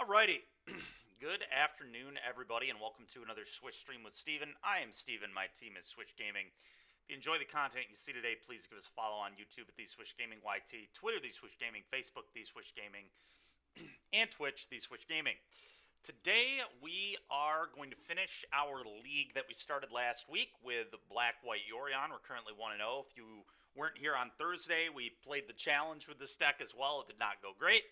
Alrighty. Good afternoon, everybody, and welcome to another Switch stream with Steven. I am Steven. My team is Switch Gaming. If you enjoy the content you see today, please give us a follow on YouTube at The Switch Gaming YT, Twitter, The Switch Gaming, Facebook, The Switch Gaming, and Twitch, The Switch Gaming. Today, we are going to finish our league that we started last week with Black White Yorion. We're currently 1-0. If you weren't here on Thursday, we played the challenge with this deck as well. It did not go great.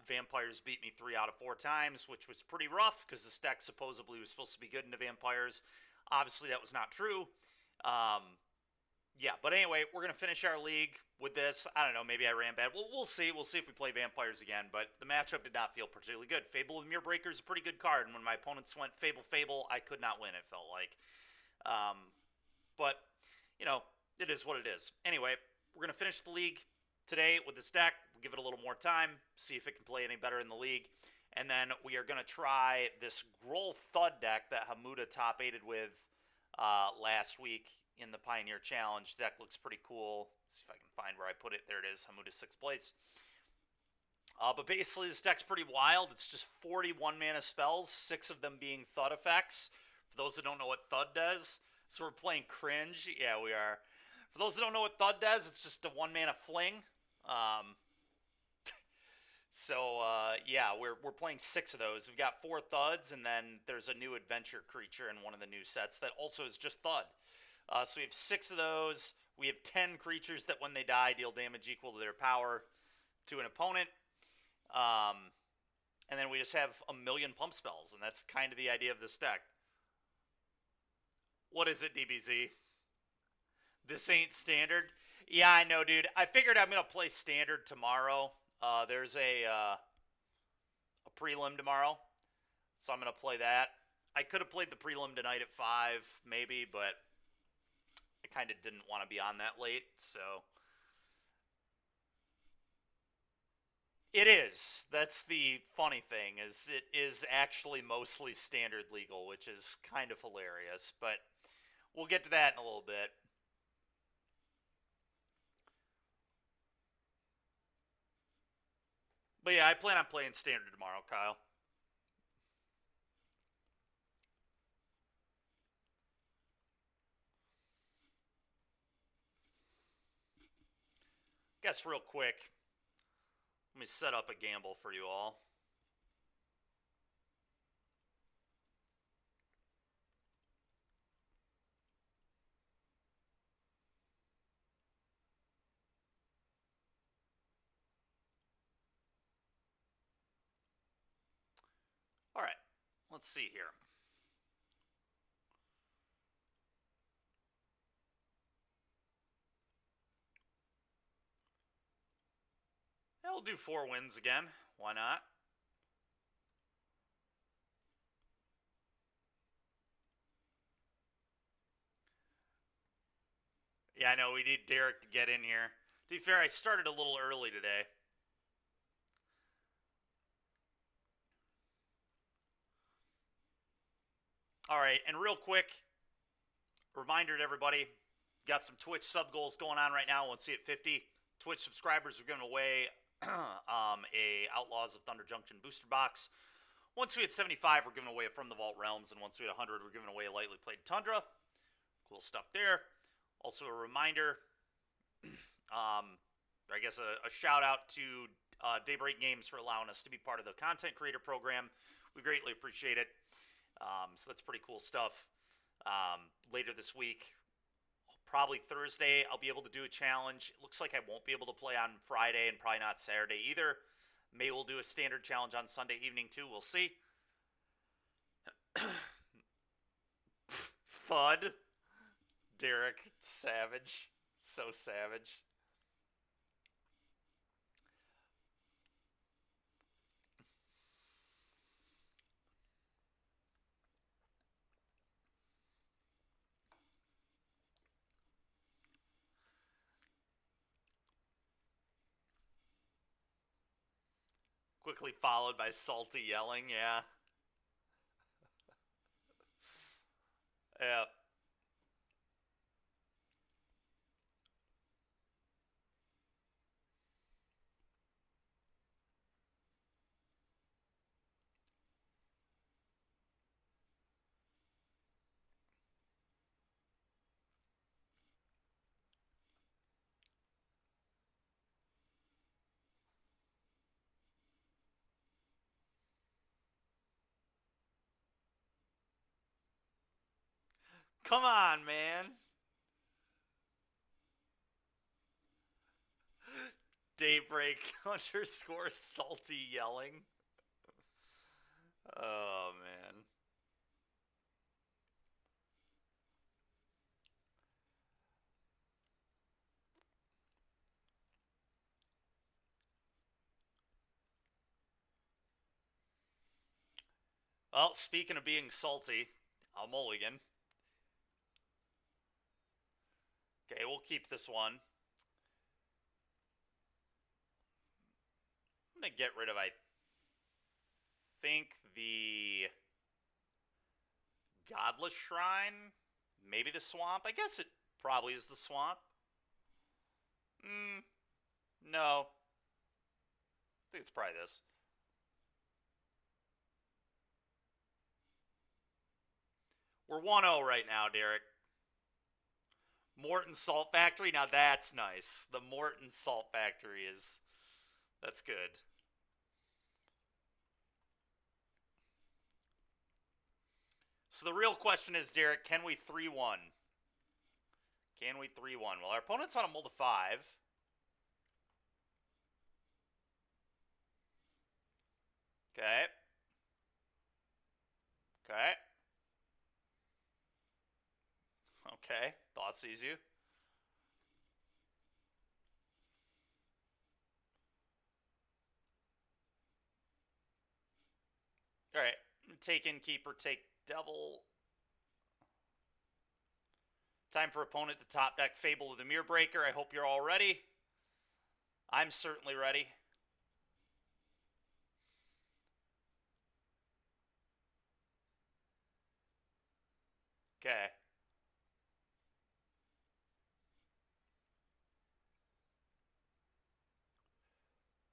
Vampires beat me 3 out of 4 times, which was pretty rough because this deck supposedly was supposed to be good into Vampires. Obviously, that was not true. Yeah, but anyway, we're going to finish our league with this. I don't know, maybe I ran bad. We'll see. We'll see if we play Vampires again, but the matchup did not feel particularly good. Fable of Mirror Breaker is a pretty good card, and when my opponents went Fable, I could not win, it felt like. But, you know, it is what it is. Anyway, we're going to finish the league today with this deck. We'll give it a little more time, see if it can play any better in the league. And then we are going to try this Groll Thud deck that Hamuda top 8'd with last week in the Pioneer Challenge. Deck looks pretty cool. Let's see if I can find where I put it. There it is, Hamuda 6 Blades. But basically, this deck's pretty wild. It's just 41 mana spells, 6 of them being Thud effects. For those that don't know what Thud does, so we're playing Cringe. Yeah, we are. For those that don't know what Thud does, it's just a 1 mana fling. Yeah, we're playing 6 of those. We've got 4 Thuds, and then there's a new adventure creature in one of the new sets that also is just Thud. So we have 6 of those. We have 10 creatures that when they die deal damage equal to their power to an opponent. And then we just have a million pump spells, and that's kind of the idea of this deck. What is it, DBZ? This ain't standard? Yeah, I know, dude. I figured I'm going to play standard tomorrow. There's a prelim tomorrow, so I'm going to play that. I could have played the prelim tonight at 5, maybe, but I kind of didn't want to be on that late, so... It is. That's the funny thing, is it is actually mostly standard legal, which is kind of hilarious, but we'll get to that in a little bit. But yeah, I plan on playing standard tomorrow, Kyle. Guess real quick, let me set up a gamble for you all. Alright, let's see here. I'll do 4 wins again. Why not? Yeah, I know, we need Derek to get in here. To be fair, I started a little early today. Alright, and real quick, reminder to everybody, got some Twitch sub goals going on right now. Once we hit 50 Twitch subscribers, we're giving away a Outlaws of Thunder Junction booster box. Once we hit 75, we're giving away a From the Vault Realms, and once we hit 100, we're giving away a Lightly Played Tundra. Cool stuff there. Also a reminder, I guess a shout out to Daybreak Games for allowing us to be part of the content creator program. We greatly appreciate it. So that's pretty cool stuff. Later this week, probably Thursday, I'll be able to do a challenge. It looks like I won't be able to play on Friday and probably not Saturday either. Maybe we'll do a standard challenge on Sunday evening too. We'll see. Thud. Derek, savage. So savage. Quickly followed by Salty yelling, yeah. Yeah. Come on, man. Daybreak underscore salty yelling. Oh, man. Well, speaking of being salty, I'll mulligan. Okay, we'll keep this one. I'm going to get rid of, I think, the Godless Shrine. Maybe the Swamp. I guess it probably is the Swamp. No. I think it's probably this. We're 1-0 right now, Derek. Morton Salt Factory. Now that's nice. The Morton Salt Factory is... That's good. So the real question is, Derek, can we 3-1? Can we 3-1? Well, our opponent's on a mold of 5. Okay. Okay. Okay. Thought sees you. Alright. Take Innkeeper, take Devil. Time for opponent to top deck Fable of the Mirror Breaker. I hope you're all ready. I'm certainly ready. Okay.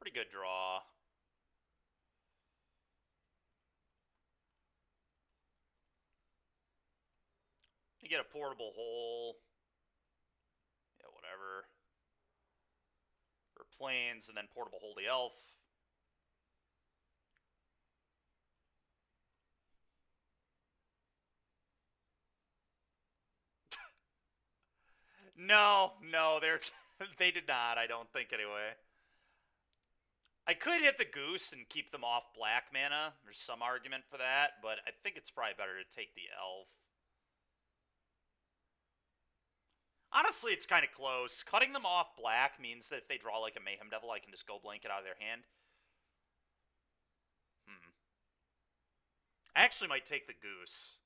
Pretty good draw. You get a portable hole. Yeah, whatever. For planes, and then portable Holy Elf. No, they did not, I don't think, anyway. I could hit the Goose and keep them off black mana. There's some argument for that, but I think it's probably better to take the Elf. Honestly, it's kind of close. Cutting them off black means that if they draw like a Mayhem Devil, I can just go blanket out of their hand. I actually might take the Goose.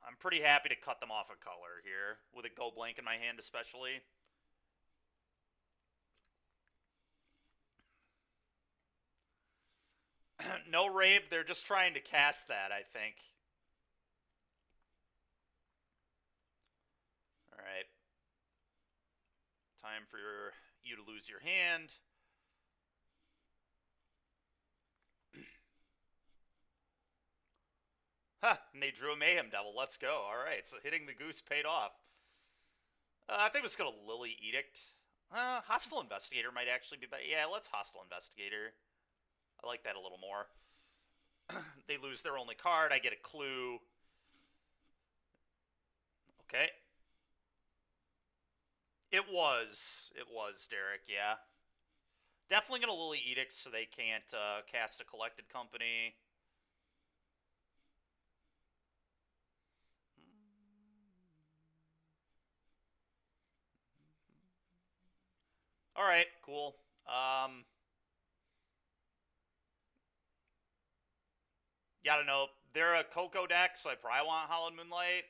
I'm pretty happy to cut them off a color here, with a Go Blank in my hand especially. No Rabe, they're just trying to cast that, I think. Alright. Time for you to lose your hand. Huh, and they drew a Mayhem Devil. Let's go. Alright, so hitting the Goose paid off. I think it was going to Lily Edict. Hostile Investigator might actually be better. Yeah, let's Hostile Investigator. I like that a little more. They lose their only card. I get a clue. Okay. It was, Derek, yeah. Definitely going to Lily Edict so they can't cast a Collected Company. Alright, cool. Yeah, I don't know. They're a Coco deck, so I probably want Hallowed Moonlight.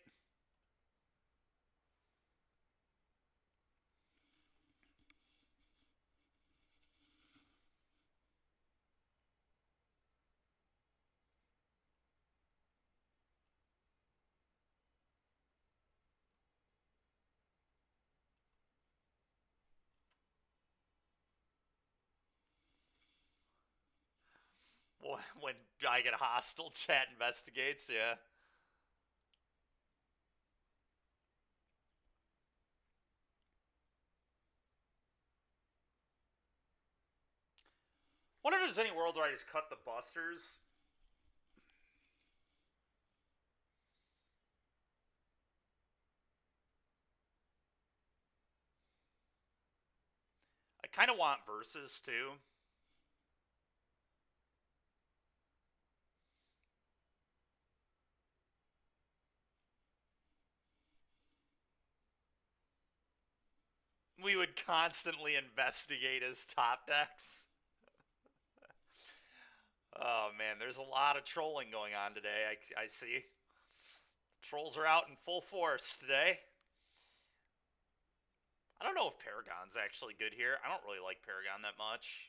When I get hostile, chat investigates, yeah. Wonder if there's any world where I just cut the busters. I kind of want verses too. We would constantly investigate his top decks. Oh man, there's a lot of trolling going on today. I see. Trolls are out in full force today. I don't know if Paragon's actually good here. I don't really like Paragon that much.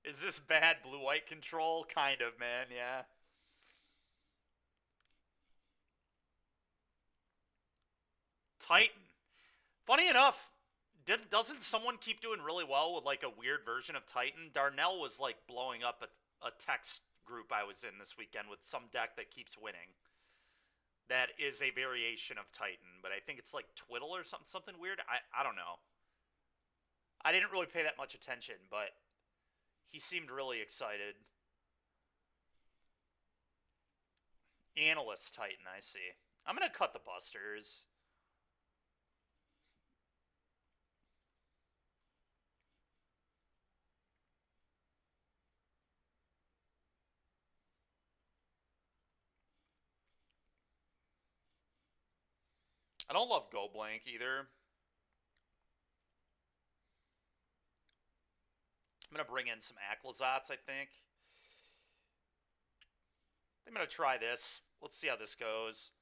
Is this bad blue-white control? Kind of, man, yeah. Titan. Funny enough, doesn't someone keep doing really well with like a weird version of Titan? Darnell was like blowing up a text group I was in this weekend with some deck that keeps winning. That is a variation of Titan, but I think it's like Twiddle or something weird. I don't know. I didn't really pay that much attention, but he seemed really excited. Analyst Titan, I see. I'm gonna cut the busters. I don't love Go Blank either. I'm going to bring in some Aclazats, I think. I'm going to try this. Let's see how this goes.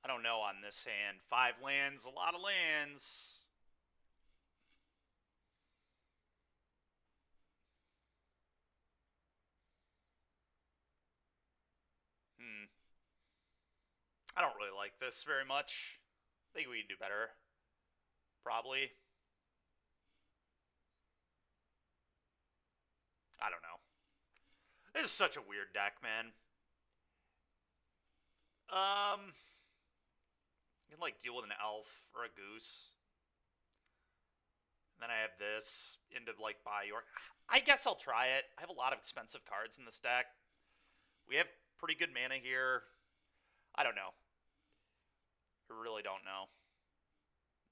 I don't know on this hand. 5 lands, a lot of lands. I don't really like this very much. I think we can do better. Probably. I don't know. This is such a weird deck, man. You can like deal with an elf or a goose. And then I have this into like buy your. I guess I'll try it. I have a lot of expensive cards in this deck. We have pretty good mana here. I don't know. I really don't know.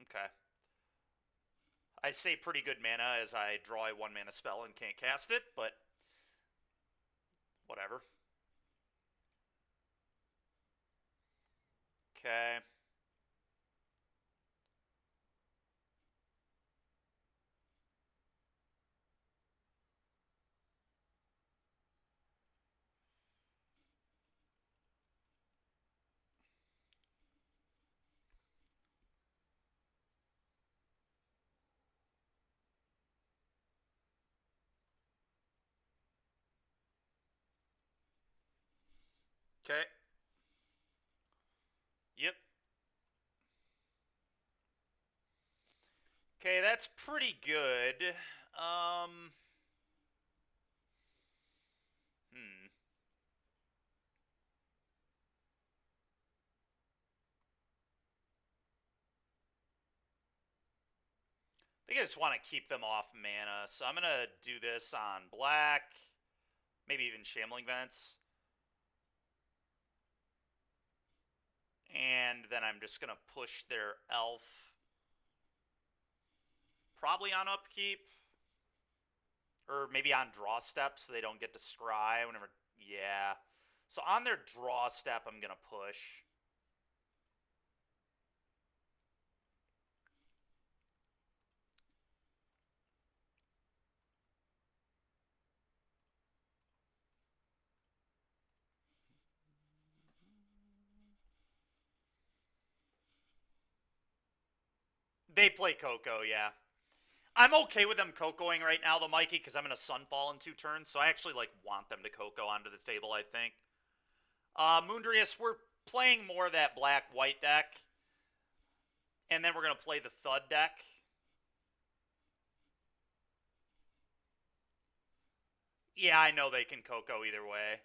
Okay. I say pretty good mana as I draw a 1 mana spell and can't cast it, but whatever. Okay. Okay. Yep. Okay, that's pretty good. Hmm. I think I just want to keep them off mana, so I'm going to do this on black. Maybe even Shambling Vents. And then I'm just going to push their elf. Probably on upkeep. Or maybe on draw step so they don't get to scry whenever. Yeah. So on their draw step, I'm going to push. They play Coco, yeah. I'm okay with them Cocoing right now, though, Mikey, because I'm going to Sunfall in 2 turns, so I actually like want them to Coco onto the table, I think. Moondrius, we're playing more of that black-white deck, and then we're going to play the Thud deck. Yeah, I know they can Coco either way.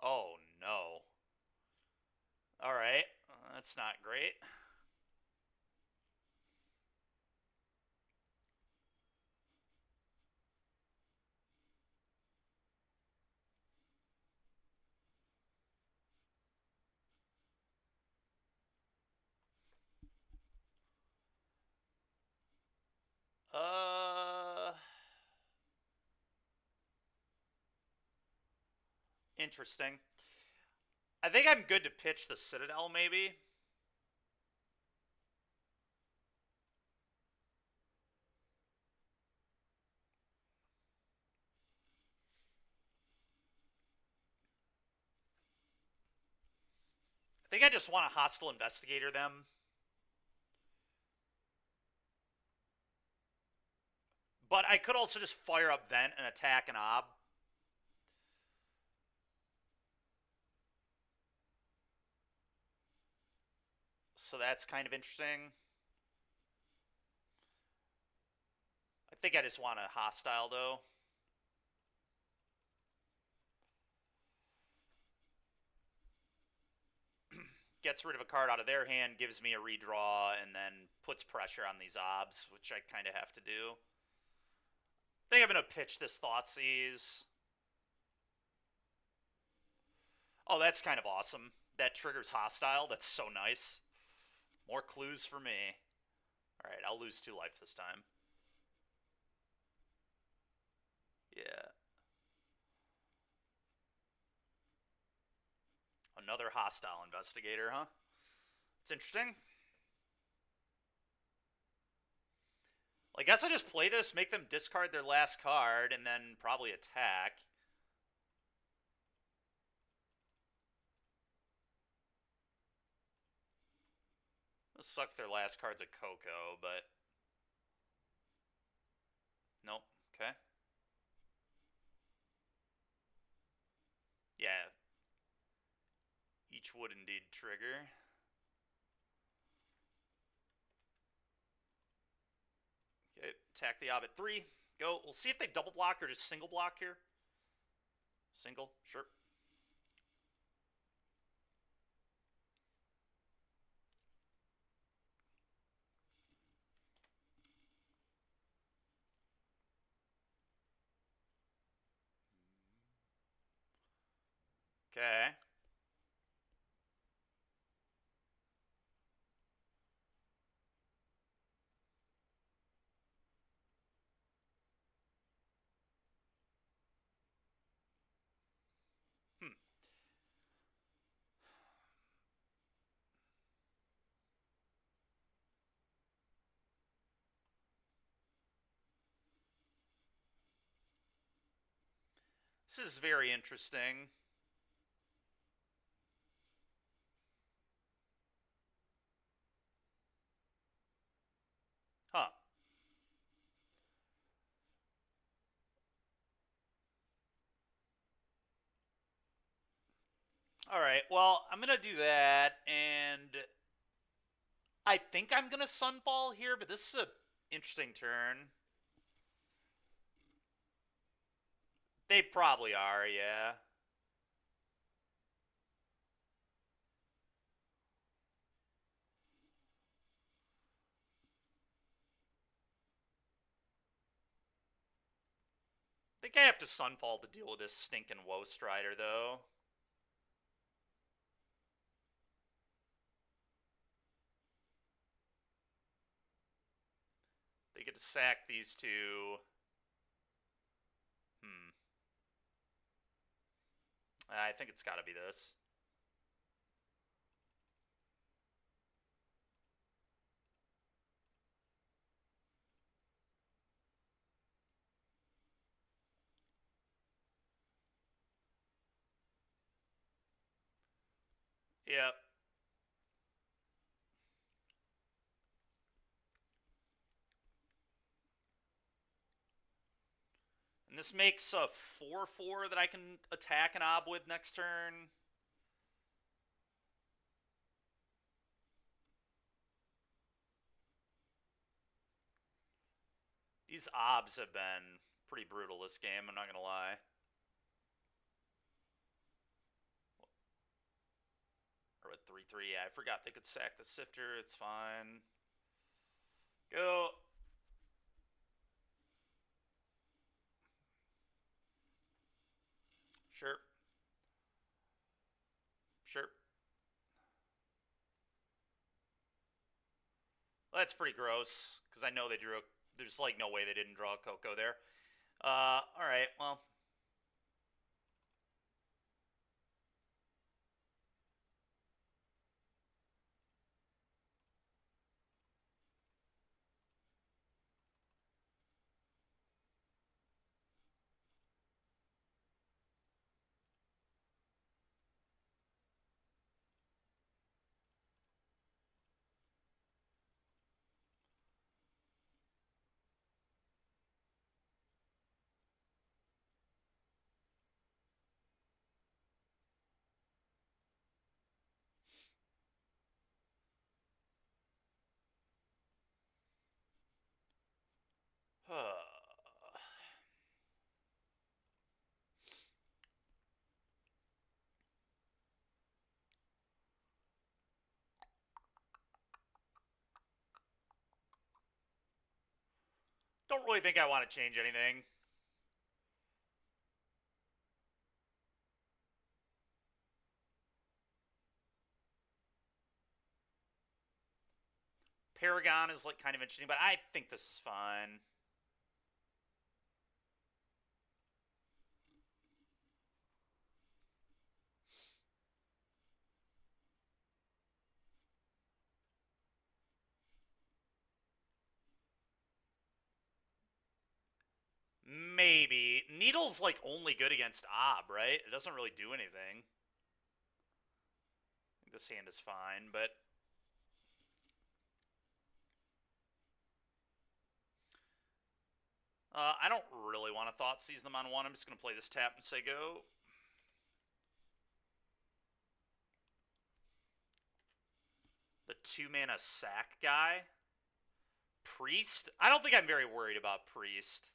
Oh, no. Alright, that's not great. Interesting. I think I'm good to pitch the Citadel, maybe. I think I just want a Hostile Investigator them. But I could also just fire up Vent and attack an Ob. So that's kind of interesting. I think I just want a Hostile, though. Gets rid of a card out of their hand, gives me a redraw, and then puts pressure on these Obs, which I kind of have to do. I think I'm going to pitch this Thoughtseize. Oh, that's kind of awesome. That triggers Hostile. That's so nice. More clues for me. Alright, I'll lose 2 life this time. Yeah. Another Hostile Investigator, huh? It's interesting. Well, I guess I just play this, make them discard their last card, and then probably attack. It'll suck if their last card's a Coco, but... Nope. Okay. Yeah. Each would indeed trigger. Okay, attack the Ob at 3. Go. We'll see if they double block or just single block here. Single, sure. Okay. Hmm. This is very interesting. Huh. Alright, well, I'm gonna do that, and I think I'm gonna Sunfall here, but this is an interesting turn. They probably are, yeah. I think I have to Sunfall to deal with this stinking Woe Strider, though. They get to sack these two. I think it's gotta be this. Yep. And this makes a 4/4 that I can attack an ob with next turn. These obs have been pretty brutal this game, I'm not gonna lie. Or with 3/3, yeah, I forgot they could sack the Sifter, it's fine. Go. Sure. Sure. Well, that's pretty gross, because I know they drew a... There's, like, no way they didn't draw a Coco there. Alright, well... Don't really think I want to change anything. Paragon is, like, kind of interesting, but I think this is fine. Maybe. Needle's, like, only good against Ob, right? It doesn't really do anything. I think this hand is fine, but... I don't really want to Thought Seize them on one. I'm just going to play this tap and say go. The 2-mana sack guy. Priest? I don't think I'm very worried about Priest.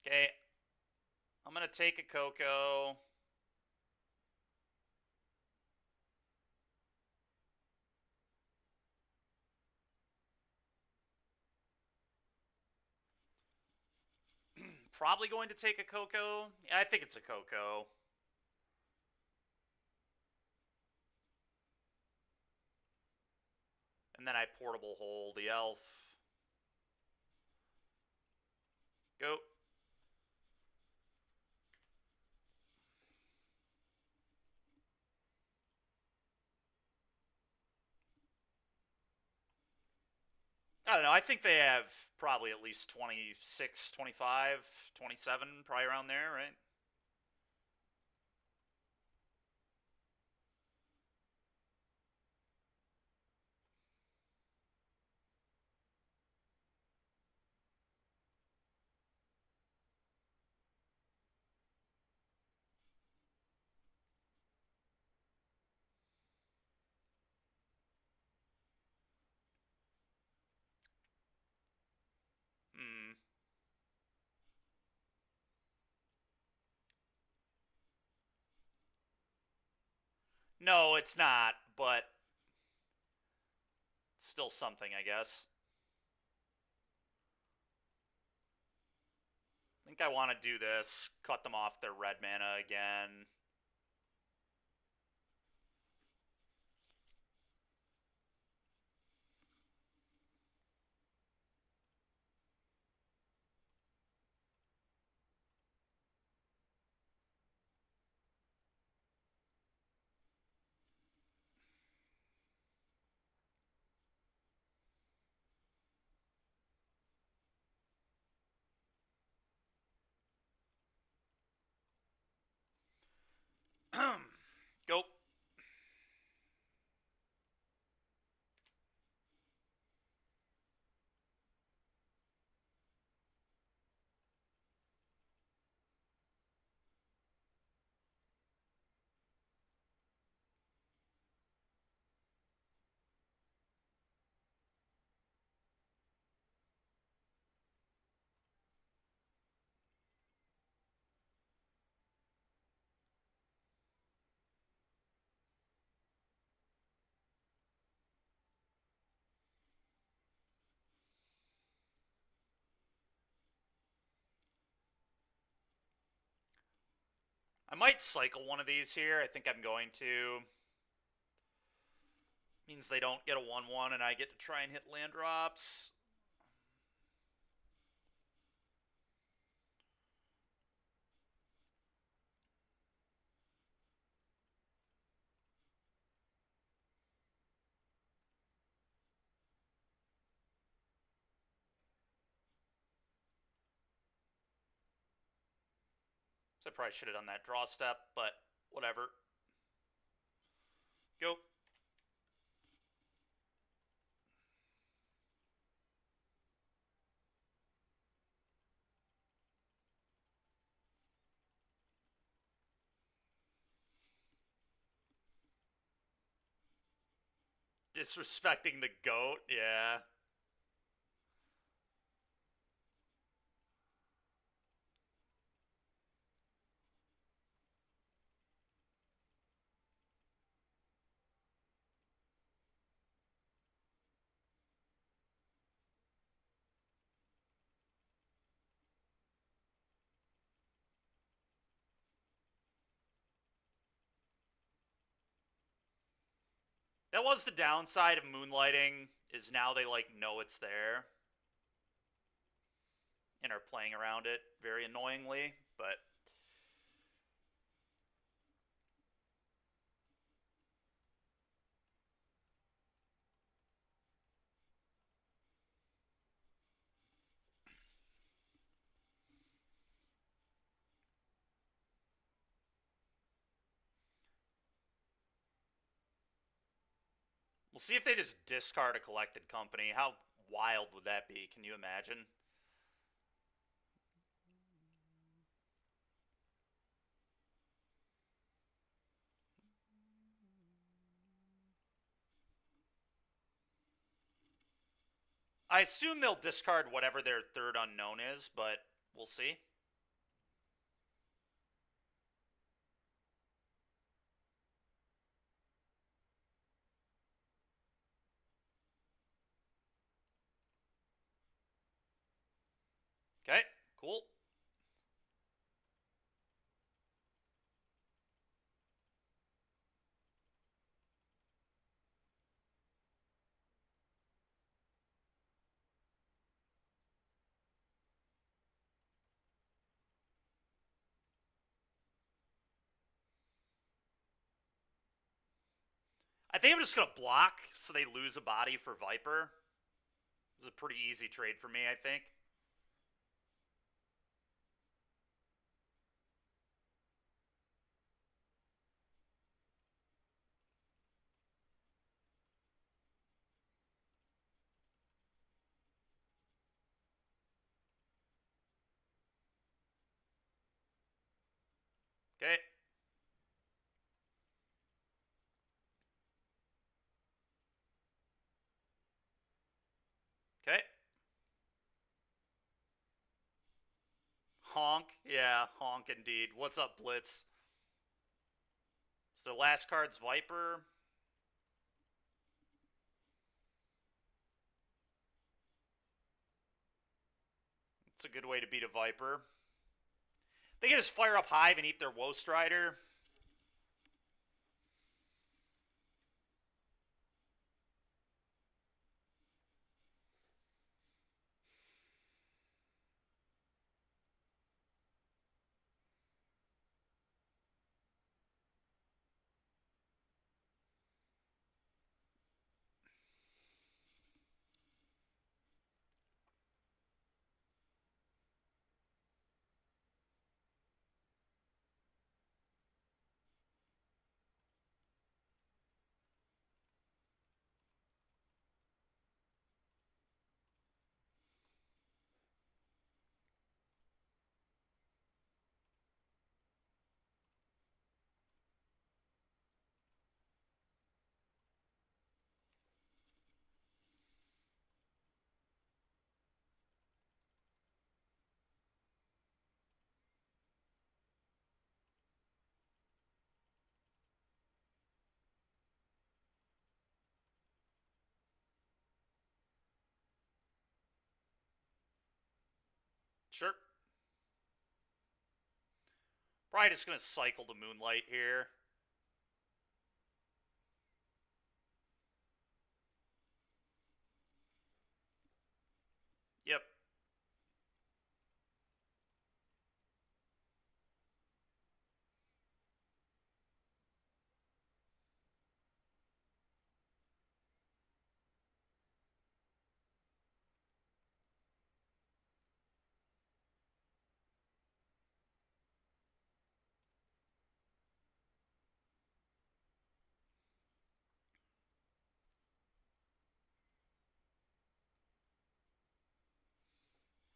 Okay. I'm going to take a Coco. Probably going to take a Coco. Yeah, I think it's a Coco. And then I portable hole the elf. Go. I don't know. I think they have probably at least 26, 25, 27, probably around there, right? Hmm. No, it's not, but it's still something, I guess. I think I want to do this, cut them off their red mana again. I might cycle one of these here. I think I'm going to. Means they don't get a 1/1 and I get to try and hit land drops. So I probably should have done that draw step, but whatever. Go. Disrespecting the goat, yeah. That was the downside of moonlighting, is now they like know it's there and are playing around it very annoyingly, but we'll see if they just discard a collected company. How wild would that be? Can you imagine? I assume they'll discard whatever their third unknown is, but we'll see. Okay, cool. I think I'm just going to block so they lose a body for Viper. This is a pretty easy trade for me, I think. Okay. Okay. Honk. Yeah, honk indeed. What's up, Blitz? So their last card's Viper. It's a good way to beat a Viper. They can just fire up Hive and eat their Woe Strider. Sure. Probably just going to cycle the Moonlight here. Yep.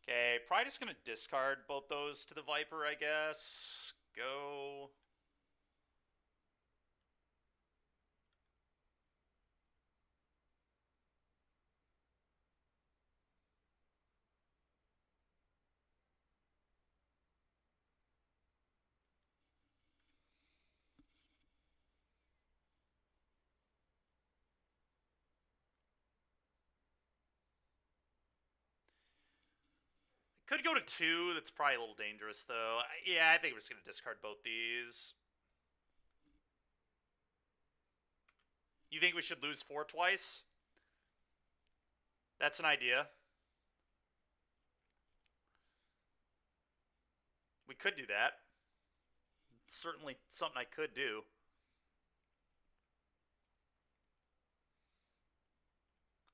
Okay, probably just going to discard both those to the Viper, I guess. Go. Could go to 2. That's probably a little dangerous, though. Yeah, I think we're just going to discard both these. You think we should lose 4 twice? That's an idea. We could do that. It's certainly something I could do.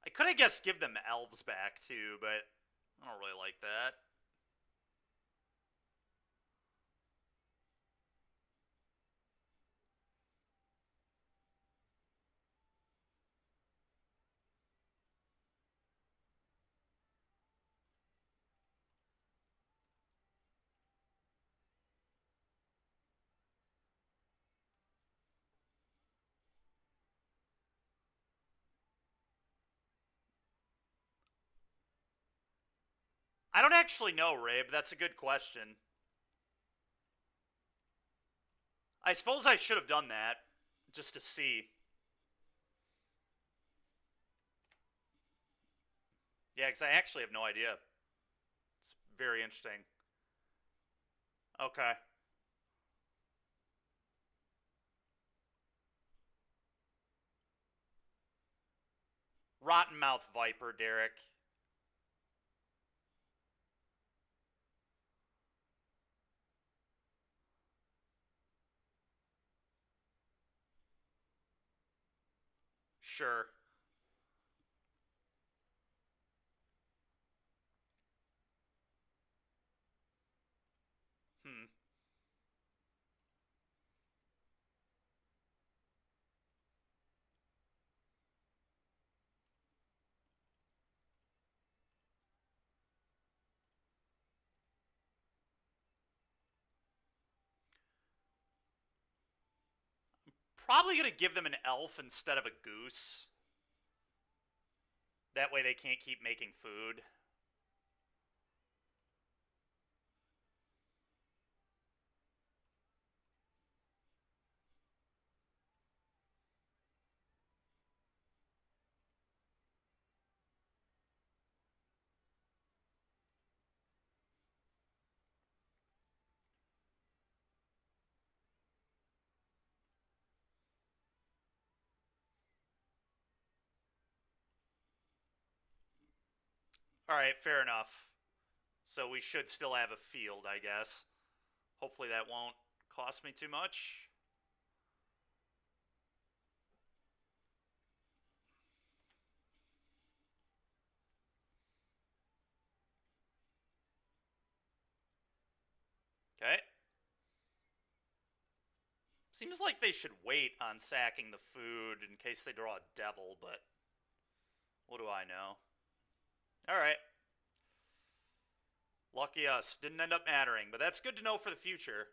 I could, I guess, give them elves back, too, but I don't really like that. I don't actually know, Rabe. That's a good question. I suppose I should have done that, just to see. Yeah, because I actually have no idea. It's very interesting. Okay. Rotten Mouth Viper, Derek. Sure. Hmm. Probably going to give them an elf instead of a goose. That way they can't keep making food. Alright, fair enough. So we should still have a field, I guess. Hopefully that won't cost me too much. Okay. Seems like they should wait on sacking the food in case they draw a devil, but what do I know? Alright. Lucky us. Didn't end up mattering, but that's good to know for the future.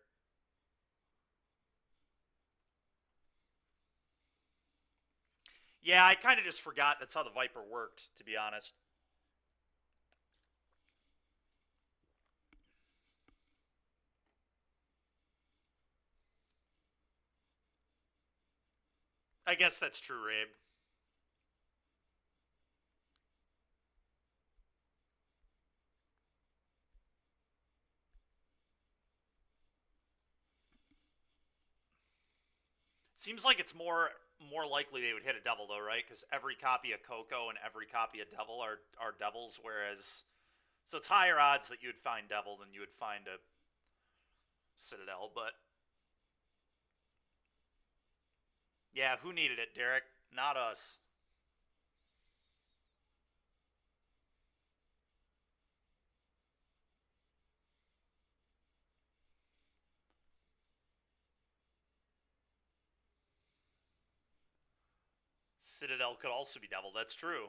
Yeah, I kind of just forgot that's how the Viper worked, to be honest. I guess that's true, Rabe. Seems like it's more likely they would hit a devil though, right? Because every copy of Coco and every copy of Devil are devils, whereas so it's higher odds that you would find Devil than you would find a Citadel. But yeah, who needed it, Derek? Not us. Citadel could also be Devil. That's true.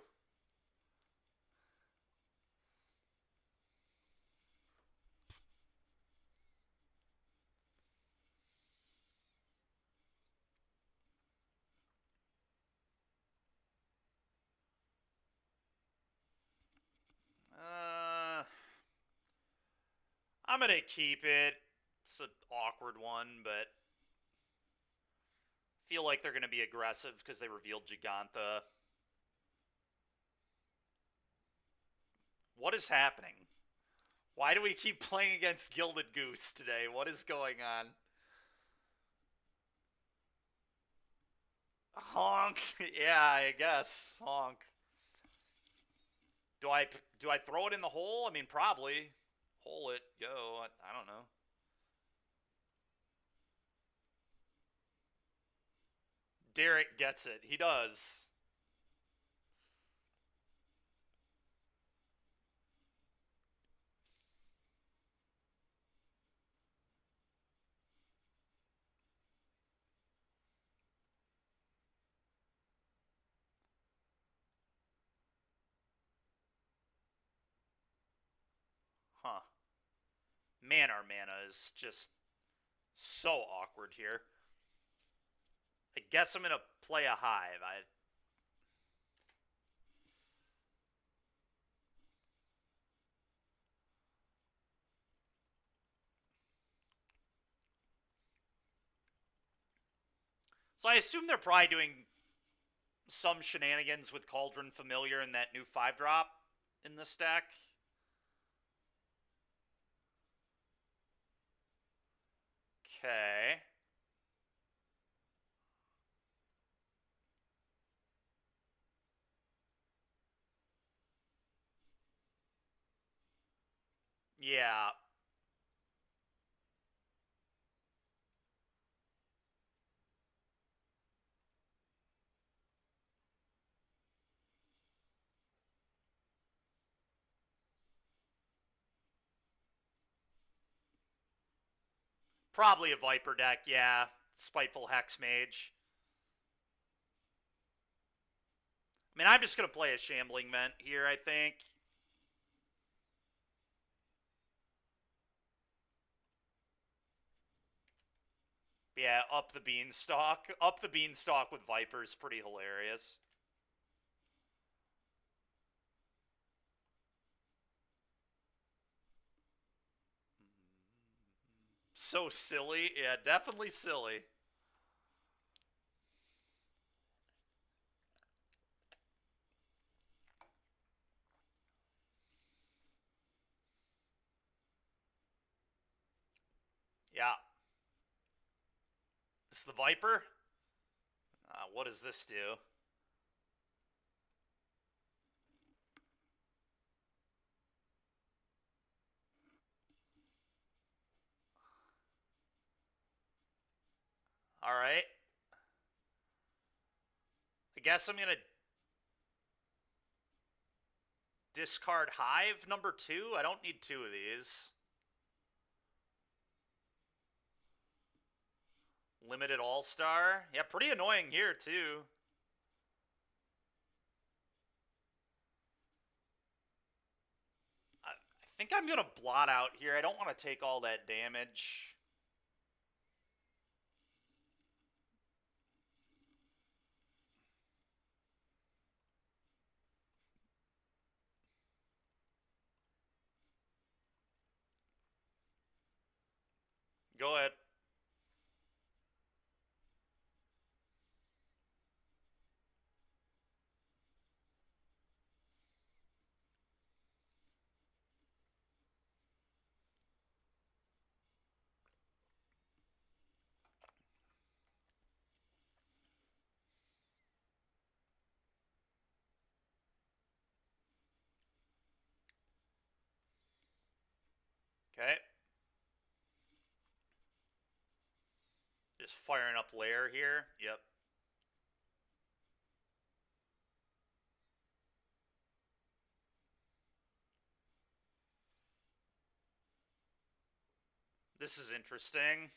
I'm gonna keep it. It's an awkward one, but feel like they're gonna be aggressive because they revealed Giganta. What is happening? Why do we keep playing against Gilded Goose today? What is going on? Honk. Yeah, I guess. Honk. Do I do I throw it in the hole? I mean, probably. Hole it. Go. I don't know. Derek gets it. He does. Huh. Man, our mana is just so awkward here. I guess I'm gonna play a hive. So I assume they're probably doing some shenanigans with Cauldron Familiar and that new 5-drop in this deck. Okay. Yeah. Probably a Viper deck, yeah. Spiteful Hex Mage. I mean, I'm just going to play a Shambling Vent here, I think. Yeah, up the Beanstalk. Up the Beanstalk with Viper is pretty hilarious. So silly. Yeah, definitely silly. Yeah. This is the Viper. What does this do? All right. I guess I'm going to discard Hive number 2. I don't need 2 of these. Limited All-Star. Yeah, pretty annoying here, too. I think I'm going to blot out here. I don't want to take all that damage. Go ahead. Okay. Just firing up lair here. Yep. This is interesting.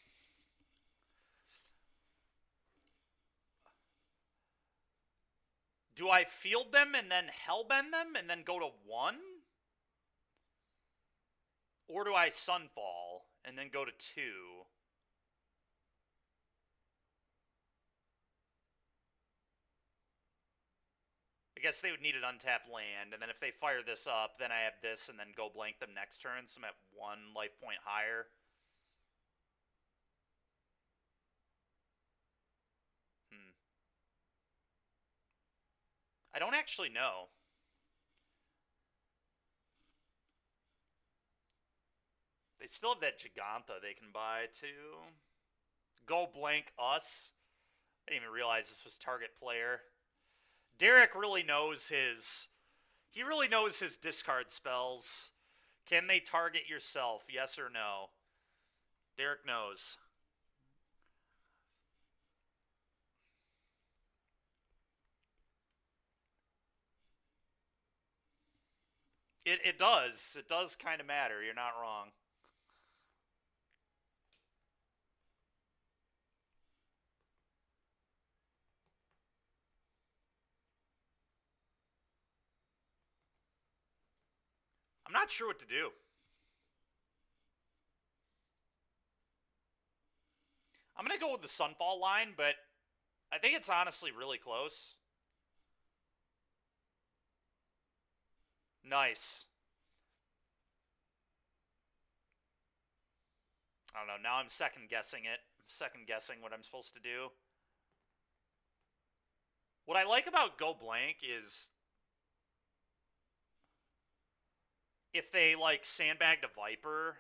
Do I field them and then hellbend them and then go to 1? Or do I sunfall and then go to 2? I guess they would need an untapped land, and then if they fire this up, then I have this and then go blank them next turn, so I'm at 1 life point higher. I don't actually know. They still have that Giganta they can buy, too. Go blank us. I didn't even realize this was target player. Derek really knows his... He really knows his discard spells. Can they target yourself? Yes or no? Derek knows. It does. It does kind of matter. You're not wrong. I'm not sure what to do. I'm going to go with the Sunfall line, but I think it's honestly really close. Nice. I don't know. Now I'm second guessing it. Second guessing what I'm supposed to do. What I like about Go Blank is if they like sandbagged a Viper,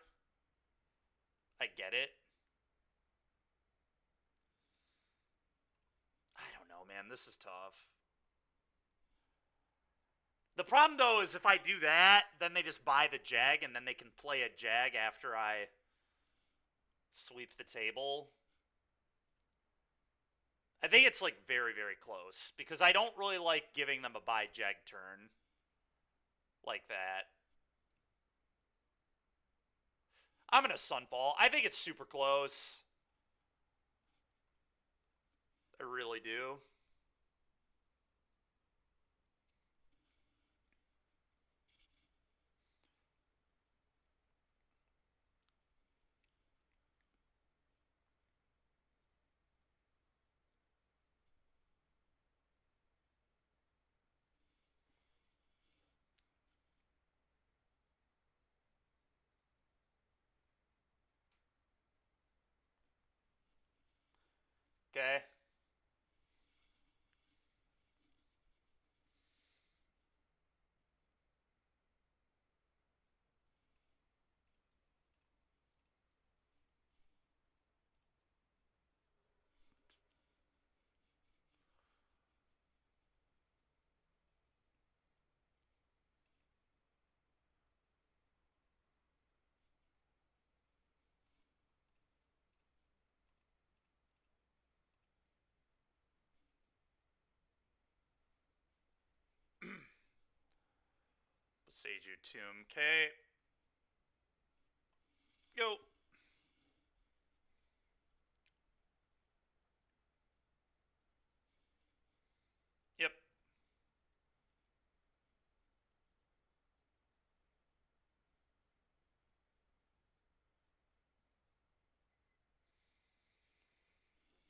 I get it. I don't know, man. This is tough. The problem, though, is if I do that, then they just buy the Jag, and then they can play a Jag after I sweep the table. I think it's, like, very, very close, because I don't really like giving them a buy Jag turn like that. I'm going to Sunfall. I think it's super close. I really do. Okay. Seiju Tomb. Okay. Go. Yep.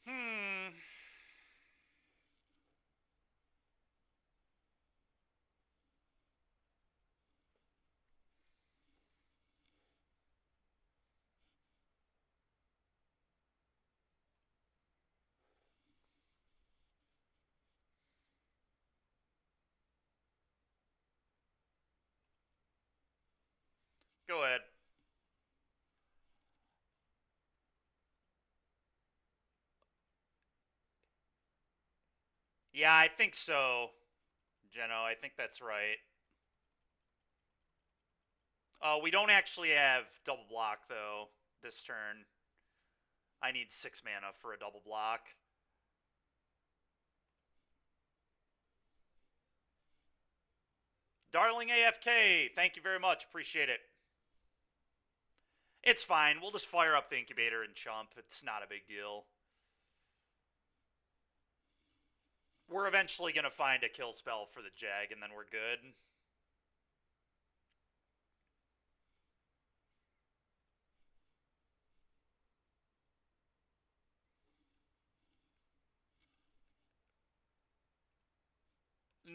Hmm. Go ahead. Yeah, I think so, Geno. I think that's right. We don't actually have double block, though, this turn. I need 6 mana for a double block. Darling AFK, thank you very much. Appreciate it. It's fine. We'll just fire up the incubator and chump. It's not a big deal. We're eventually going to find a kill spell for the Jag, and then we're good.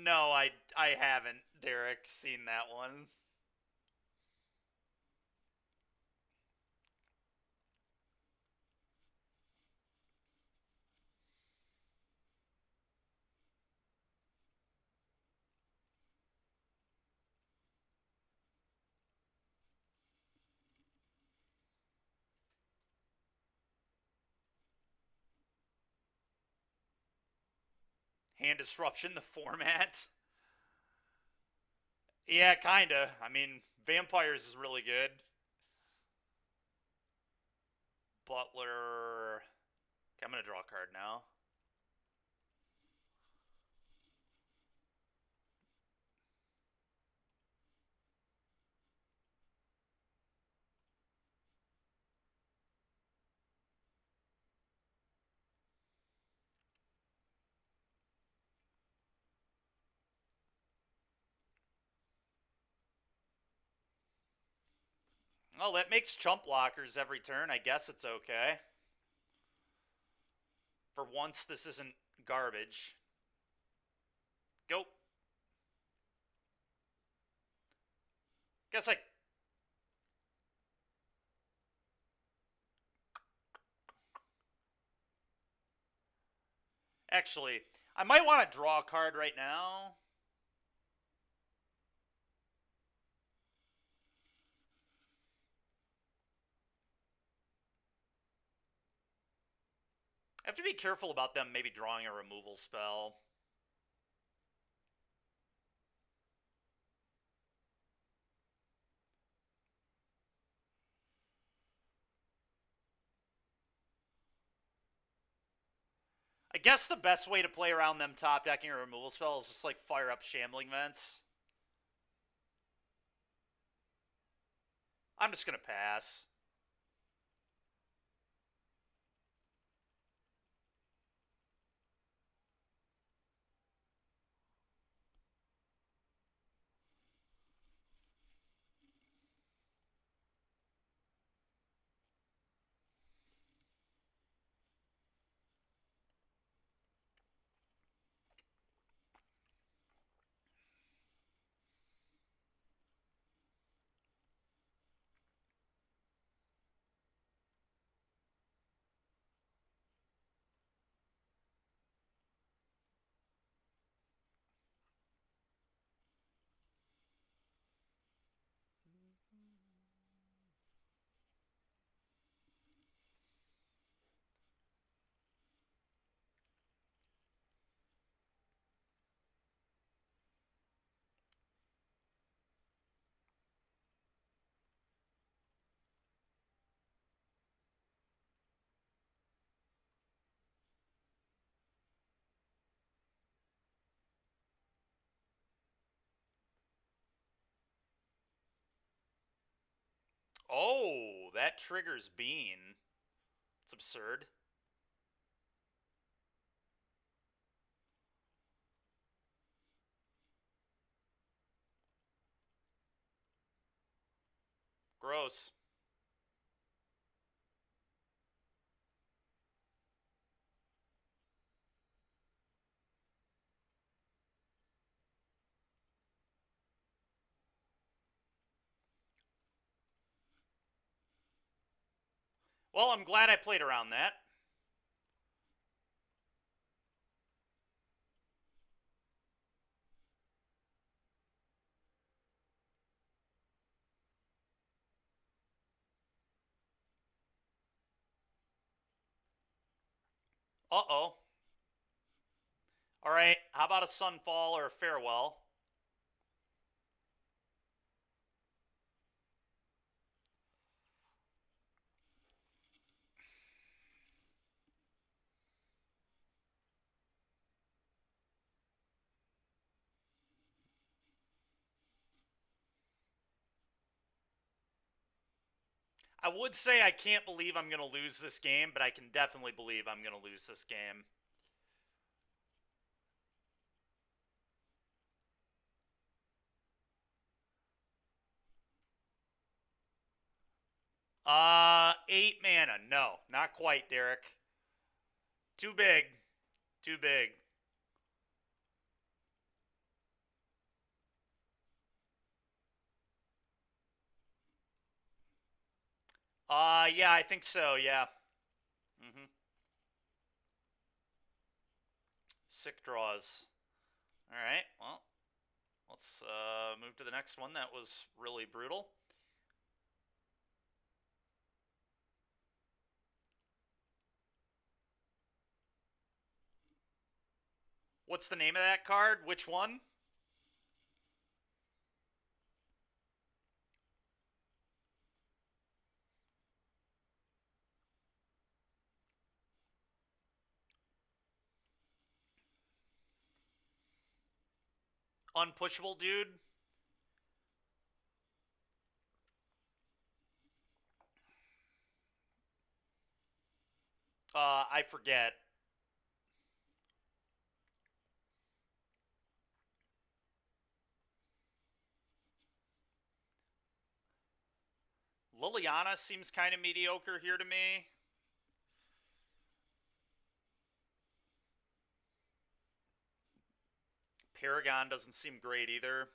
No, I haven't, Derek, seen that one. Hand disruption, the format. Yeah, kinda. I mean, Vampires is really good. Butler. Okay, I'm gonna draw a card now. Oh, that makes chump blockers every turn. I guess it's okay. For once, this isn't garbage. Go. Guess I... Actually, I might want to draw a card right now. I have to be careful about them maybe drawing a removal spell. I guess the best way to play around them top decking a removal spell is just like fire up Shambling Vents. I'm just gonna pass. Oh, that triggers Bean. It's absurd. Gross. Well, I'm glad I played around that. Uh-oh. Alright, how about a Sunfall or a Farewell? I would say I can't believe I'm going to lose this game, but I can definitely believe I'm going to lose this game. Eight mana. No, not quite, Derek. Too big. Too big. Yeah, I think so, yeah. Mm-hmm. Sick draws. Alright, well, let's move to the next one. That was really brutal. What's the name of that card? Which one? Unpushable Dude? I forget. Liliana seems kind of mediocre here to me. Paragon doesn't seem great either.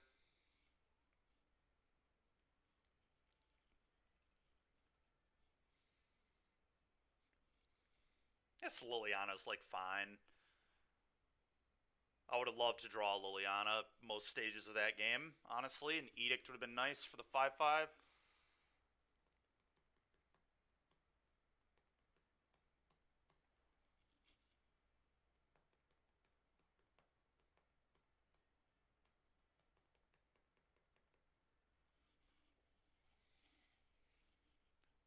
Guess Liliana's like fine. I would have loved to draw Liliana most stages of that game, honestly. An Edict would have been nice for the 5/5.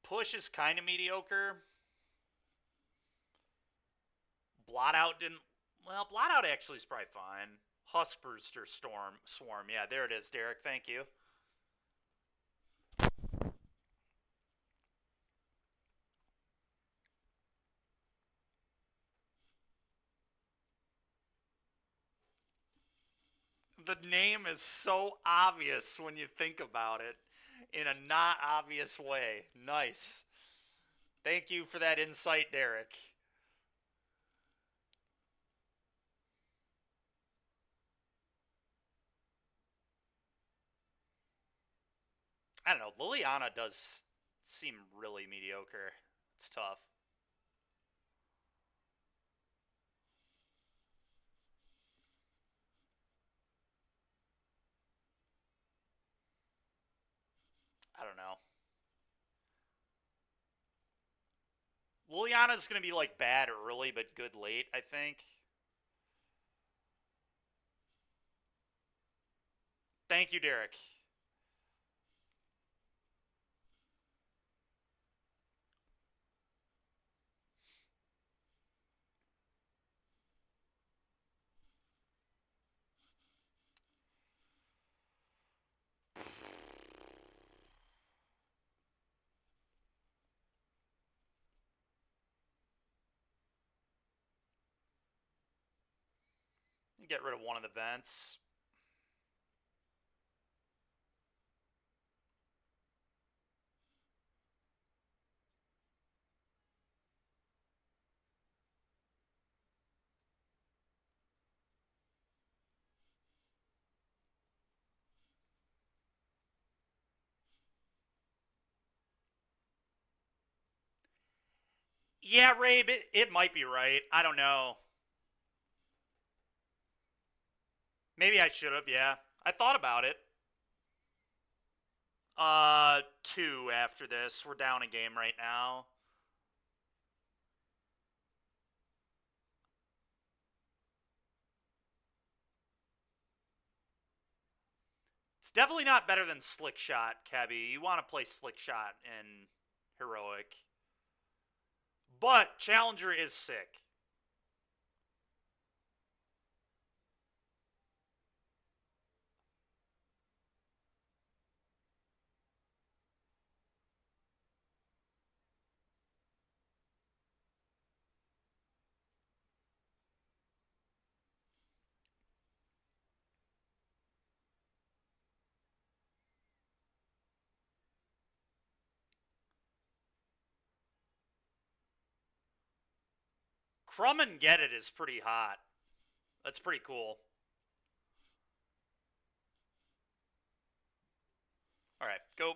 Push is kind of mediocre. Blot Out didn't. Well, Blot Out actually is probably fine. Huskburster Swarm. Yeah, there it is, Derek. Thank you. The name is so obvious when you think about it in a not obvious way. Nice. Thank you for that insight, Derek. I don't know. Liliana does seem really mediocre. It's tough. I don't know. Liliana's going to be like bad early but good late, I think. Thank you, Derek. Get rid of one of the vents. Yeah, Rabe, it might be right. I don't know. Maybe I should have, yeah. I thought about it. 2 after this. We're down a game right now. It's definitely not better than Slick Shot, Kebby. You want to play Slick Shot in Heroic. But Challenger is sick. Crumb and Get It is pretty hot. That's pretty cool. Alright, go.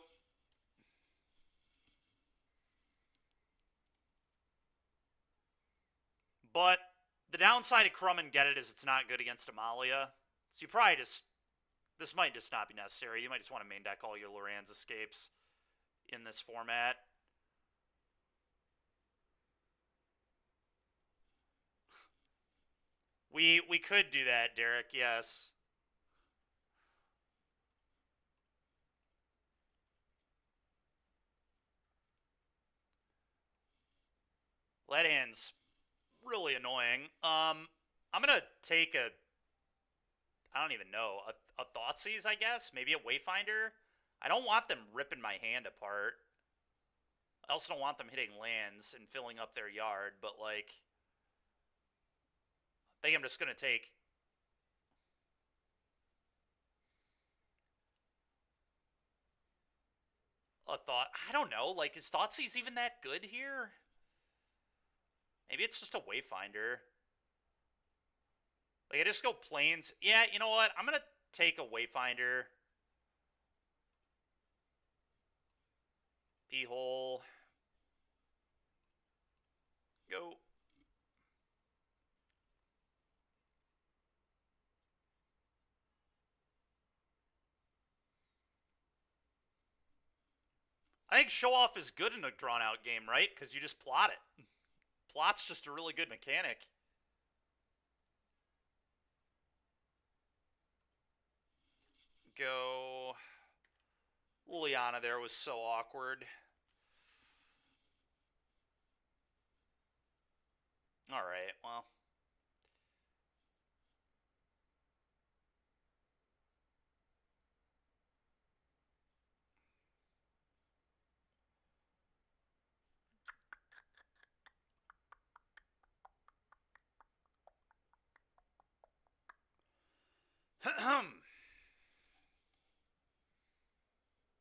But the downside of Crumb and Get It is it's not good against Amalia. So you probably just... This might just not be necessary. You might just want to main deck all your Loran's escapes in this format. We could do that, Derek, yes. That hand's really annoying. I'm gonna take a... I don't even know. A Thoughtseize, I guess? Maybe a Wayfinder? I don't want them ripping my hand apart. I also don't want them hitting lands and filling up their yard, but, like... I think I'm just gonna take... a Thought... I don't know. Like, is Thoughtseize even that good here? Maybe it's just a Wayfinder. Like, I just go plains. Yeah, you know what? I'm gonna take a Wayfinder. P-hole. Go. I think show off is good in a drawn-out game, right? Because you just plot it. Plot's just a really good mechanic. Go. Liliana there was so awkward. Alright, well.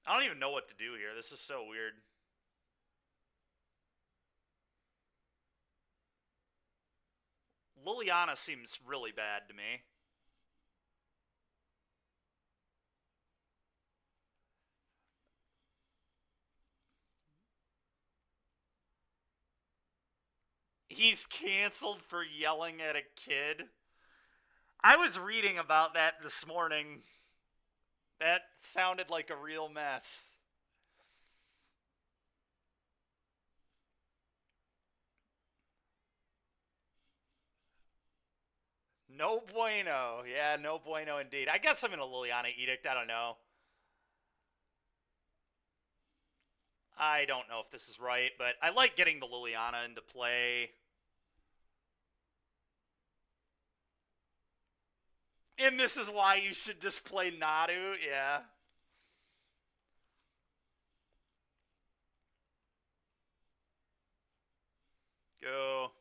I don't even know what to do here. This is so weird. Liliana seems really bad to me. He's canceled for yelling at a kid. I was reading about that this morning. That sounded like a real mess. No bueno. Yeah, no bueno indeed. I guess I'm in a Liliana Edict. I don't know. I don't know if this is right, but I like getting the Liliana into play. And this is why you should just play Nadu, yeah. Go.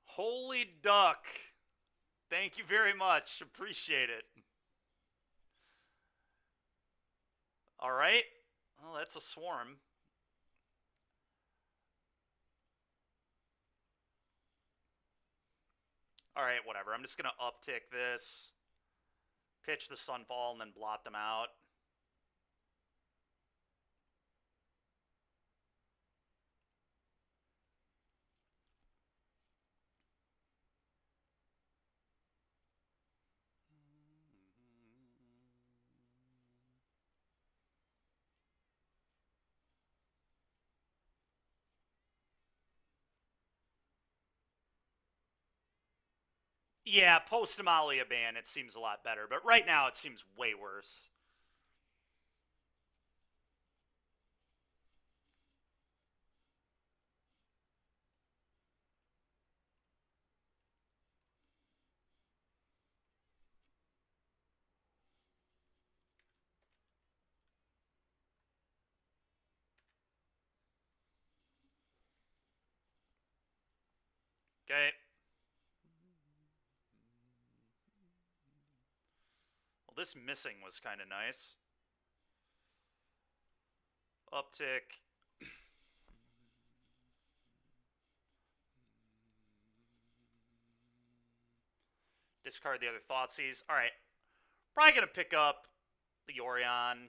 Holy duck. Thank you very much. Appreciate it. Alright. Well, that's a swarm. Alright, whatever. I'm just going to uptick this, pitch the Sunfall, and then blot them out. Yeah, post Amalia ban, it seems a lot better, but right now it seems way worse. Okay. this missing was kind of nice. Uptick. Discard the other Thoughtseize. Alright. Probably going to pick up the Yorion.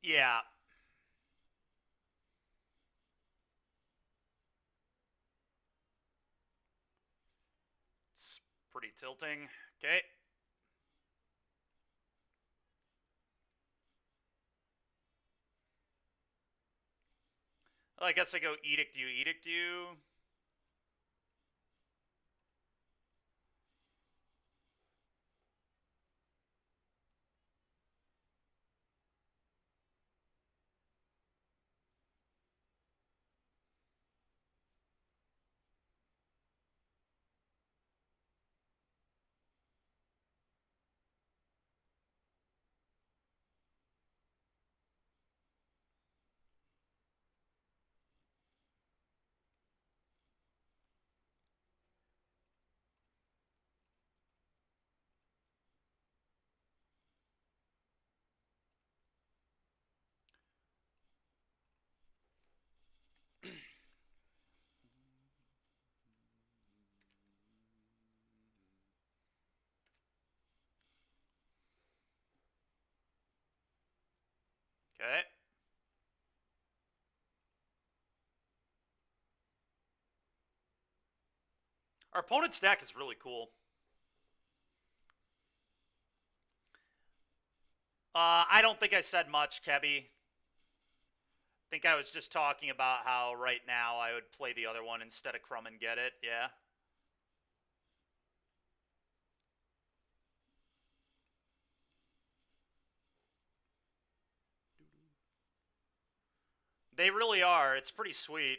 Yeah. It's pretty tilting. Okay. Well, I guess I go Edict You, Edict You. Okay. Our opponent's deck is really cool. I don't think I said much, Kebby. I think I was just talking about how right now I would play the other one instead of Crumb and get it, yeah. They really are. It's pretty sweet.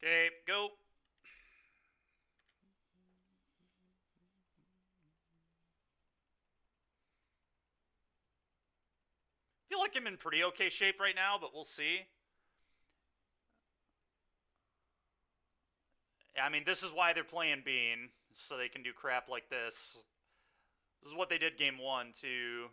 Okay, go. I feel like I'm in pretty okay shape right now, but we'll see. I mean, this is why they're playing Bean, so they can do crap like this. This is what they did game 1, too.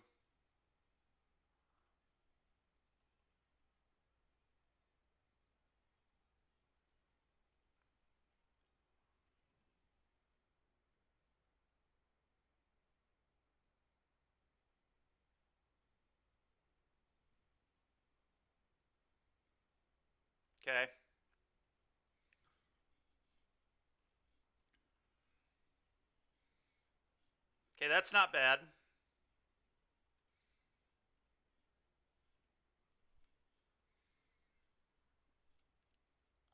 Okay. Okay, that's not bad.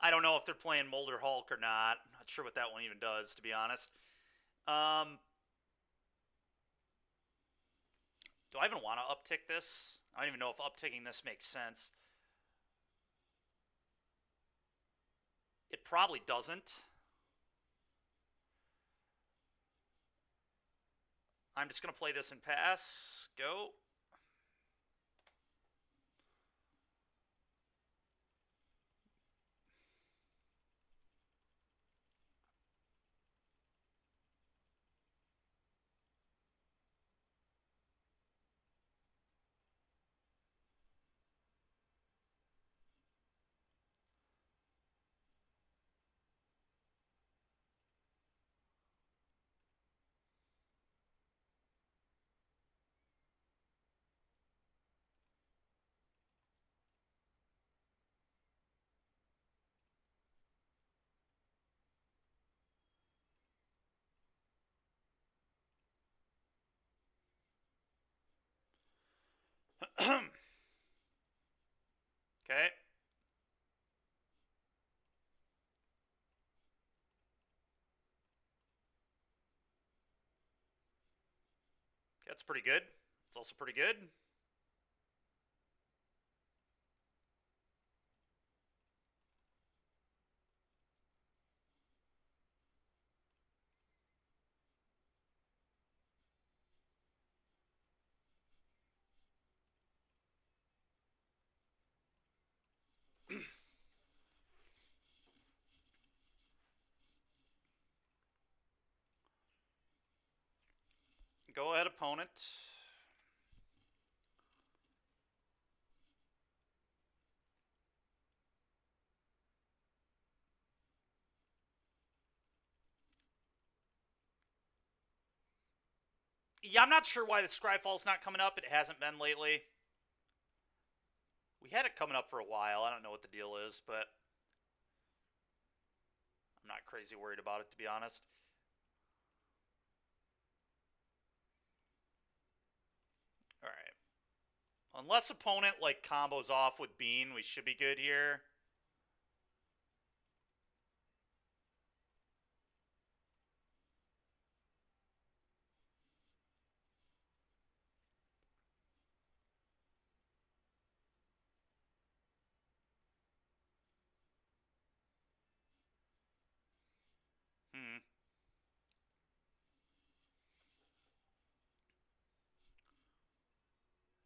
I don't know if they're playing Molder Hulk or not. Not sure what that one even does, to be honest. Do I even want to uptick this? I don't even know if upticking this makes sense. It probably doesn't. I'm just going to play this and pass. Go. Okay. That's pretty good. It's also pretty good. Go ahead, opponent. Yeah, I'm not sure why the Scryfall's not coming up. It hasn't been lately. We had it coming up for a while. I don't know what the deal is, but I'm not crazy worried about it, to be honest. Alright. Unless opponent, like, combos off with Bean, we should be good here.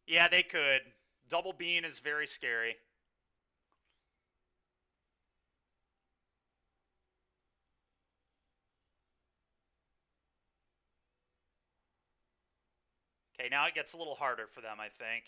Yeah, they could. Double Bean is very scary. Okay, now it gets a little harder for them, I think.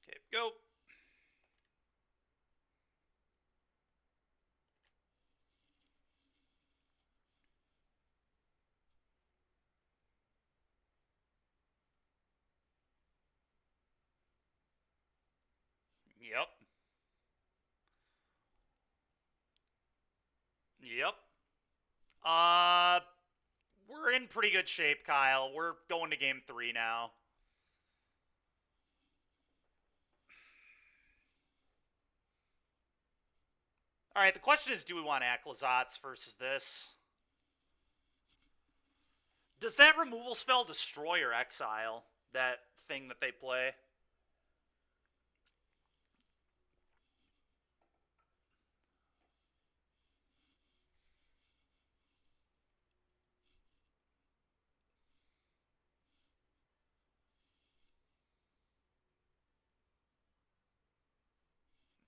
Okay, go. Yep. Yep. Uh, we're in pretty good shape, Kyle. We're going to game 3 now. Alright, the question is, do we want Aclazotz versus this? Does that removal spell destroy or exile that thing that they play?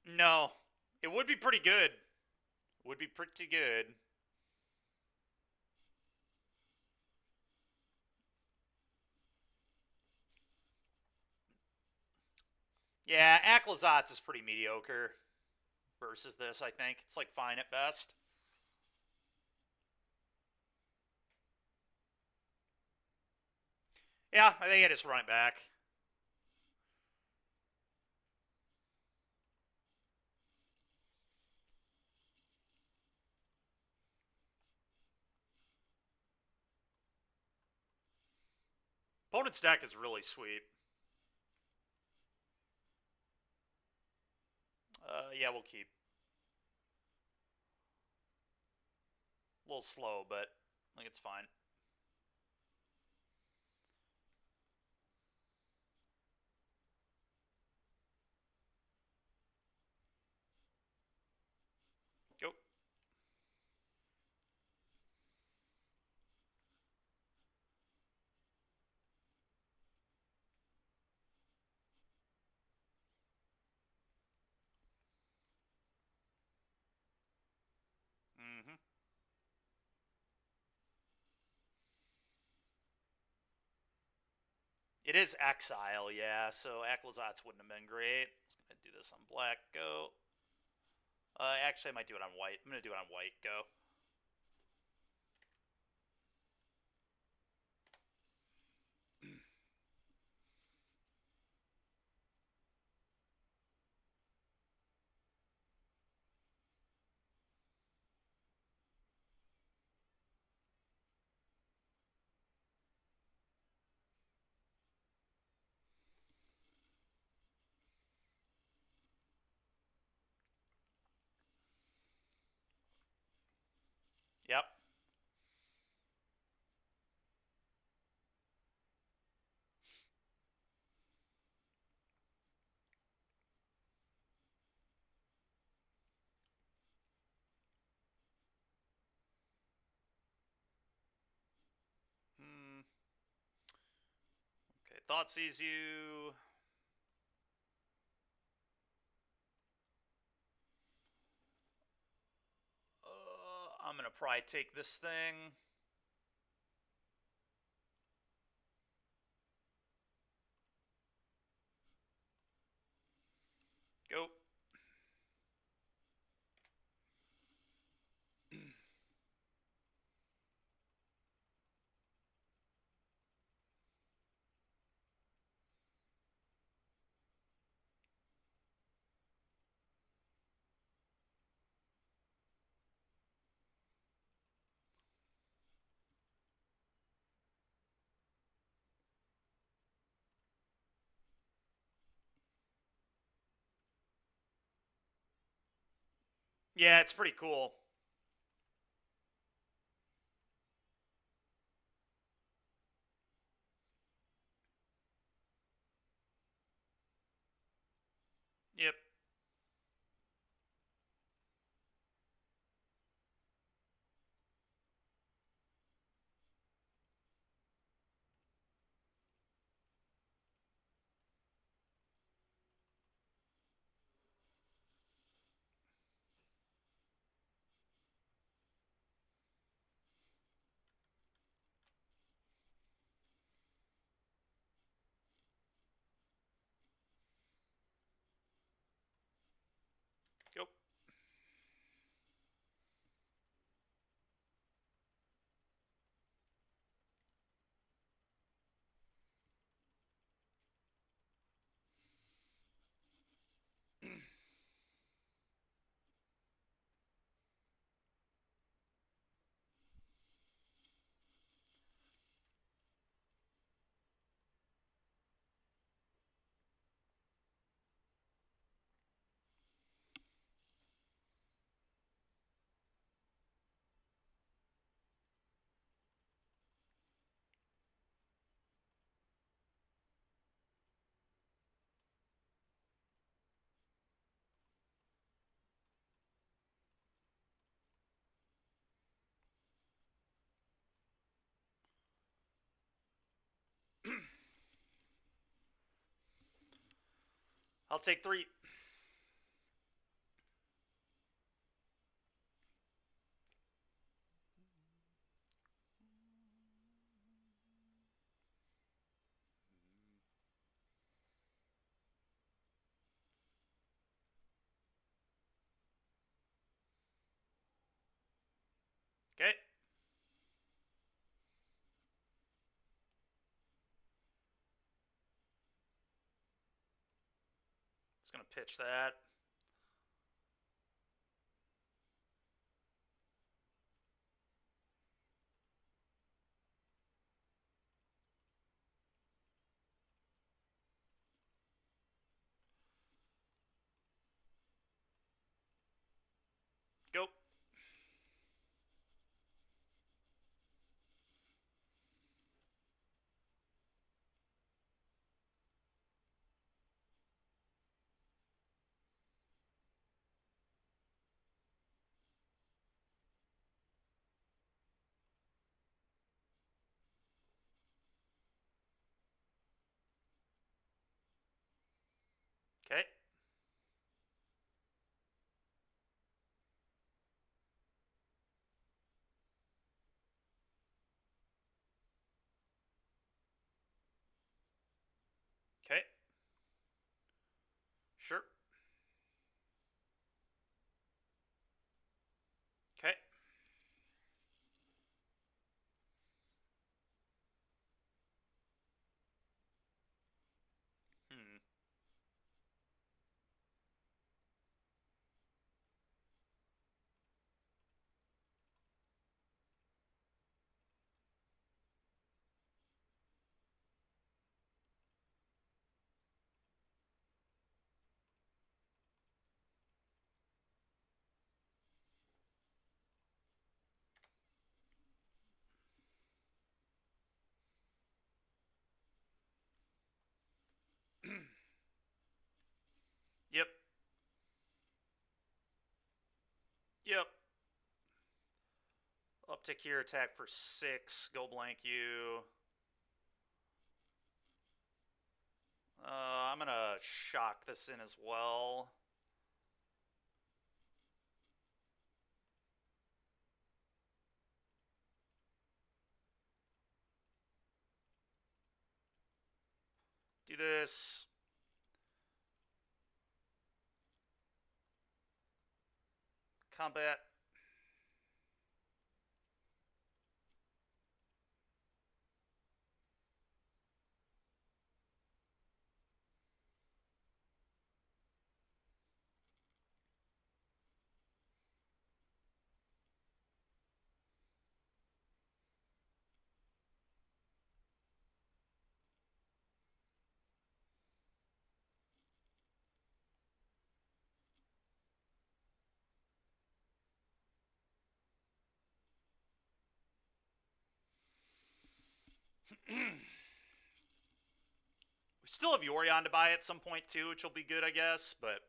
No. It would be pretty good. Would be pretty good. Yeah, Aclazotz is pretty mediocre versus this, I think. It's like fine at best. Yeah, I think I just run it back. Opponent's deck is really sweet. Yeah, we'll keep. A little slow, but I think it's fine. Go. It is Exile, yeah, so Aclazotz wouldn't have been great. I'm going to do this on black, go. Actually, I might do it on white. I'm going to do it on white, go. Yep. Okay, Thought sees you. I'm going to probably take this thing. Go. Yeah, it's pretty cool. Yep. Go. I'll take 3. Okay. It's going to pitch that. Go. Okay. Okay. Sure. Okay. Hmm. Yep. Yep. Uptick here, attack for 6. Go blank you. I'm gonna shock this in as well. Do this. Combat. We still have Yorion to buy at some point too, which will be good, I guess, but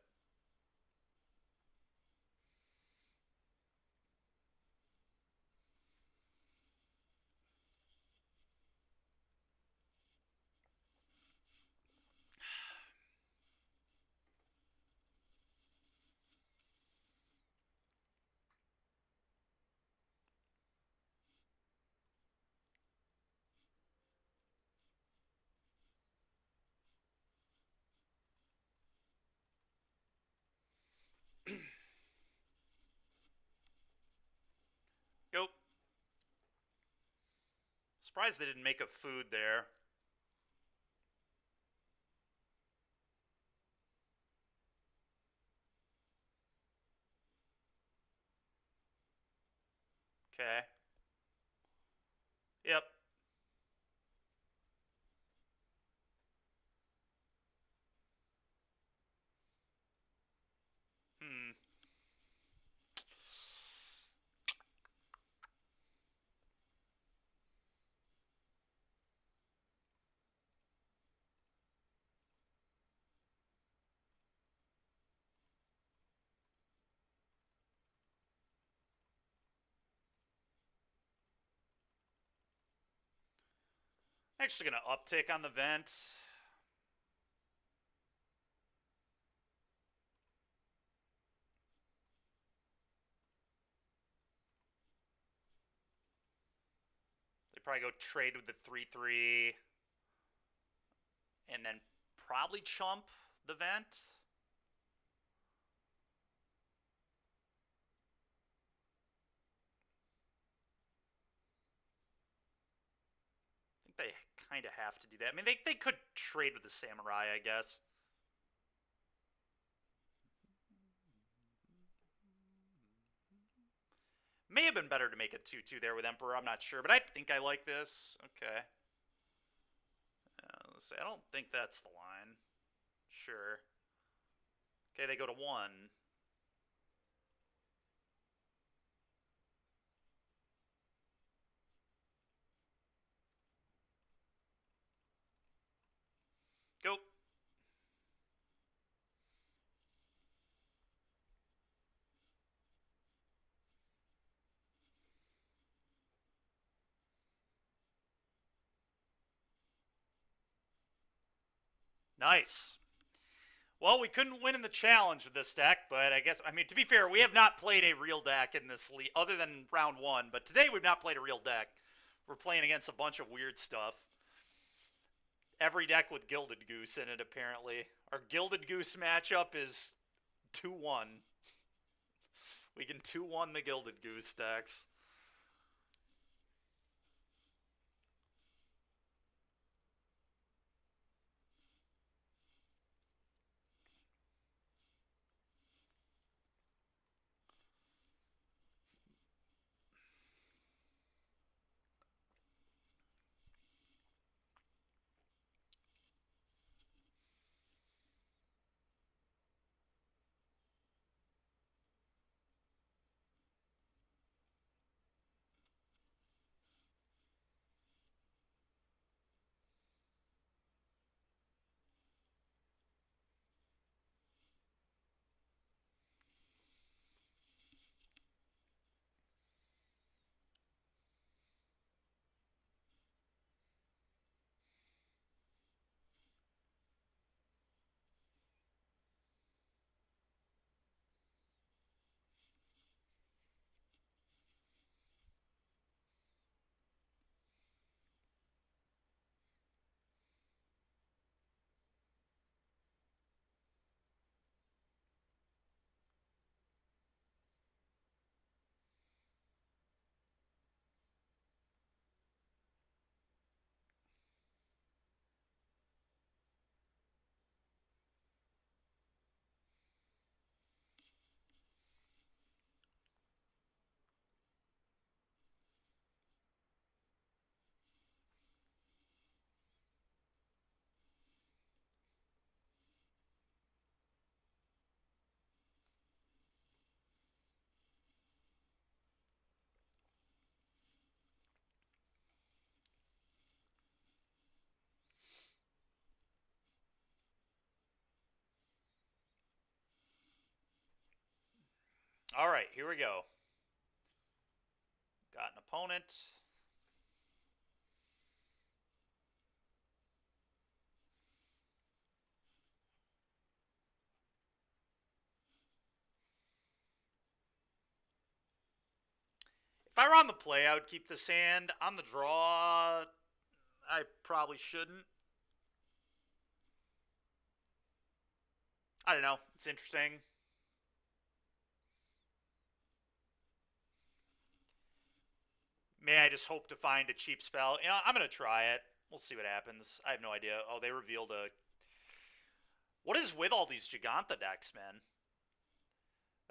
go. Surprised they didn't make a food there. Okay. Yep. Hmm. Actually gonna uptick on the vent. They probably go trade with the 3/3. And then probably chump the vent. I think they kind of have to do that. I mean, they could trade with the samurai, I guess. May have been better to make a 2/2 there with Emperor, I'm not sure, but I think I like this. Okay. Let's see, I don't think that's the line. Sure. Okay, they go to 1. Go. Nice. Well, we couldn't win in the challenge with this deck, but I guess, I mean, to be fair, we have not played a real deck in this league, other than round 1, but today we've not played a real deck. We're playing against a bunch of weird stuff. every deck with Gilded Goose in it, apparently. Our Gilded Goose matchup is 2-1. We can 2-1 the Gilded Goose decks. Alright, here we go. Got an opponent. If I were on the play, I would keep this hand. On the draw, I probably shouldn't. I don't know. It's interesting. May I just hope to find a cheap spell? You know, I'm going to try it. We'll see what happens. I have no idea. Oh, they revealed a... What is with all these Giganta decks, man?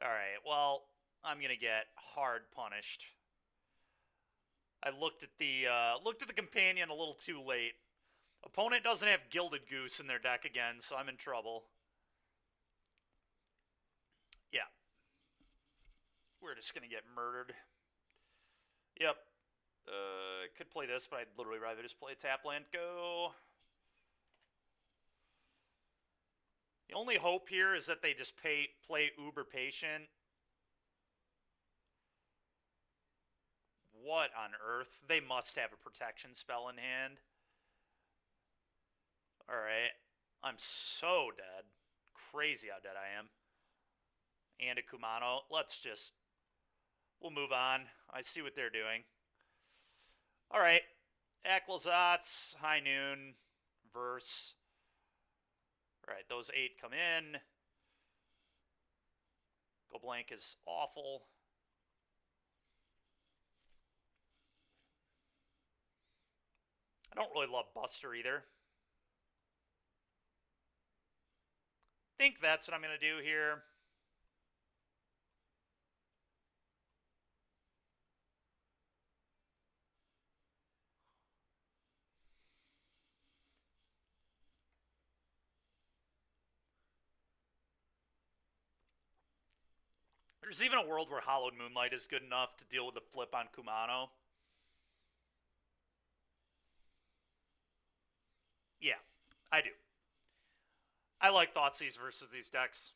Alright, well, I'm going to get hard punished. I looked at the companion a little too late. Opponent doesn't have Gilded Goose in their deck again, so I'm in trouble. Yeah. We're just going to get murdered. Yep. Could play this, but I'd literally rather just play tap land go. The only hope here is that they just play uber patient. What on earth? They must have a protection spell in hand. Alright. I'm so dead. Crazy how dead I am. And a Kumano. We'll move on. I see what they're doing. Alright. Aclazotz, High Noon, Verse. Alright, those 8 come in. Go blank is awful. I don't really love Buster either. Think that's what I'm going to do here. There's even a world where Hollowed Moonlight is good enough to deal with the flip on Kumano. Yeah, I do. I like Thoughtseize versus these decks.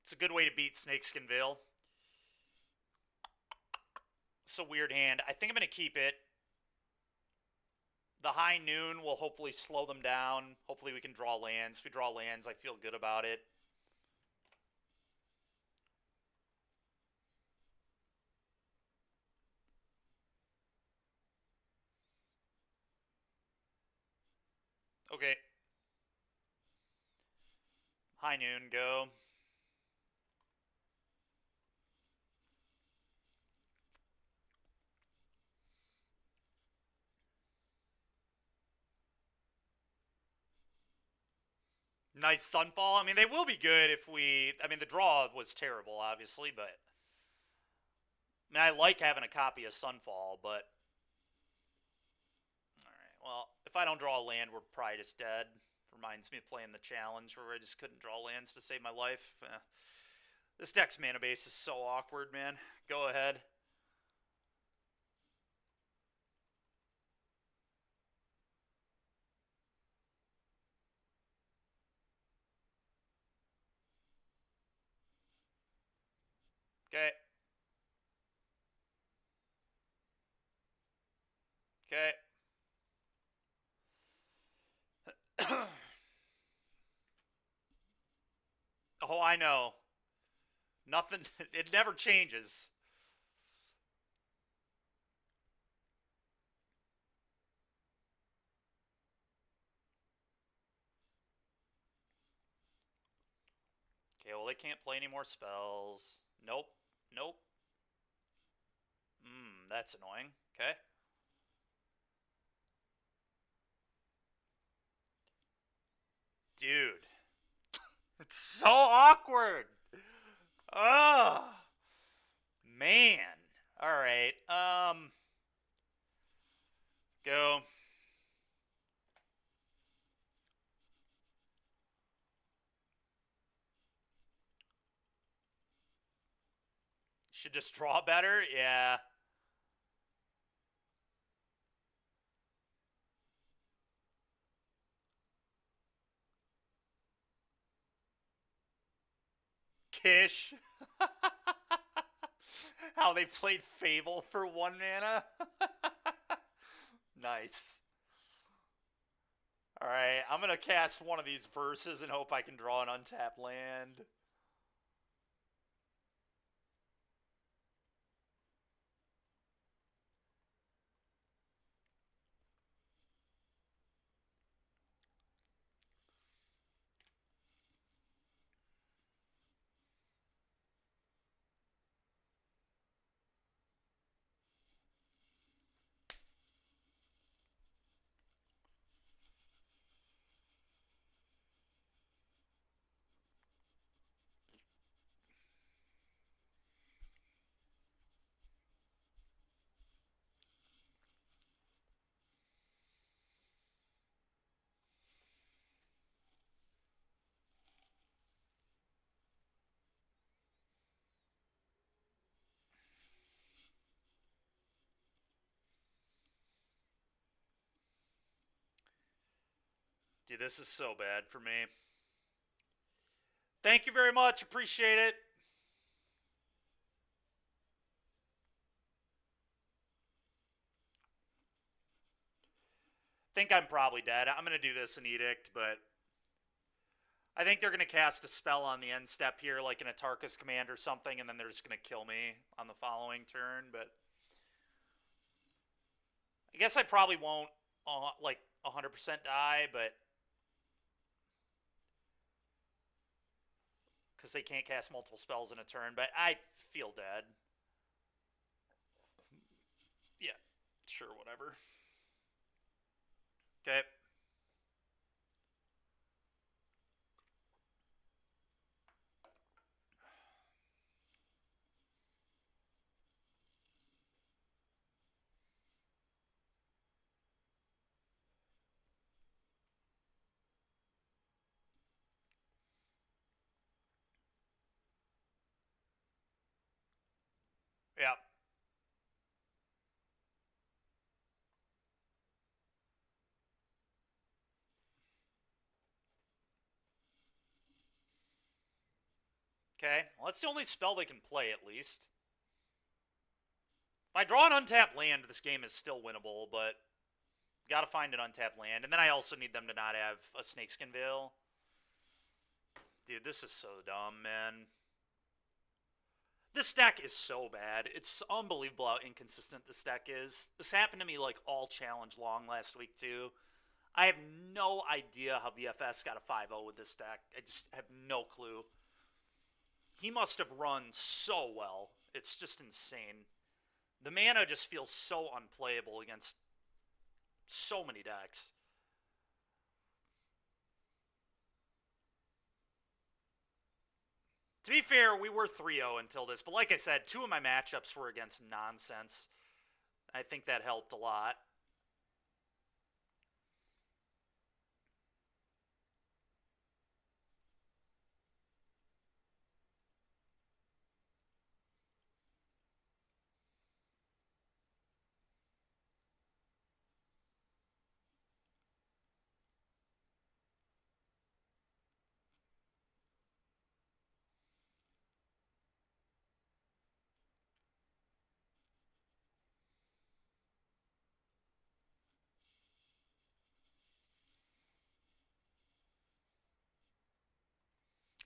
It's a good way to beat Snakeskin Veil. It's a weird hand. I think I'm going to keep it. The high noon will hopefully slow them down. Hopefully we can draw lands. If we draw lands, I feel good about it. Okay. High noon, go. Nice Sunfall. I mean, they will be good if we... I mean, the draw was terrible, obviously, but... I mean, I like having a copy of Sunfall, but... Alright, well, if I don't draw a land, we're probably just dead. Reminds me of playing the challenge where I just couldn't draw lands to save my life. This deck's mana base is so awkward, man. Go ahead. Okay. Okay. Oh, I know. Nothing. It never changes. Okay, well, they can't play any more spells. Nope. Nope. That's annoying. Okay. Dude. It's so awkward. Ugh. Man. Alright. Go. Should just draw better? Yeah. Kish. How they played Fable for 1 mana? Nice. Alright, I'm gonna cast one of these verses and hope I can draw an untapped land. Dude, this is so bad for me. Thank you very much. Appreciate it. Think I'm probably dead. I'm going to do this in Edict, but I think they're going to cast a spell on the end step here, like an Atarka's Command or something, and then they're just going to kill me on the following turn, but I guess I probably won't, like, 100% die, but because they can't cast multiple spells in a turn, but I feel dead. Yeah, sure, whatever. Okay. Yeah. Okay. Well, that's the only spell they can play, at least. If I draw an untapped land, this game is still winnable, but Gotta find an untapped land. And then I also need them to not have a Snakeskin Veil. Dude, this is so dumb, man. This deck is so bad. It's unbelievable how inconsistent this deck is. This happened to me like all challenge long last week too. I have no idea how VFS got a 5-0 with this deck. I just have no clue. He must have run so well. It's just insane. The mana just feels so unplayable against so many decks. To be fair, we were 3-0 until this, but like I said, 2 of my matchups were against nonsense. I think that helped a lot.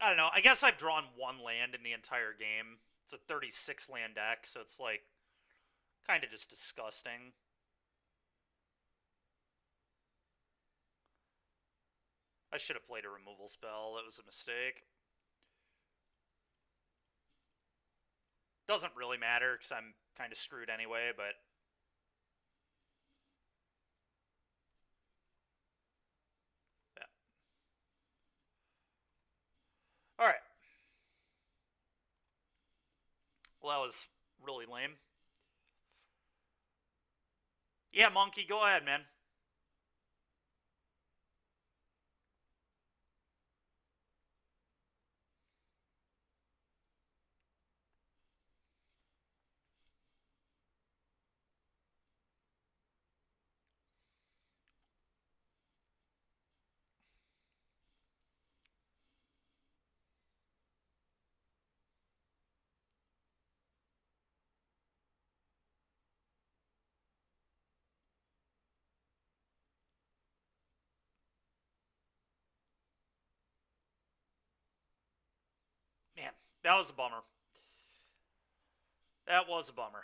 I don't know. I guess I've drawn 1 land in the entire game. It's a 36 land deck, so it's like kind of just disgusting. I should have played a removal spell. That was a mistake. Doesn't really matter because I'm kind of screwed anyway, but... yeah. Alright. Well, that was really lame. Yeah, Monkey, go ahead, man. Man, that was a bummer. That was a bummer.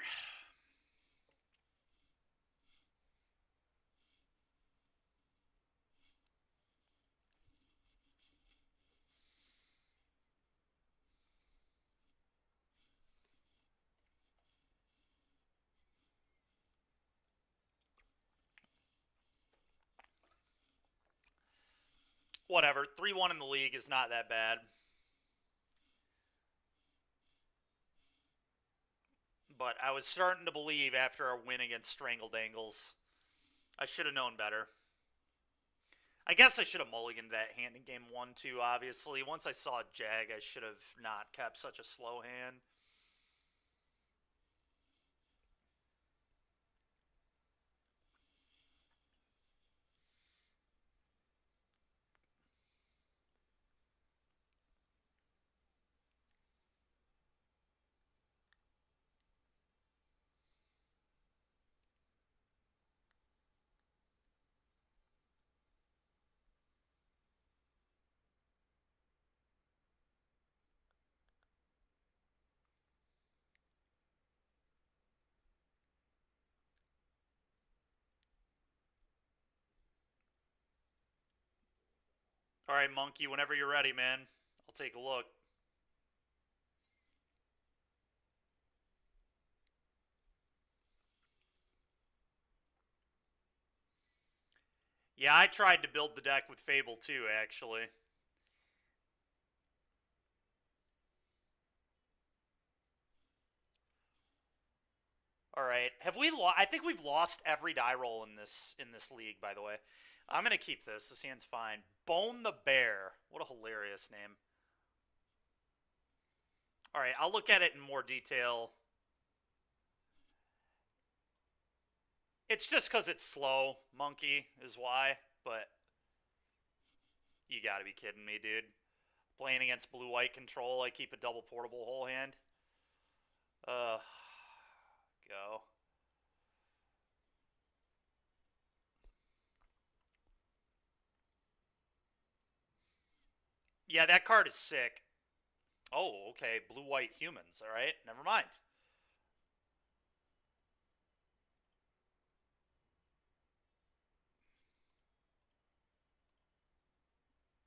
Whatever. 3-1 in the league is not that bad. But I was starting to believe after our win against Strangled Angles. I should have known better. I guess I should have mulliganed that hand in game 1 too, obviously. Once I saw Jag, I should have not kept such a slow hand. Alright, Monkey, whenever you're ready, man. I'll take a look. Yeah, I tried to build the deck with Fable too, actually. Alright, have we I think we've lost every die roll in this league, by the way. I'm gonna keep this. This hand's fine. Bone the Bear. What a hilarious name. Alright, I'll look at it in more detail. It's just because it's slow, Monkey, is why, but... you gotta be kidding me, dude. Playing against blue-white control, I keep a double portable whole hand. Go. Yeah, that card is sick. Oh, okay. Blue-white humans. All right. Never mind.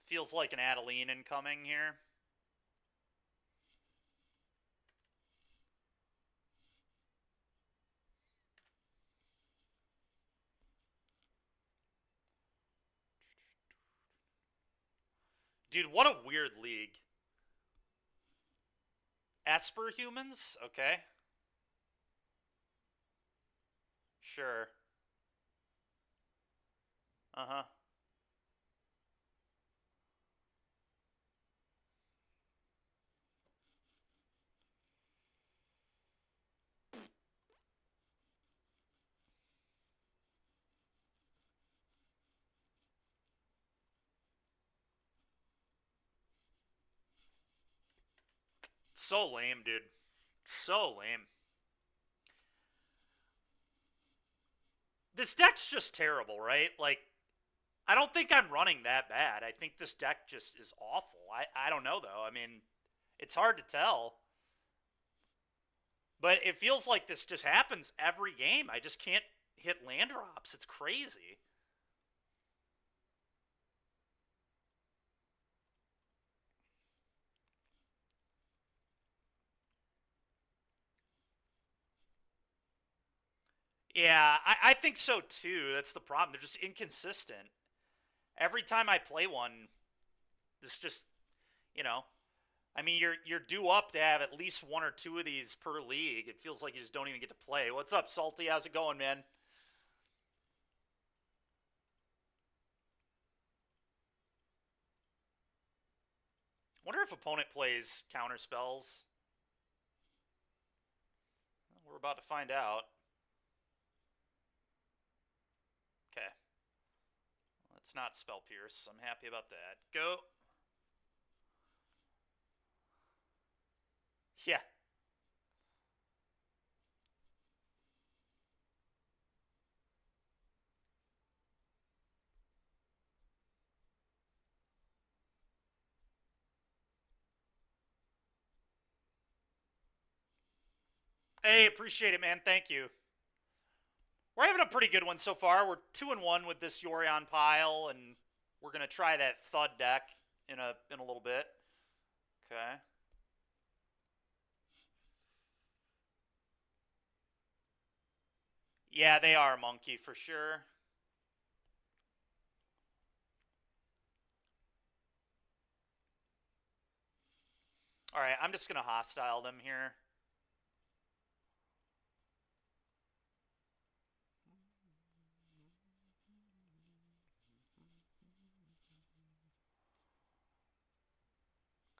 Feels like an Adeline incoming here. Dude, what a weird league. Esper humans? Okay. Sure. Uh-huh. So lame, dude. So lame. This deck's just terrible, right? Like, I don't think I'm running that bad. I think this deck just is awful. I don't know, though. I mean, it's hard to tell. But it feels like this just happens every game. I just can't hit land drops. It's crazy. Yeah, I think so too. That's the problem. They're just inconsistent. Every time I play one, this just, you know, I mean, you're due up to have at least one or two of these per league. It feels like you just don't even get to play. What's up, Salty? How's it going, man? Wonder if opponent plays counter spells. We're about to find out. Okay. Let's not spell pierce. I'm happy about that. Go. Yeah. Hey, appreciate it, man. Thank you. We're having a pretty good one so far. We're 2-1 with this Yorion pile, and we're gonna try that Thud deck in a little bit. Okay. Yeah, they are monkey for sure. All right, I'm just gonna hostile them here.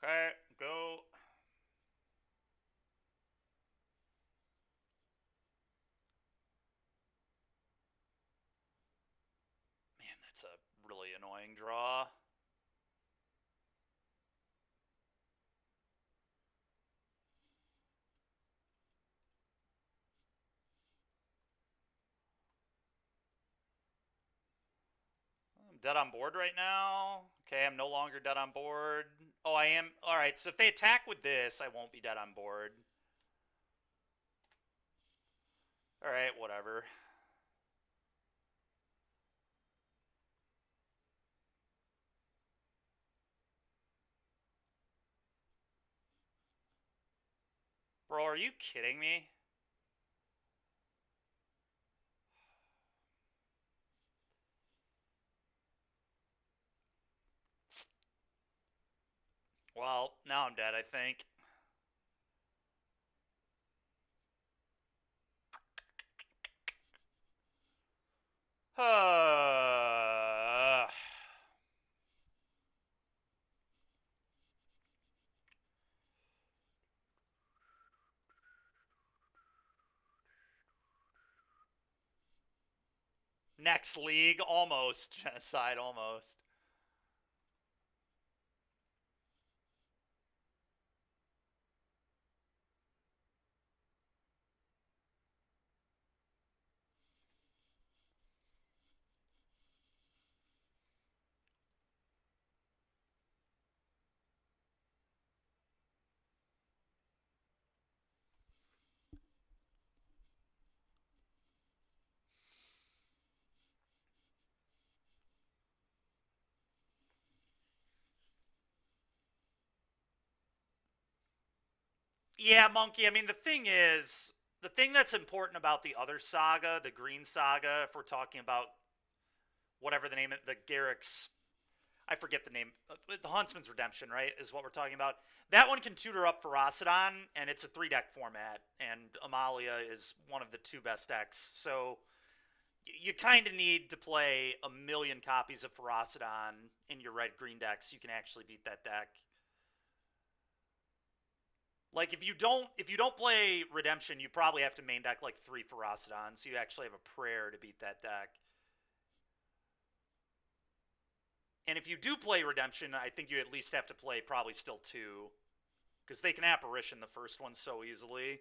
Okay, go. Man, that's a really annoying draw. I'm dead on board right now. Okay, I'm no longer dead on board. Oh, I am. All right, so if they attack with this, I won't be dead on board. All right, whatever. Bro, are you kidding me? Well, now I'm dead, I think. Next league, almost. Genocide, almost. Yeah, Monkey. I mean, the thing that's important about the other saga, the Green Saga, if we're talking about whatever the name of the Garrick's, I forget the name, the Huntsman's Redemption, right, is what we're talking about. That one can tutor up Ferocidon, and it's a 3-deck format, and Amalia is one of the 2 best decks. So you kind of need to play a million copies of Ferocidon in your red-green deck so you can actually beat that deck. Like if you don't play Redemption, you probably have to main deck like 3 Ferocidon, so you actually have a prayer to beat that deck. And if you do play Redemption, I think you at least have to play probably still 2, because they can Apparition the first one so easily.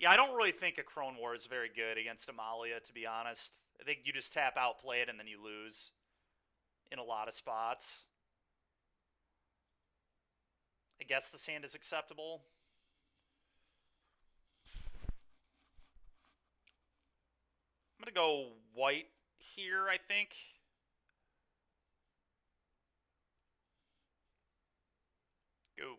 Yeah, I don't really think a Crone War is very good against Amalia, to be honest. I think you just tap out, play it, and then you lose in a lot of spots. I guess this hand is acceptable. I'm going to go white here, I think. Go.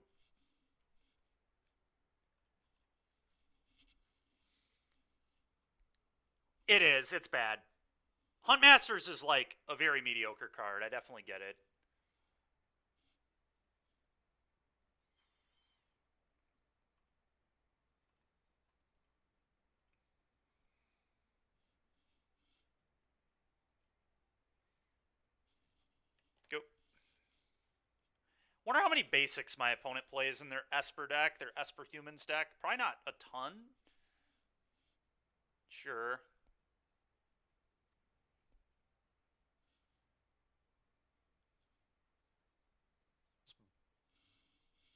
It is. It's bad. Huntmasters is like a very mediocre card. I definitely get it. Go. Wonder how many basics my opponent plays in their Esper deck, their Esper Humans deck. Probably not a ton. Sure.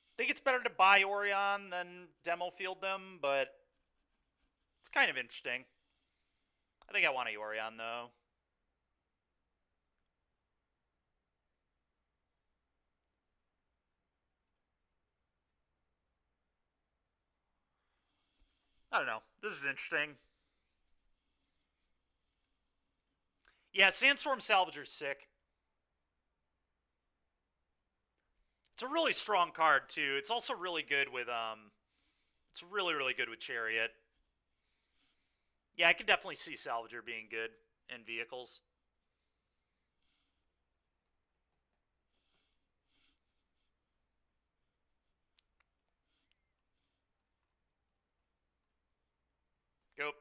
I think it's better to buy Orion than demo field them, but it's kind of interesting. I think I want a Yorion, though. I don't know. This is interesting. Yeah, Sandstorm Salvager's sick. It's a really strong card, too. It's also really good with, it's really, really good with Chariot. Yeah, I could definitely see Salvager being good in vehicles. Go.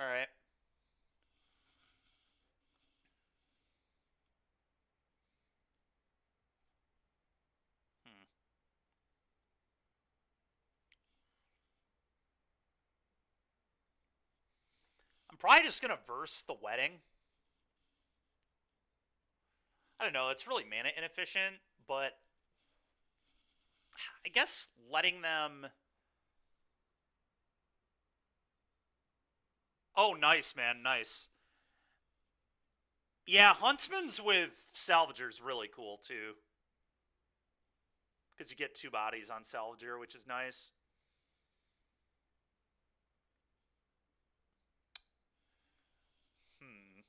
All right. Hmm. I'm probably just going to verse the Wedding. I don't know. It's really mana inefficient, but I guess letting them. Oh, nice, man. Nice. Yeah, Huntsman's with Salvager's really cool, too. Because you get 2 bodies on Salvager, which is nice. Hmm.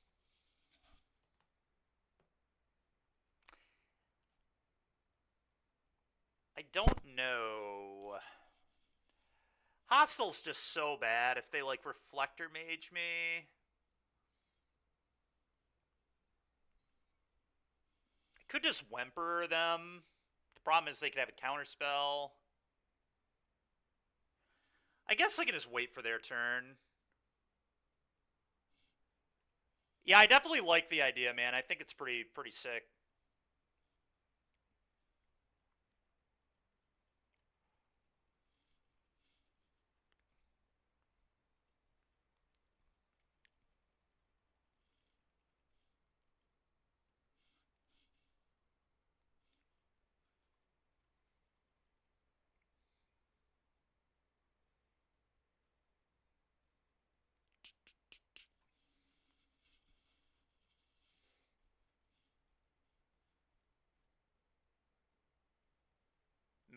I don't know. Hostile's just so bad if they, like, Reflector Mage me. I could just Whimper them. The problem is they could have a counterspell. I guess I can just wait for their turn. Yeah, I definitely like the idea, man. I think it's pretty sick.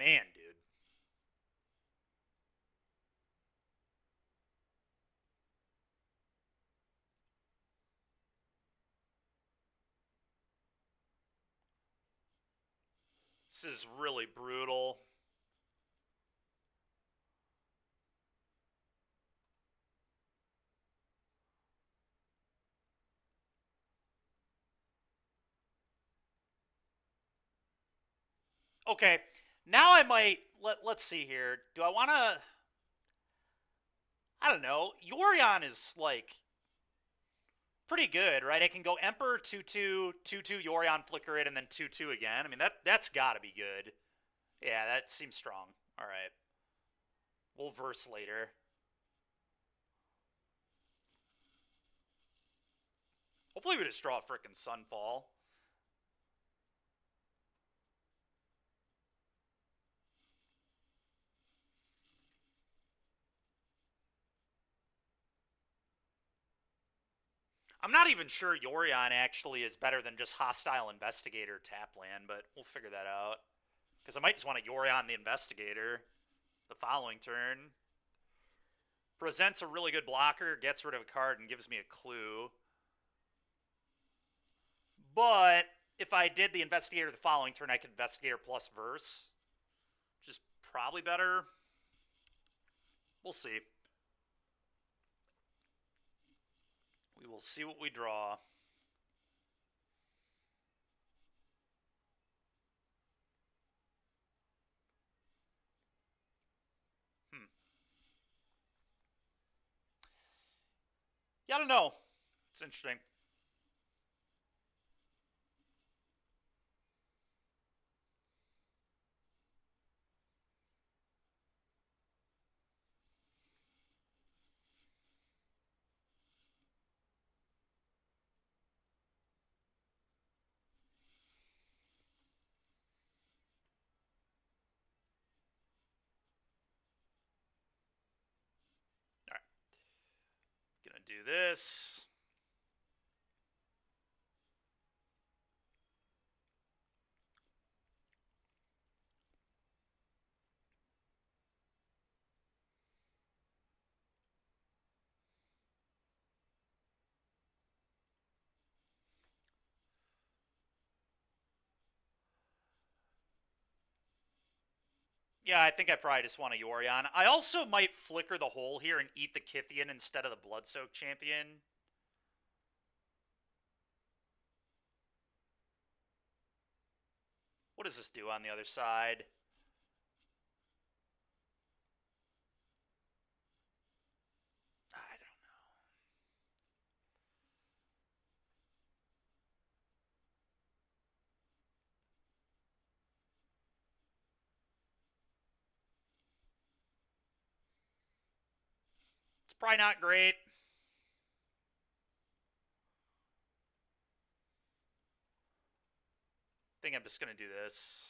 Man, dude. This is really brutal. Okay, now I might let's see here. Do I want to? I don't know. Yorion is like pretty good, right? I can go Emperor 2/2, 2/2 Yorion flicker it, and then 2/2 again. I mean that's got to be good. Yeah, that seems strong. All right, we'll verse later. Hopefully we just draw a frickin' Sunfall. I'm not even sure Yorion actually is better than just Hostile Investigator tap land, but we'll figure that out. Because I might just want to Yorion the Investigator the following turn. Presents a really good blocker, gets rid of a card, and gives me a clue. But if I did the Investigator the following turn, I could Investigator plus Verse. Which is probably better. We'll see. We will see what we draw. Yeah, I don't know. It's interesting. Alright. Gonna do this. Yeah, I think I probably just want a Yorion. I also might flicker the hole here and eat the Kithian instead of the Bloodsoaked Champion. What does this do on the other side? I don't know. It's probably not great. I think I'm just going to do this.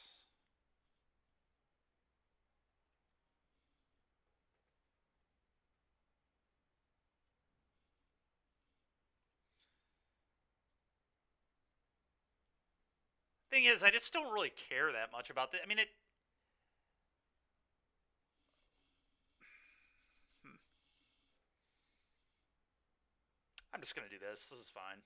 Thing is, I just don't really care that much about this. I mean, I'm just going to do this. This is fine.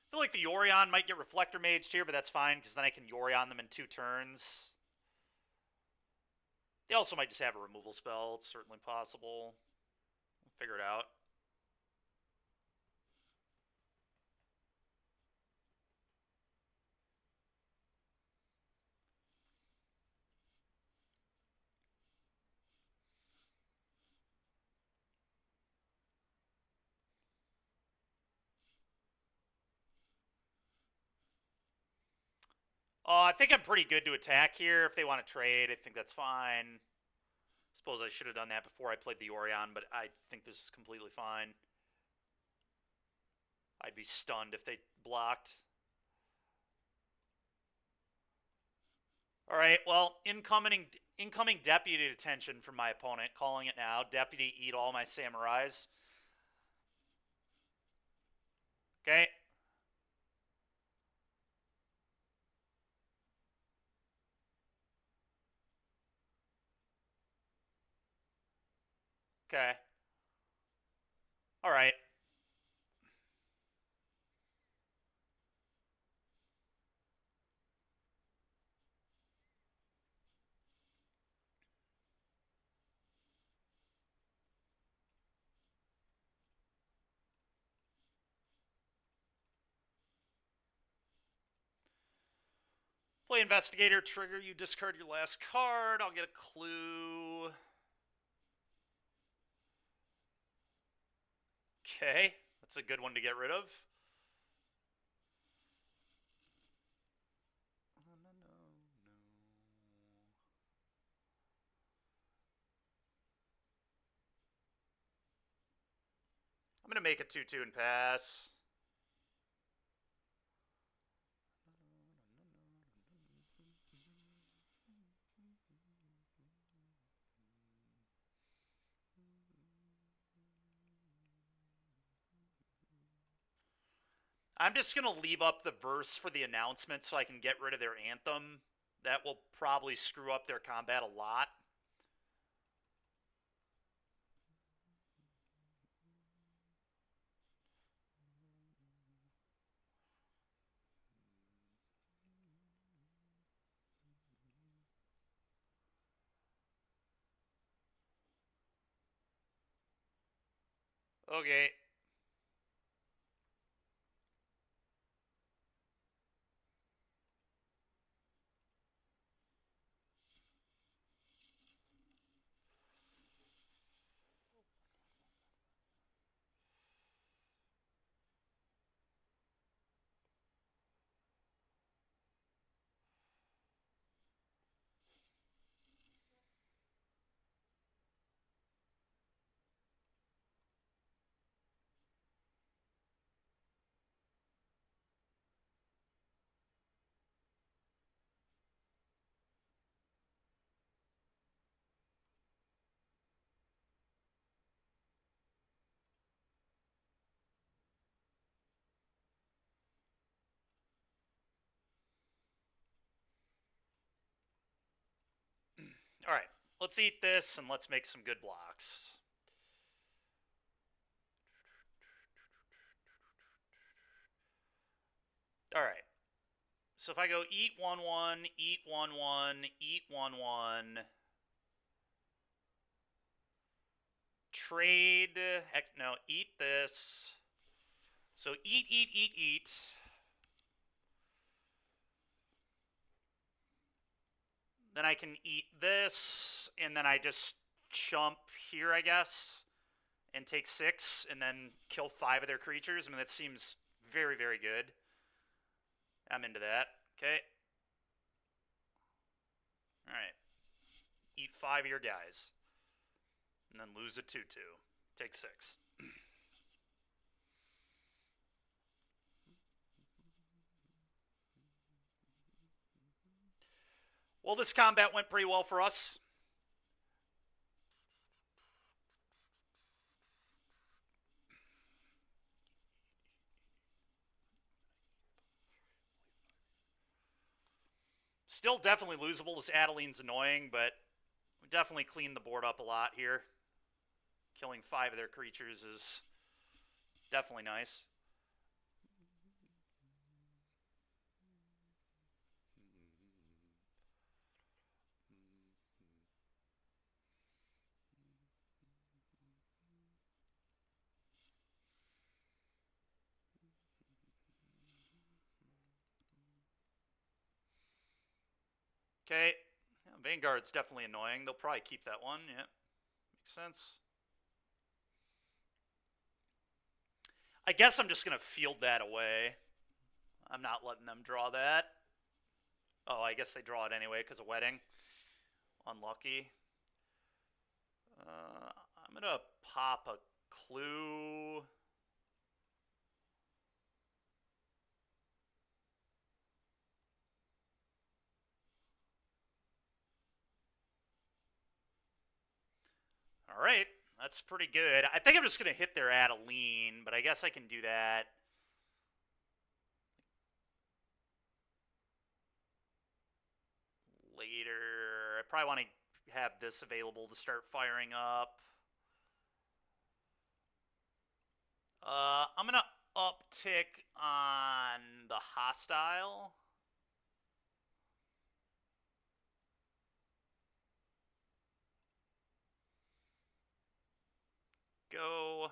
I feel like the Yorion might get Reflector Maged here, but that's fine, because then I can Yorion them in 2 turns. They also might just have a removal spell. It's certainly possible. We'll figure it out. I think I'm pretty good to attack here. If they want to trade, I think that's fine. Suppose I should have done that before I played the Yorion, but I think this is completely fine. I'd be stunned if they blocked. All right, well, incoming deputy detention from my opponent. Calling it now. Deputy, eat all my samurais. Okay. Okay. All right. Play investigator. Trigger. You discard your last card. I'll get a clue. Okay. That's a good one to get rid of. Oh, no. I'm going to make a 2-2 and pass. I'm just going to leave up the verse for the announcement so I can get rid of their anthem. That will probably screw up their combat a lot. Okay. All right. Let's eat this and let's make some good blocks. All right. So if I go eat 1-1, eat 1-1, eat 1-1, trade, no, eat this. So eat. Then I can eat this, and then I just chump here, I guess, and take 6, and then kill 5 of their creatures. I mean, that seems very, very good. I'm into that. Okay. All right. Eat 5 of your guys. And then lose a 2-2. Take 6. Well, this combat went pretty well for us. Still definitely losable. This Adeline's annoying, but we definitely cleaned the board up a lot here. Killing 5 of their creatures is definitely nice. Okay. Yeah, Vanguard's definitely annoying. They'll probably keep that one. Yeah. Makes sense. I guess I'm just going to field that away. I'm not letting them draw that. Oh, I guess they draw it anyway because of wedding. Unlucky. I'm going to pop a clue. Alright, that's pretty good. I think I'm just going to hit their Adeline, but I guess I can do that. Later. I probably want to have this available to start firing up. I'm going to uptick on the hostile. Go.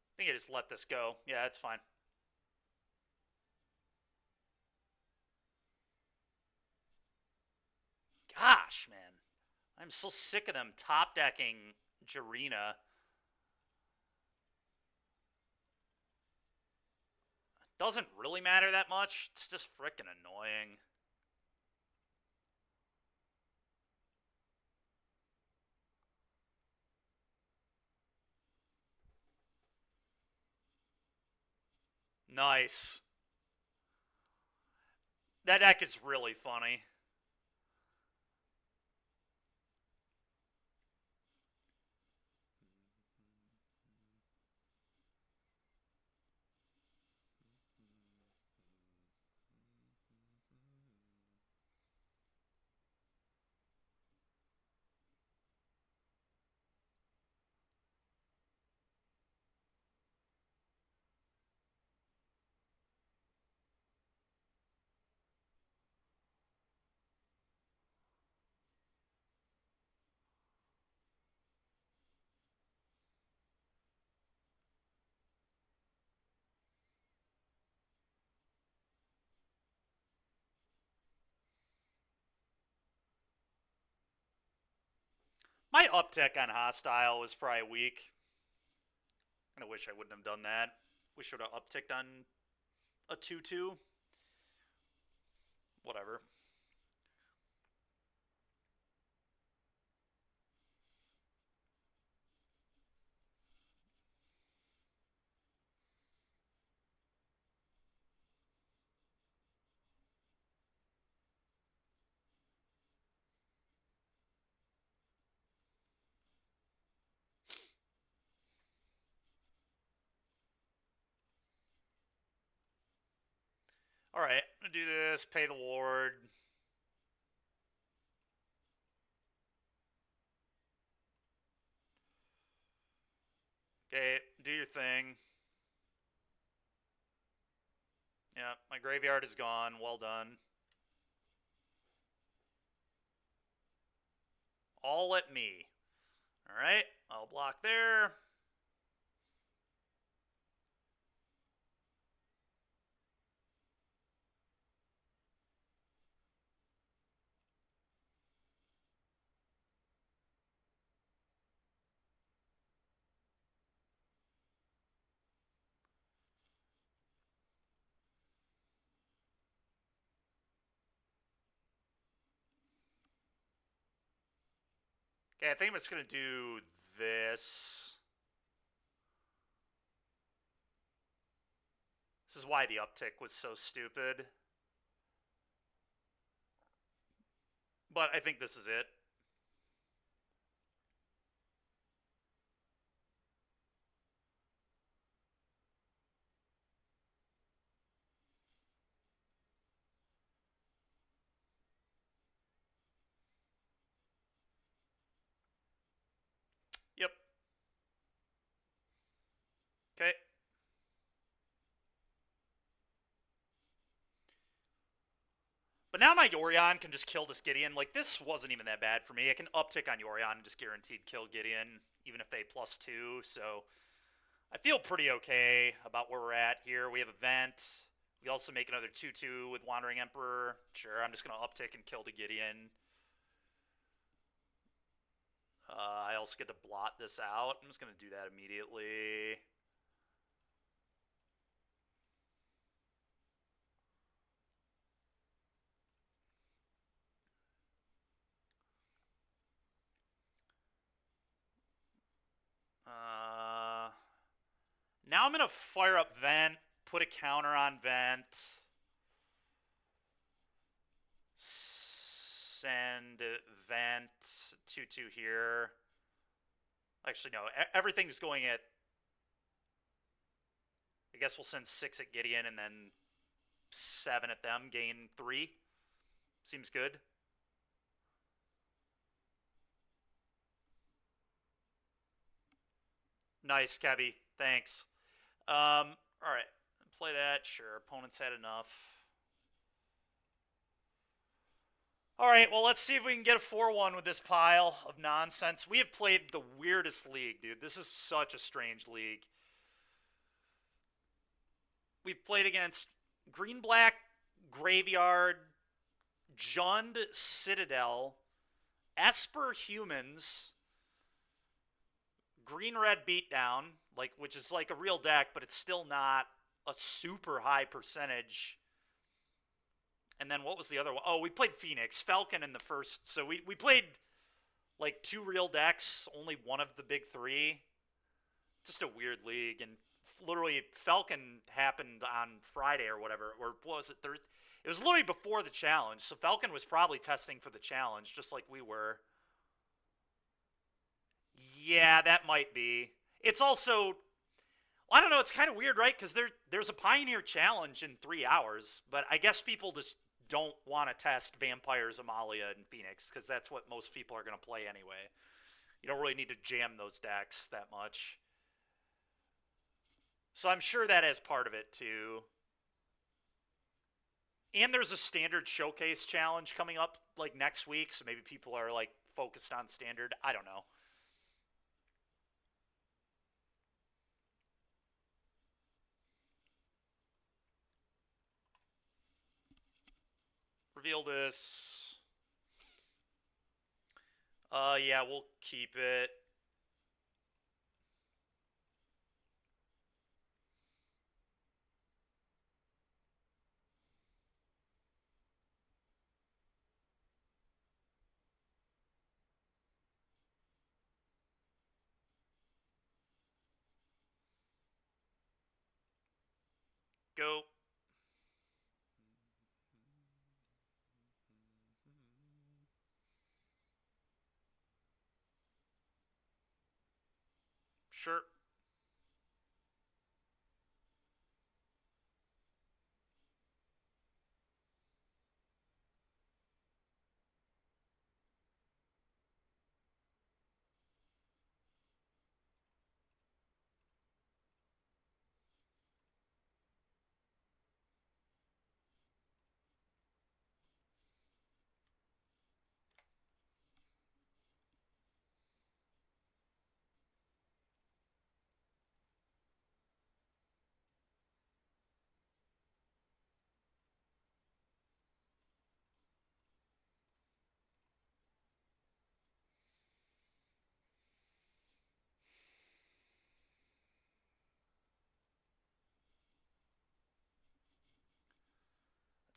I think I just let this go. Yeah, that's fine. Gosh, man. I'm so sick of them top decking Jarina. Doesn't really matter that much. It's just freaking annoying. Nice. That deck is really funny. My uptick on hostile was probably weak. I wish I wouldn't have done that. Wish I would have upticked on a 2-2. Whatever. Alright, I'm gonna do this, pay the ward. Okay, do your thing. Yeah, my graveyard is gone. Well done. All at me. Alright, I'll block there. Okay, I think I'm just gonna do this. This is why the uptick was so stupid. But I think this is it. Yep. Okay. But now my Yorion can just kill this Gideon. Like, this wasn't even that bad for me. I can uptick on Yorion and just guaranteed kill Gideon, even if they +2. So I feel pretty okay about where we're at here. We have a vent. We also make another 2/2 with Wandering Emperor. Sure, I'm just going to uptick and kill the Gideon. I also get to blot this out. I'm just going to do that immediately. Now I'm going to fire up Vent, put a counter on Vent, send Vent 2/2 here. Actually, no, everything's going at... I guess we'll send 6 at Gideon and then 7 at them, gain 3. Seems good. Nice, Kevy. Thanks. Alright. Play that. Sure. Opponent's had enough. Alright, well, let's see if we can get a 4-1 with this pile of nonsense. We have played the weirdest league, dude. This is such a strange league. We've played against Green-Black, Graveyard, Jund, Citadel, Esper Humans, Green-Red Beatdown, which is like a real deck, but it's still not a super high percentage. And then what was the other one? Oh, we played Phoenix, Falcon in the first. So we played like 2 real decks, only one of the big 3. Just a weird league. And literally Falcon happened on Friday or whatever, or what was it, Thursday? It was literally before the challenge, so Falcon was probably testing for the challenge, just like we were. Yeah, that might be. It's also, I don't know, it's kind of weird, right? Because there's a Pioneer Challenge in 3 hours, but I guess people just don't want to test Vampires, Amalia, and Phoenix, because that's what most people are going to play anyway. You don't really need to jam those decks that much. So I'm sure that is part of it, too. And there's a Standard Showcase Challenge coming up, like, next week, so maybe people are, like, focused on Standard. I don't know. Reveal this. Yeah, we'll keep it. Go. Sure.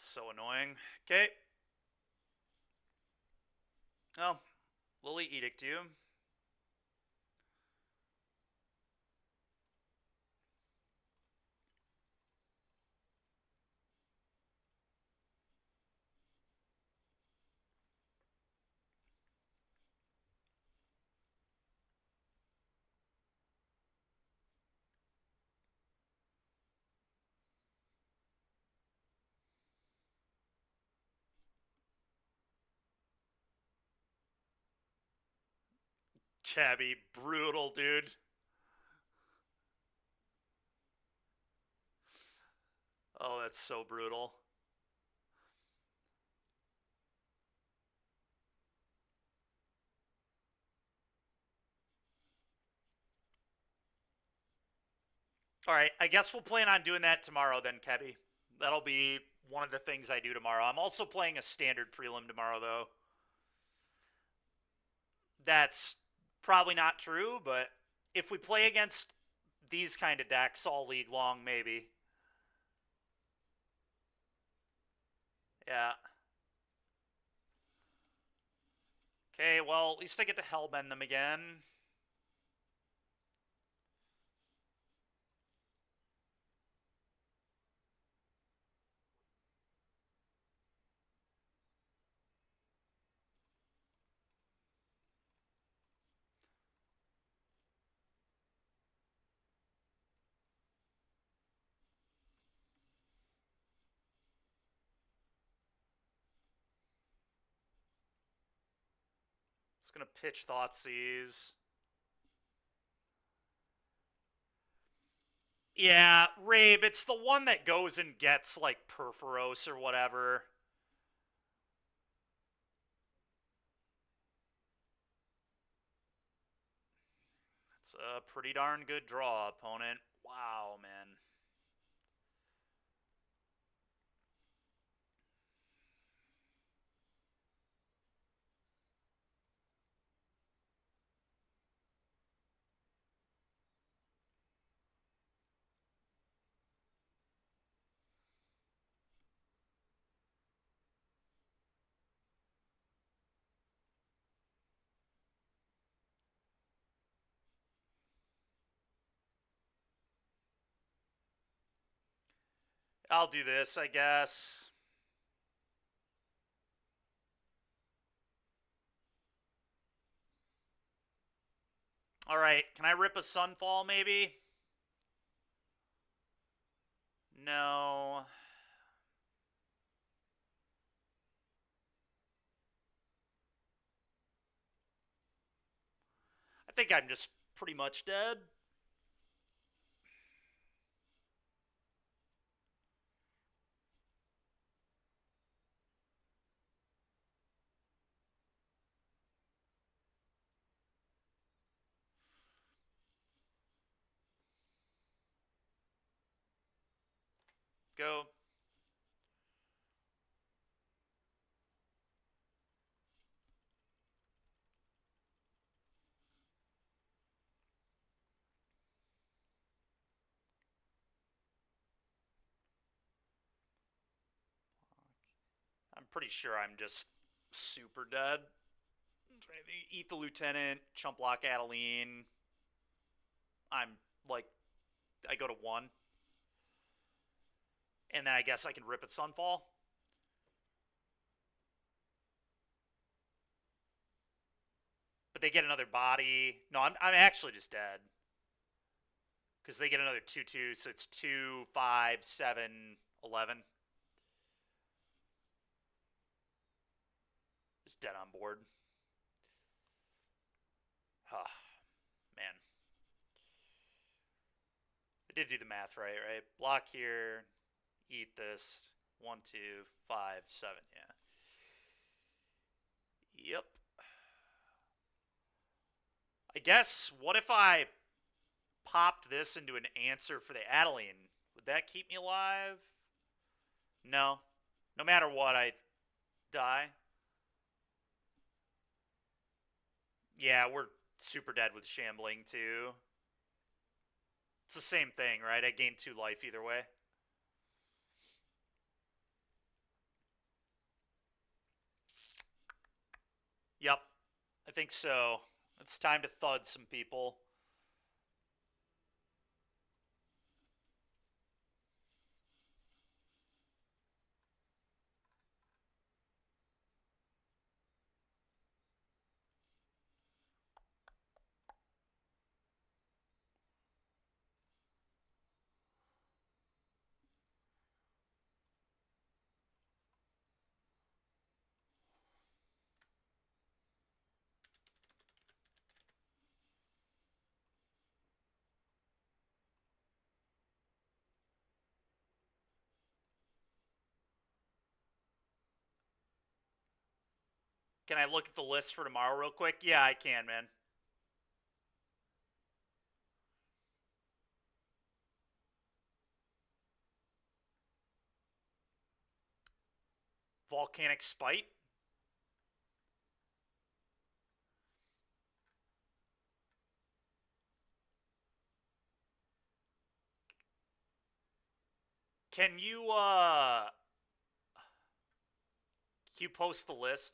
It's so annoying. Okay. Oh, Lily Edict you. Cabby, brutal, dude. Oh, that's so brutal. Alright, I guess we'll plan on doing that tomorrow then, Kebby. That'll be one of the things I do tomorrow. I'm also playing a standard prelim tomorrow, though. That's probably not true, but if we play against these kind of decks all league long, maybe. Yeah. Okay, well, at least I get to hellbend them again. Just gonna pitch Thoughtseize. Yeah, Rabe, it's the one that goes and gets, like, Perforos or whatever. It's a pretty darn good draw, opponent. Wow, man. I'll do this, I guess. Alright, can I rip a Sunfall, maybe? No. I think I'm just pretty much dead. Go. I'm pretty sure I'm just super dead. Eat the Lieutenant, chump block Adeline. I'm, like, I go to 1. And then I guess I can rip at Sunfall. But they get another body. No, I'm actually just dead. Because they get another 2/2, so it's 2, 5, 7, 11. Just dead on board. Oh, man. I did do the math right? Block here, eat this. 1, 2, 5, 7, yeah. Yep. I guess, what if I popped this into an answer for the Adeline? Would that keep me alive? No. No matter what, I die. Yeah, we're super dead with Shambling, too. It's the same thing, right? I gain 2 life either way. Yep. I think so. It's time to thud some people. Can I look at the list for tomorrow real quick? Yeah, I can, man. Volcanic Spite. Can you post the list?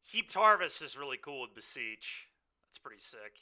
Heaped Harvest is really cool with Beseech. That's pretty sick.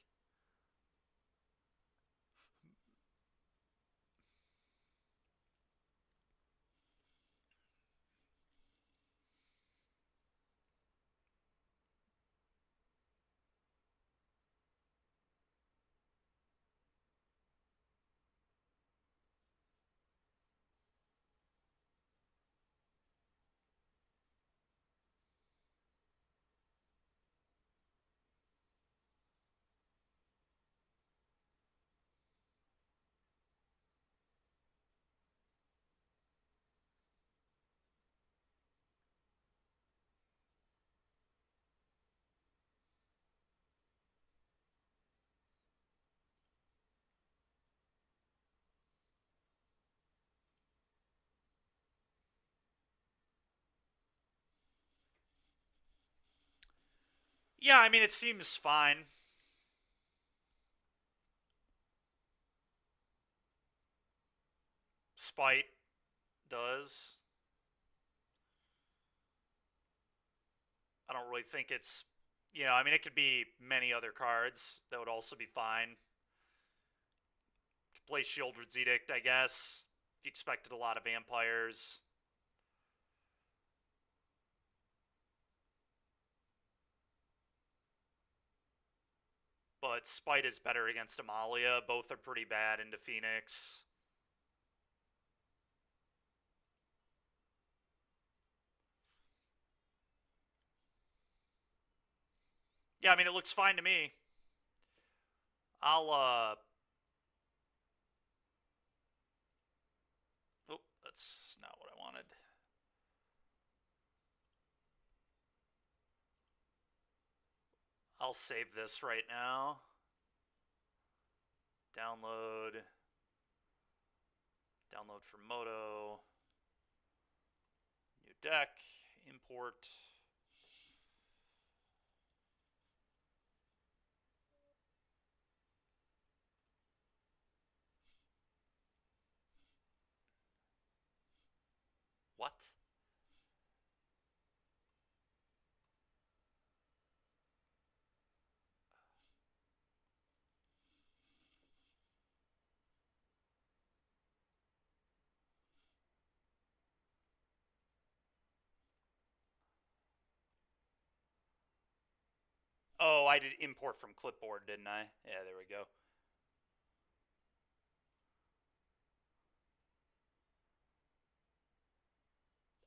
Yeah, I mean, it seems fine. Spite does. I don't really think it's, I mean, it could be many other cards that would also be fine. Play Shieldred's Edict, I guess. If you expected a lot of vampires. But Spite is better against Amalia. Both are pretty bad into Phoenix. Yeah, I mean, it looks fine to me. Oh, that's not what I wanted. I'll save this right now. Download. Download for Moto. New deck. Import. What? Oh, I did import from clipboard, didn't I? Yeah, there we go.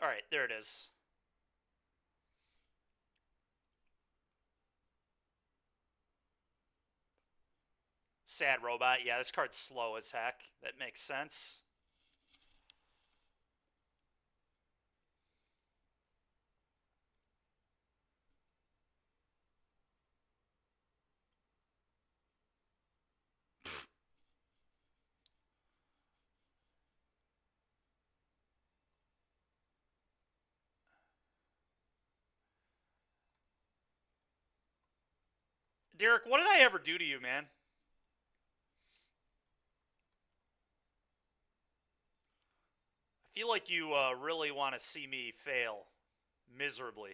Alright, there it is. Sad Robot. Yeah, this card's slow as heck. That makes sense. Derek, what did I ever do to you, man? I feel like you really want to see me fail miserably.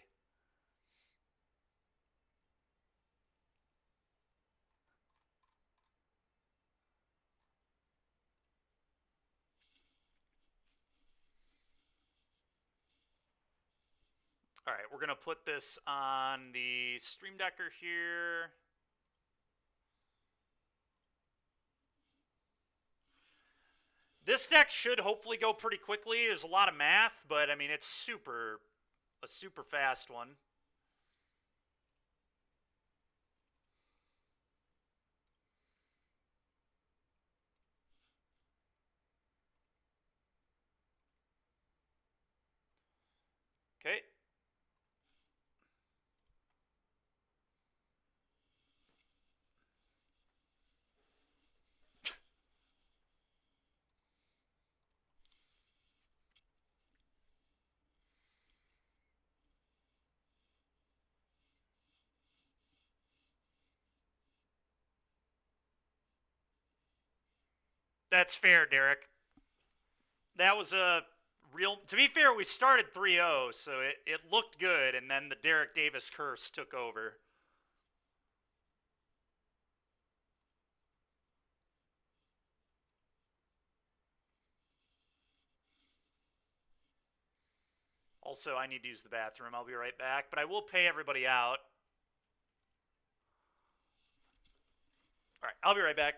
All right, we're going to put this on the Stream Decker here. This deck should hopefully go pretty quickly. There's a lot of math, but I mean, it's a super fast one. Okay. That's fair, Derek. That was a real. To be fair, we started 3-0, so it looked good, and then the Derek Davis curse took over. Also, I need to use the bathroom. I'll be right back, but I will pay everybody out. All right, I'll be right back.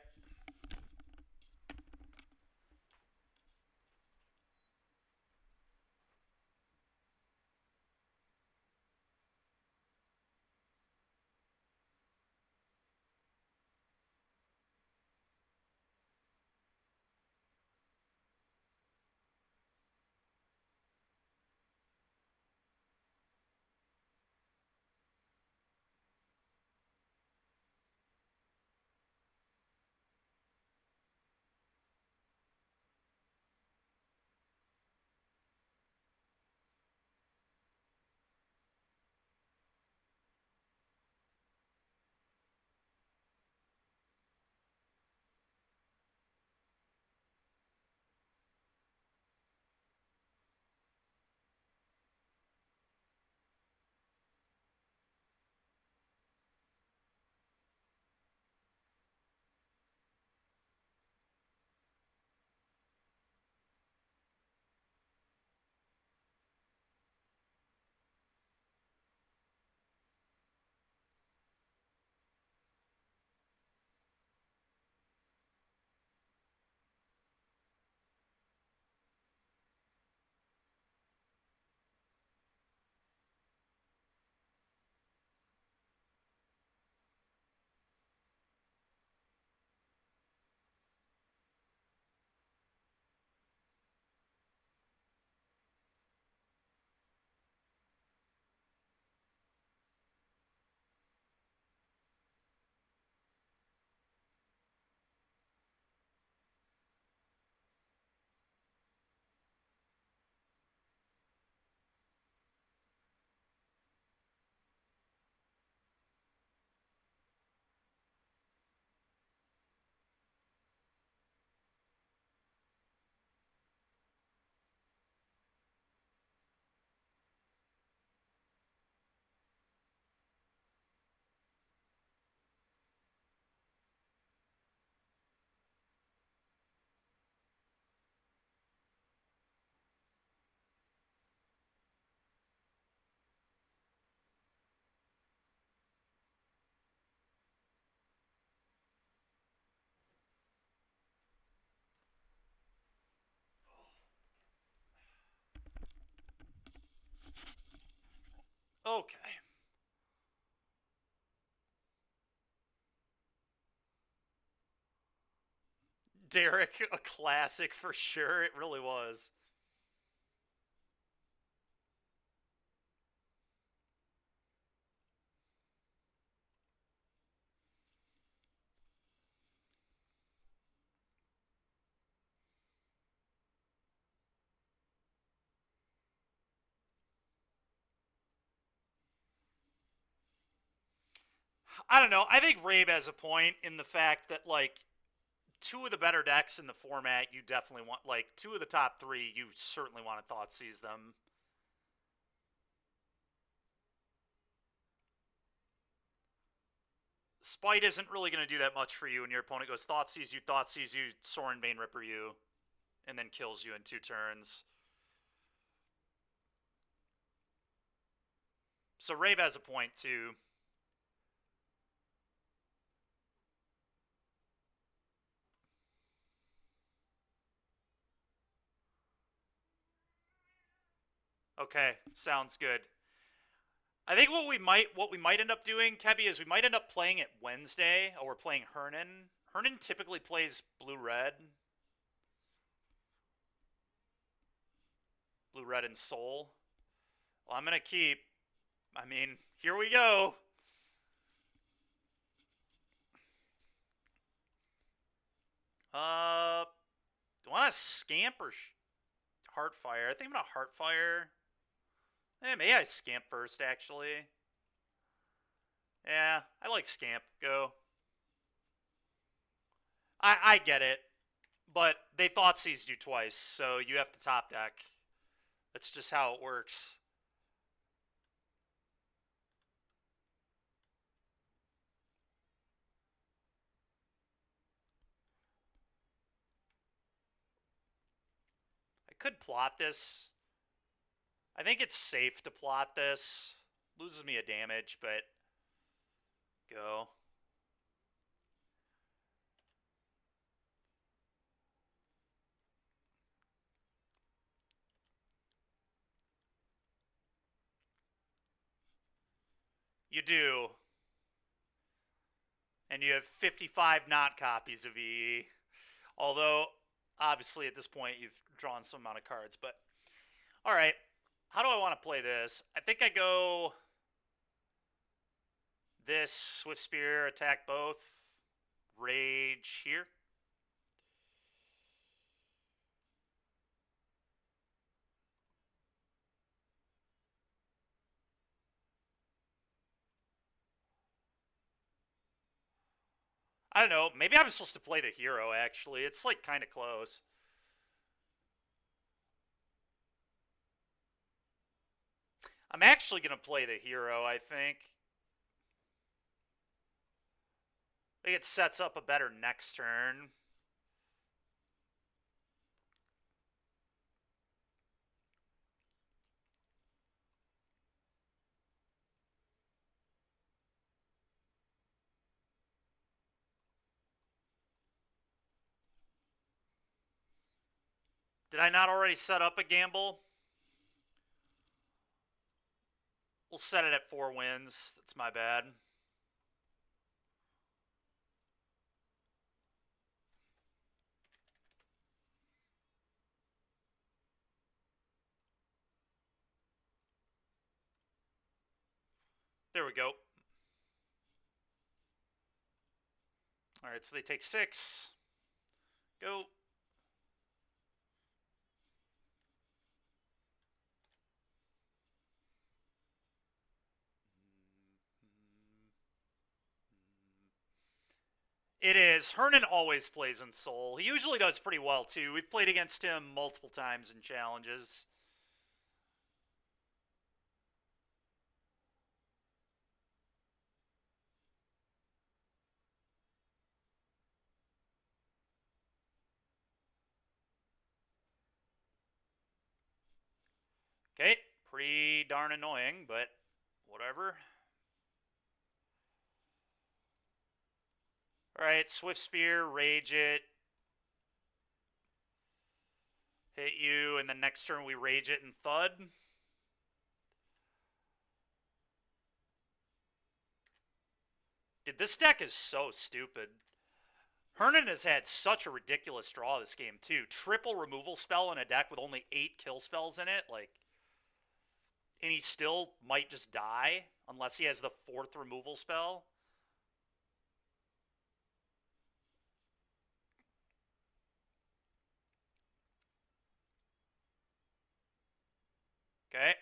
Okay. Derek, a classic for sure. It really was. I don't know. I think Rabe has a point in the fact that, like, two of the better decks in the format, you definitely want, like, two of the top three, you certainly want to Thoughtseize them. Spite isn't really going to do that much for you, and your opponent goes Thoughtseize you, Sorin Bane Ripper you, and then kills you in 2 turns. So Rabe has a point, too. Okay, sounds good. I think what we might end up doing, Kebby, is we might end up playing it Wednesday, or we're playing Hernan. Hernan typically plays blue red and soul. Well, I'm gonna keep. I mean, here we go. Do I want to scamp or heartfire? I think I'm gonna heartfire. Maybe I scamp first, actually. Yeah, I like scamp. Go. I get it, but they thought seized you twice, so you have to top deck. That's just how it works. I could plot this. I think it's safe to plot this. Loses me a damage, but go. You do. And you have 55 not copies of EE. Although, obviously, at this point, you've drawn some amount of cards. But, alright. How do I want to play this? I think I go this, Swift Spear, attack both, Rage here. I don't know. Maybe I'm supposed to play the hero, actually. It's, like, kind of close. I'm actually going to play the hero, I think. I think it sets up a better next turn. Did I not already set up a gamble? We'll set it at 4 wins. That's my bad. There we go. Alright, so they take 6. Go. It is. Hernan always plays in Soul. He usually does pretty well, too. We've played against him multiple times in challenges. Okay, pretty darn annoying, but whatever. Alright, Swift Spear, Rage it. Hit you, and then next turn we Rage it and Thud. Dude, this deck is so stupid. Hernan has had such a ridiculous draw this game, too. Triple removal spell in a deck with only 8 kill spells in it, like... And he still might just die, unless he has the 4th removal spell. Okay.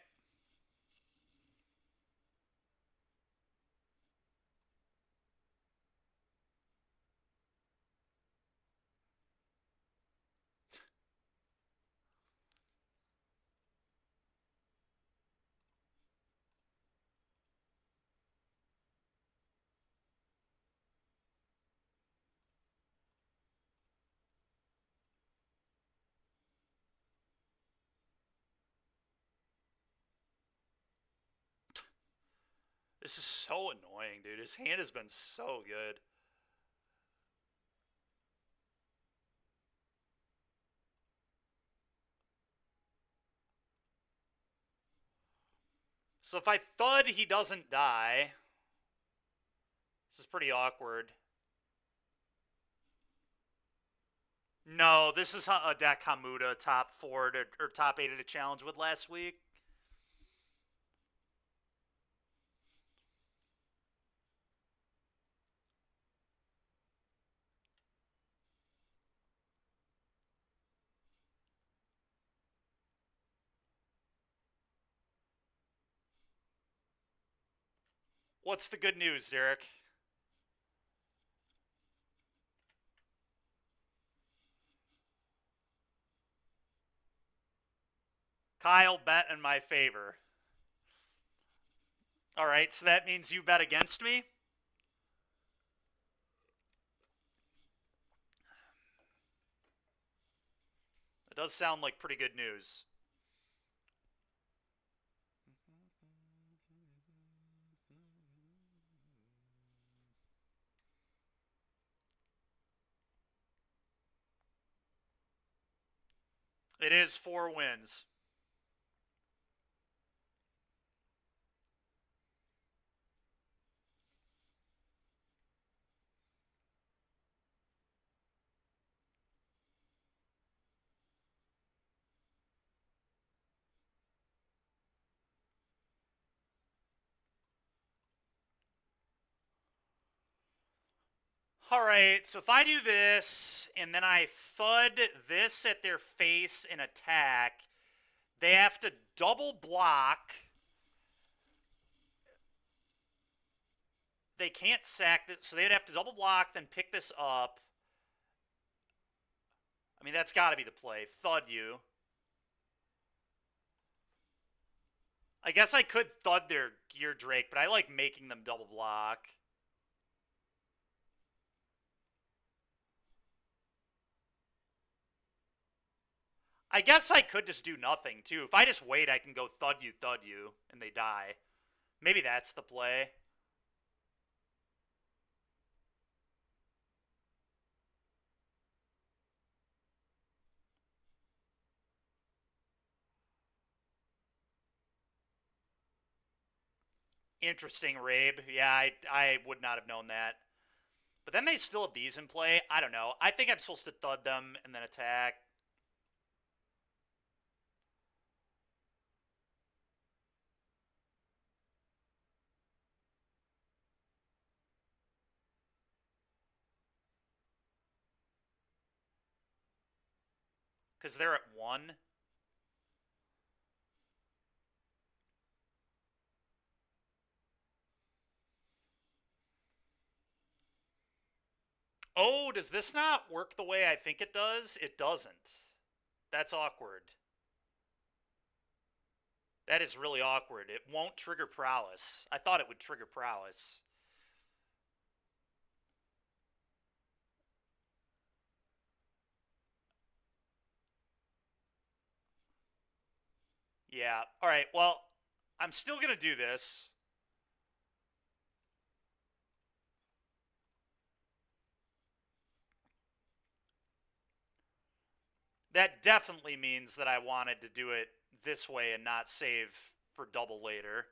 This is so annoying, dude. His hand has been so good. So if I Thud, he doesn't die. This is pretty awkward. No, this is a deck Hamuda top 4 to, or top 8 at a challenge with last week. What's the good news, Derek? Kyle bet in my favor. All right, so that means you bet against me? It does sound like pretty good news. It is 4 wins. All right, so if I do this, and then I Thud this at their face and attack, they have to double block. They can't sack it, so they'd have to double block, then pick this up. I mean, that's got to be the play. Thud you. I guess I could Thud their Gear Drake, but I like making them double block. I guess I could just do nothing, too. If I just wait, I can go Thud you, and they die. Maybe that's the play. Interesting, Rabe. Yeah, I would not have known that. But then they still have these in play. I don't know. I think I'm supposed to Thud them and then attack. Because they're at 1. Oh, does this not work the way I think it does? It doesn't. That's awkward. That is really awkward. It won't trigger prowess. I thought it would trigger prowess. Yeah. All right. Well, I'm still going to do this. That definitely means that I wanted to do it this way and not save for double later.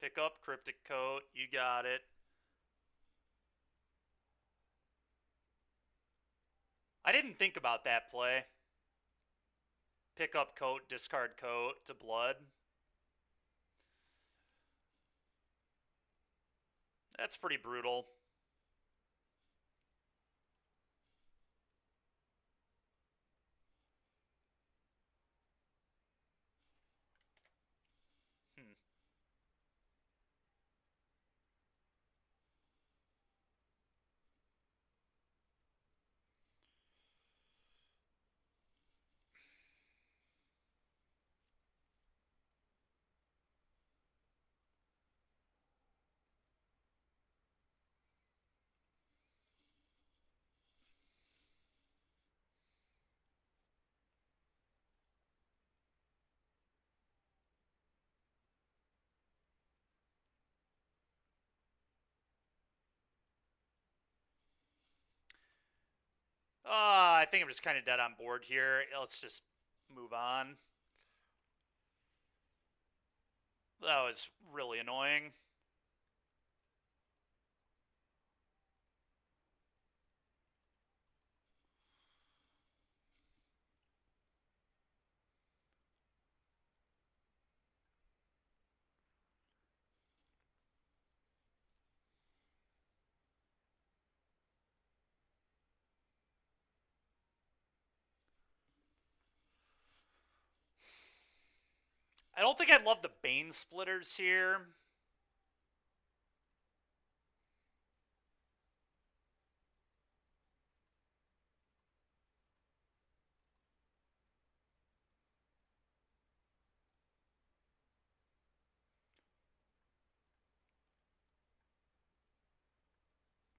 Pick up Cryptic Coat. You got it. I didn't think about that play. Pick up Coat, discard Coat to blood. That's pretty brutal. Hmm. I think I'm just kind of dead on board here. Let's just move on. That was really annoying. I don't think I love the Bane splitters here.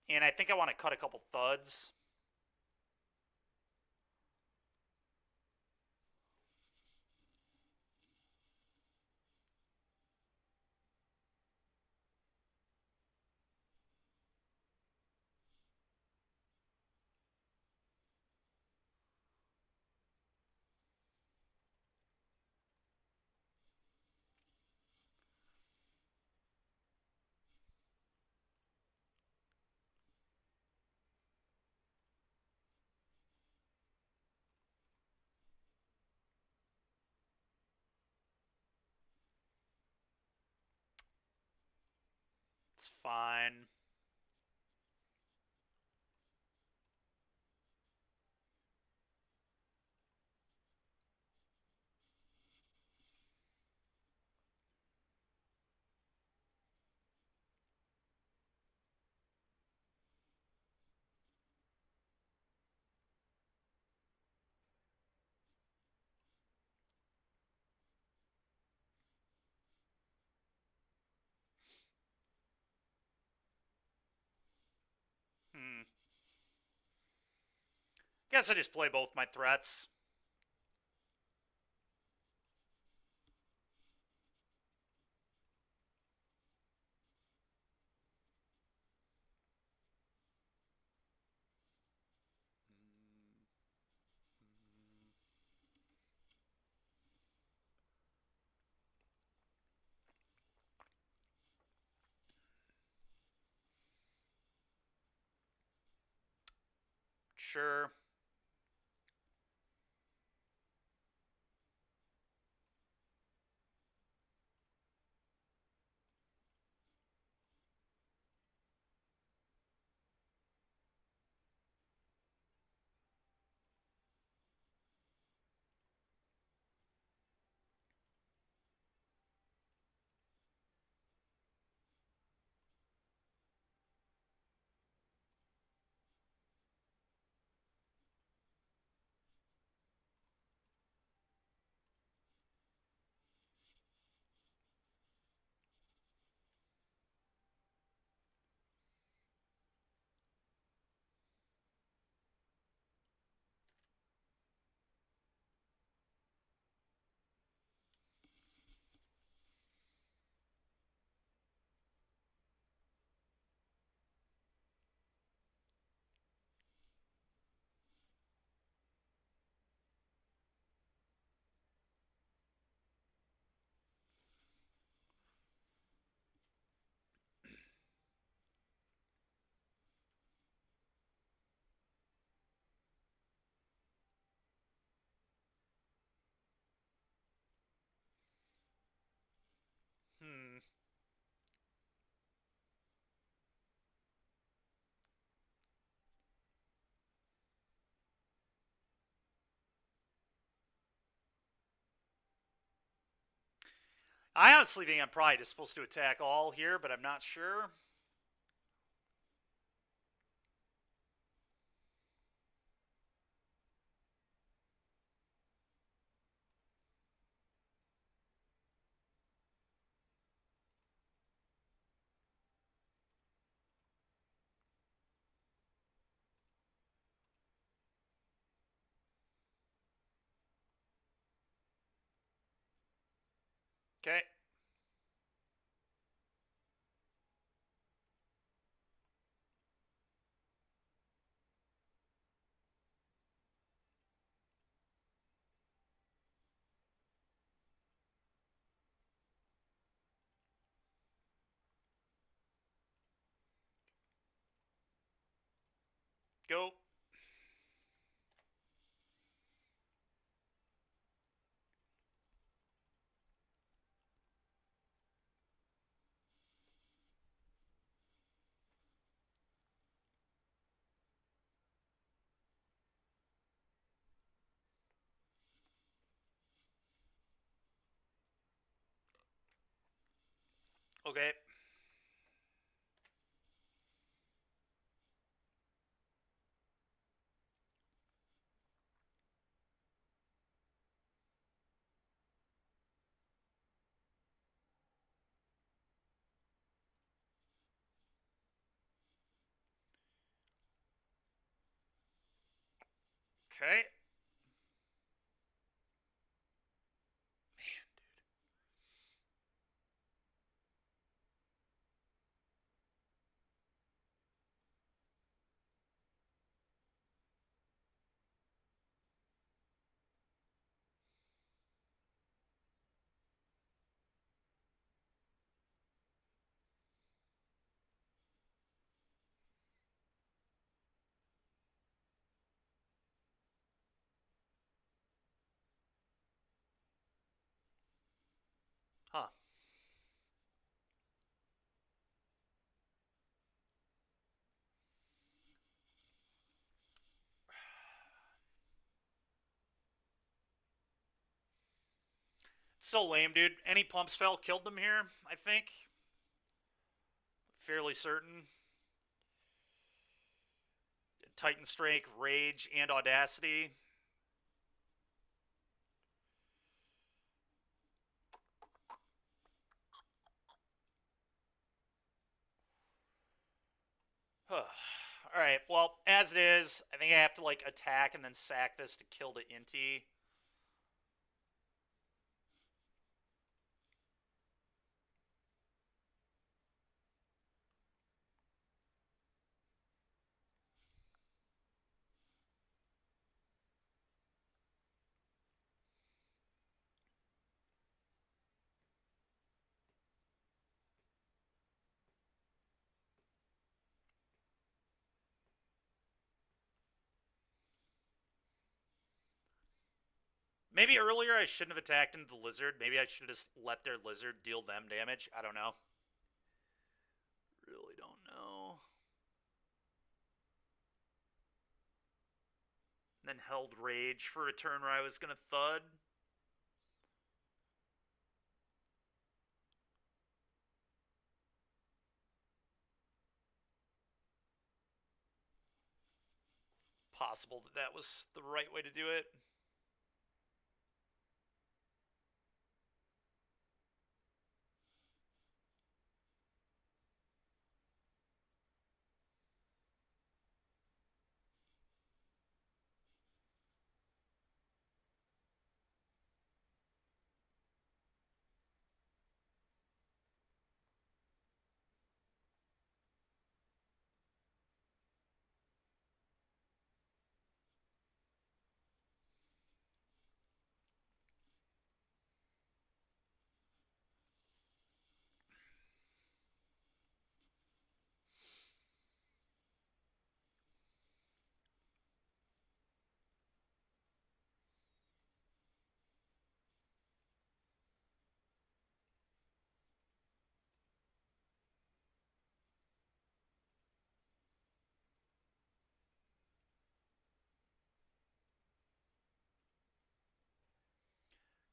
And I think I want to cut a couple Thuds. It's fine. Guess I just play both my threats. Sure. Hmm. I honestly think I'm probably just supposed to attack all here, but I'm not sure. Okay. Go. Okay. Okay. Huh. So lame, dude. Any pump spell killed them here, I think. Fairly certain. Titan Strike, Rage, and Audacity. Alright, well, as it is, I think I have to, like, attack and then sack this to kill the Inti. Maybe earlier I shouldn't have attacked into the lizard. Maybe I should have just let their lizard deal them damage. I don't know. Really don't know. Then held Rage for a turn where I was going to Thud. Possible that that was the right way to do it.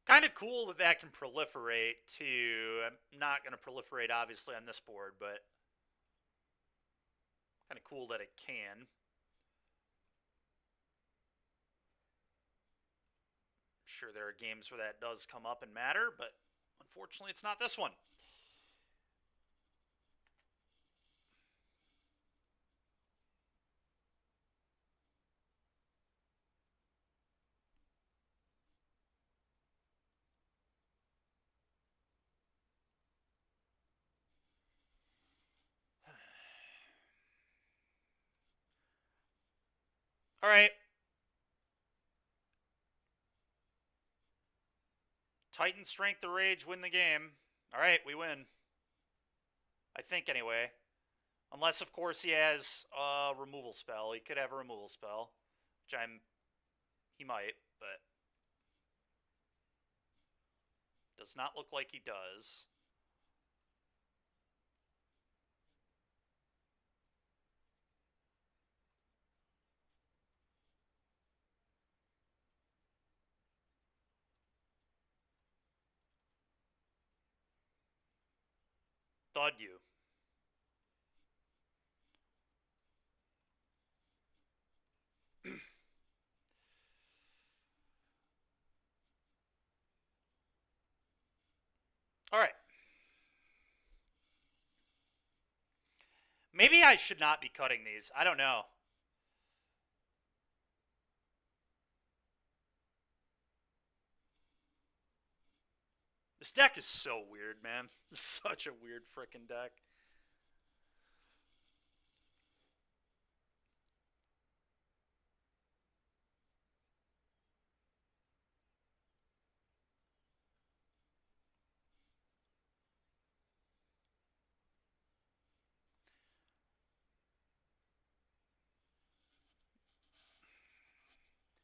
Kind of cool that that can proliferate, too. I'm not going to proliferate, obviously, on this board, but kind of cool that it can. Sure, there are games where that does come up and matter, but unfortunately, it's not this one. All right. Titan Strength the Rage, win the game. All right, we win. I think, anyway. Unless, of course, he has a removal spell. He could have a removal spell, which he might, but does not look like he does. Thud you. All right. Maybe I should not be cutting these. I don't know. This deck is so weird, man. It's such a weird freaking deck.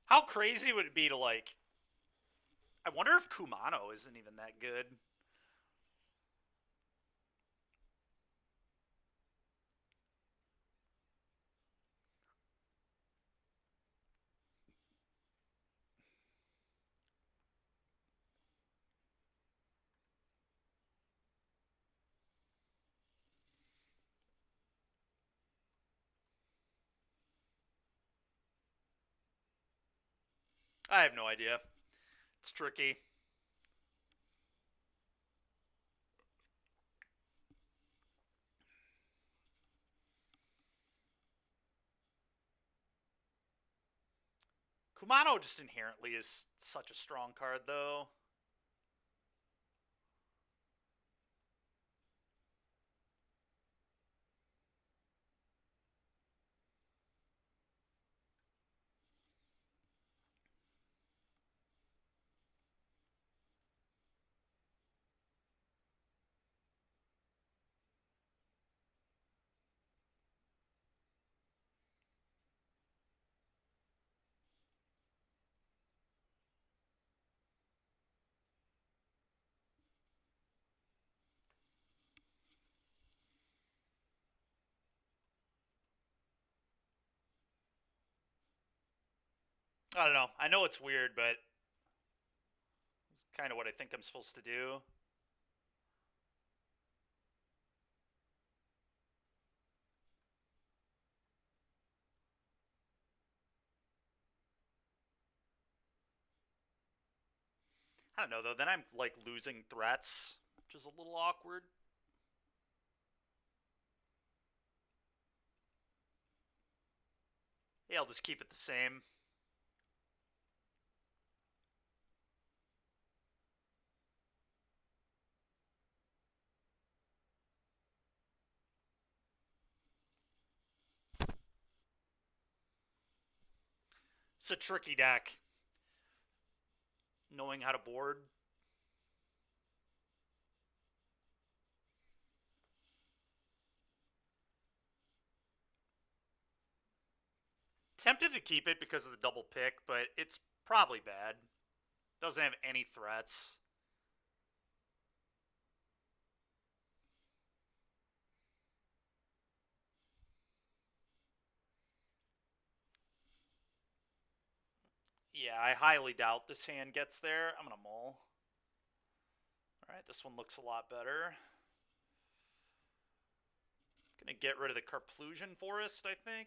How crazy would it be to, like... I wonder if Kumano isn't even that good. I have no idea. It's tricky. Kumano just inherently is such a strong card, though. I don't know. I know it's weird, but it's kind of what I think I'm supposed to do. I don't know, though. Then I'm, like, losing threats, which is a little awkward. Yeah, I'll just keep it the same. It's a tricky deck. Knowing how to board. Tempted to keep it because of the double pick, but it's probably bad. Doesn't have any threats. Yeah, I highly doubt this hand gets there. I'm going to mull. Alright, this one looks a lot better. Gonna get rid of the Carplusion Forest, I think.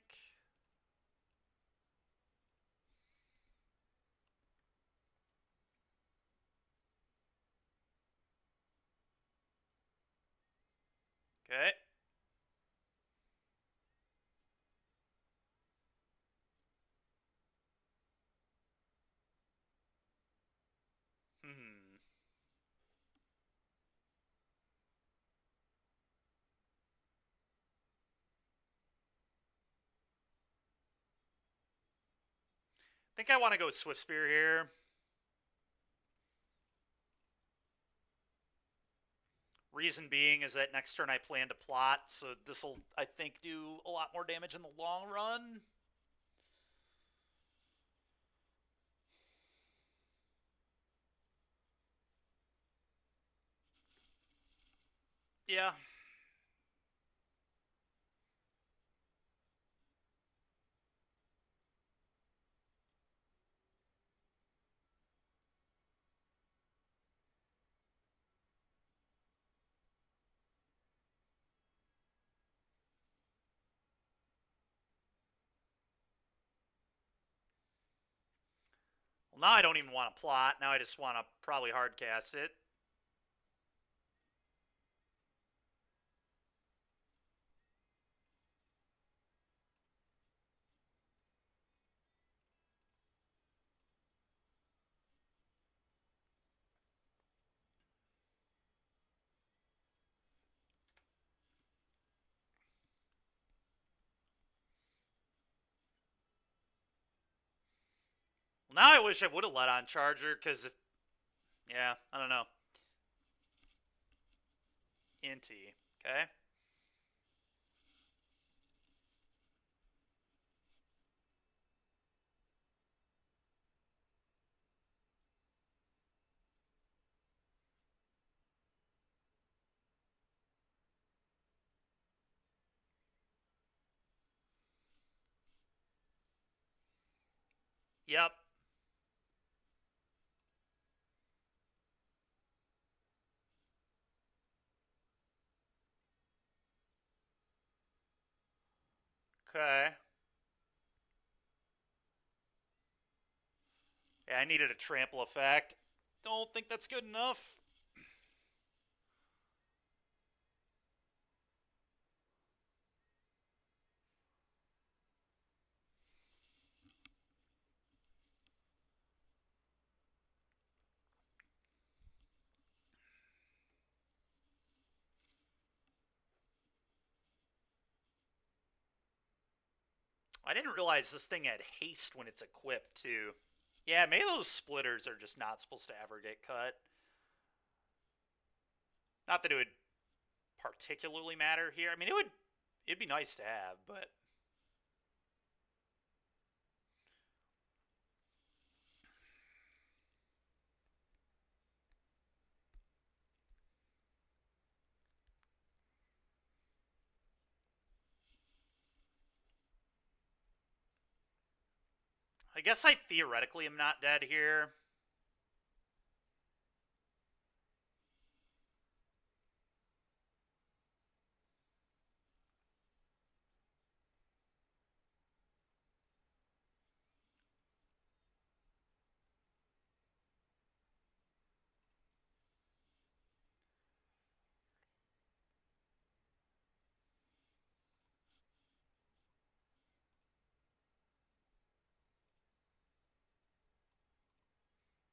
Okay. I think I want to go Swift Spear here. Reason being is that next turn I plan to plot, so this will, I think, do a lot more damage in the long run. Yeah. Well, now I don't even want to plot. Now I just want to probably hardcast it. Well, now I wish I would have let on Charger, because if... Yeah, I don't know. Inty. Okay. Yep. Okay. Yeah, I needed a trample effect. Don't think that's good enough. I didn't realize this thing had haste when it's equipped, too. Yeah, maybe those splitters are just not supposed to ever get cut. Not that it would particularly matter here. I mean, it'd be nice to have, but... I guess I theoretically am not dead here.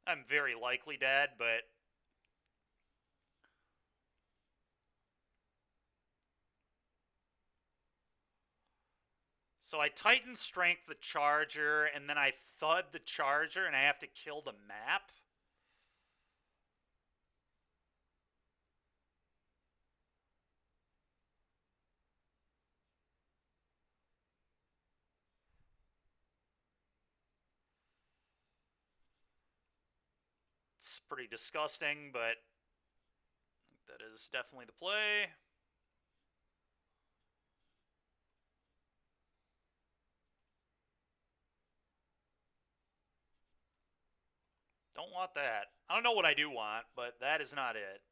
I'm very likely dead, but... So I Titan Strength the Charger, and then I Thud the Charger, and I have to kill the map? It's pretty disgusting, but that is definitely the play. Don't want that. I don't know what I do want, but that is not it.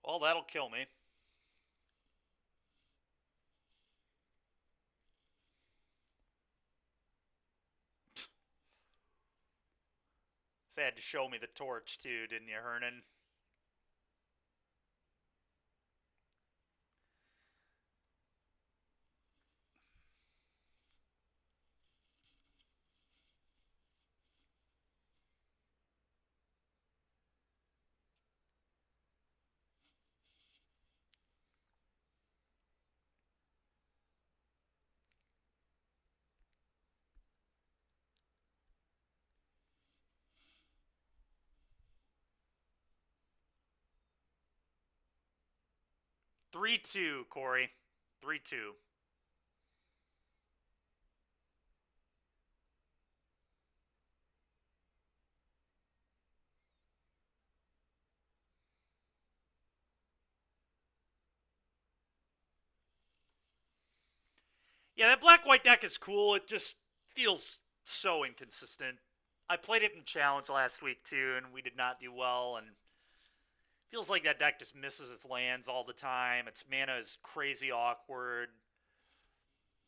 Well, that'll kill me. They had to show me the torch too, didn't you, Hernan? Three-two, Corey. 3-2. Yeah, that black-white deck is cool. It just feels so inconsistent. I played it in Challenge last week, too, and we did not do well, and feels like that deck just misses its lands all the time. Its mana is crazy awkward.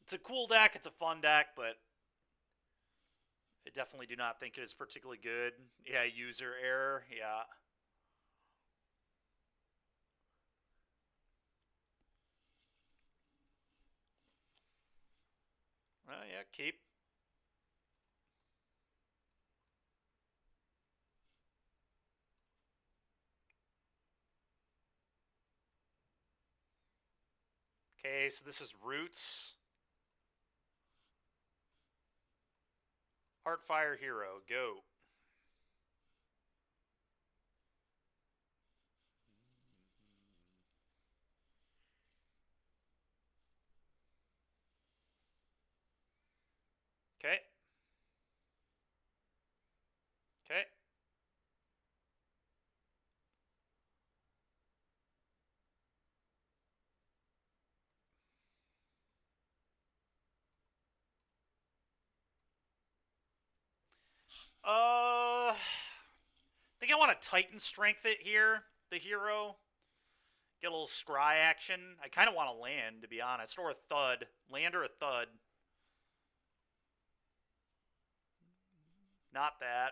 It's a cool deck. It's a fun deck, but I definitely do not think it is particularly good. Yeah, user error. Yeah. Yeah, keep. Okay, so this is Roots. Heartfire Hero, go. Okay. Okay. I think I want to Titan Strength it here, the hero. Get a little scry action. I kind of want to land, to be honest, or a Thud. Land or a Thud. Not that.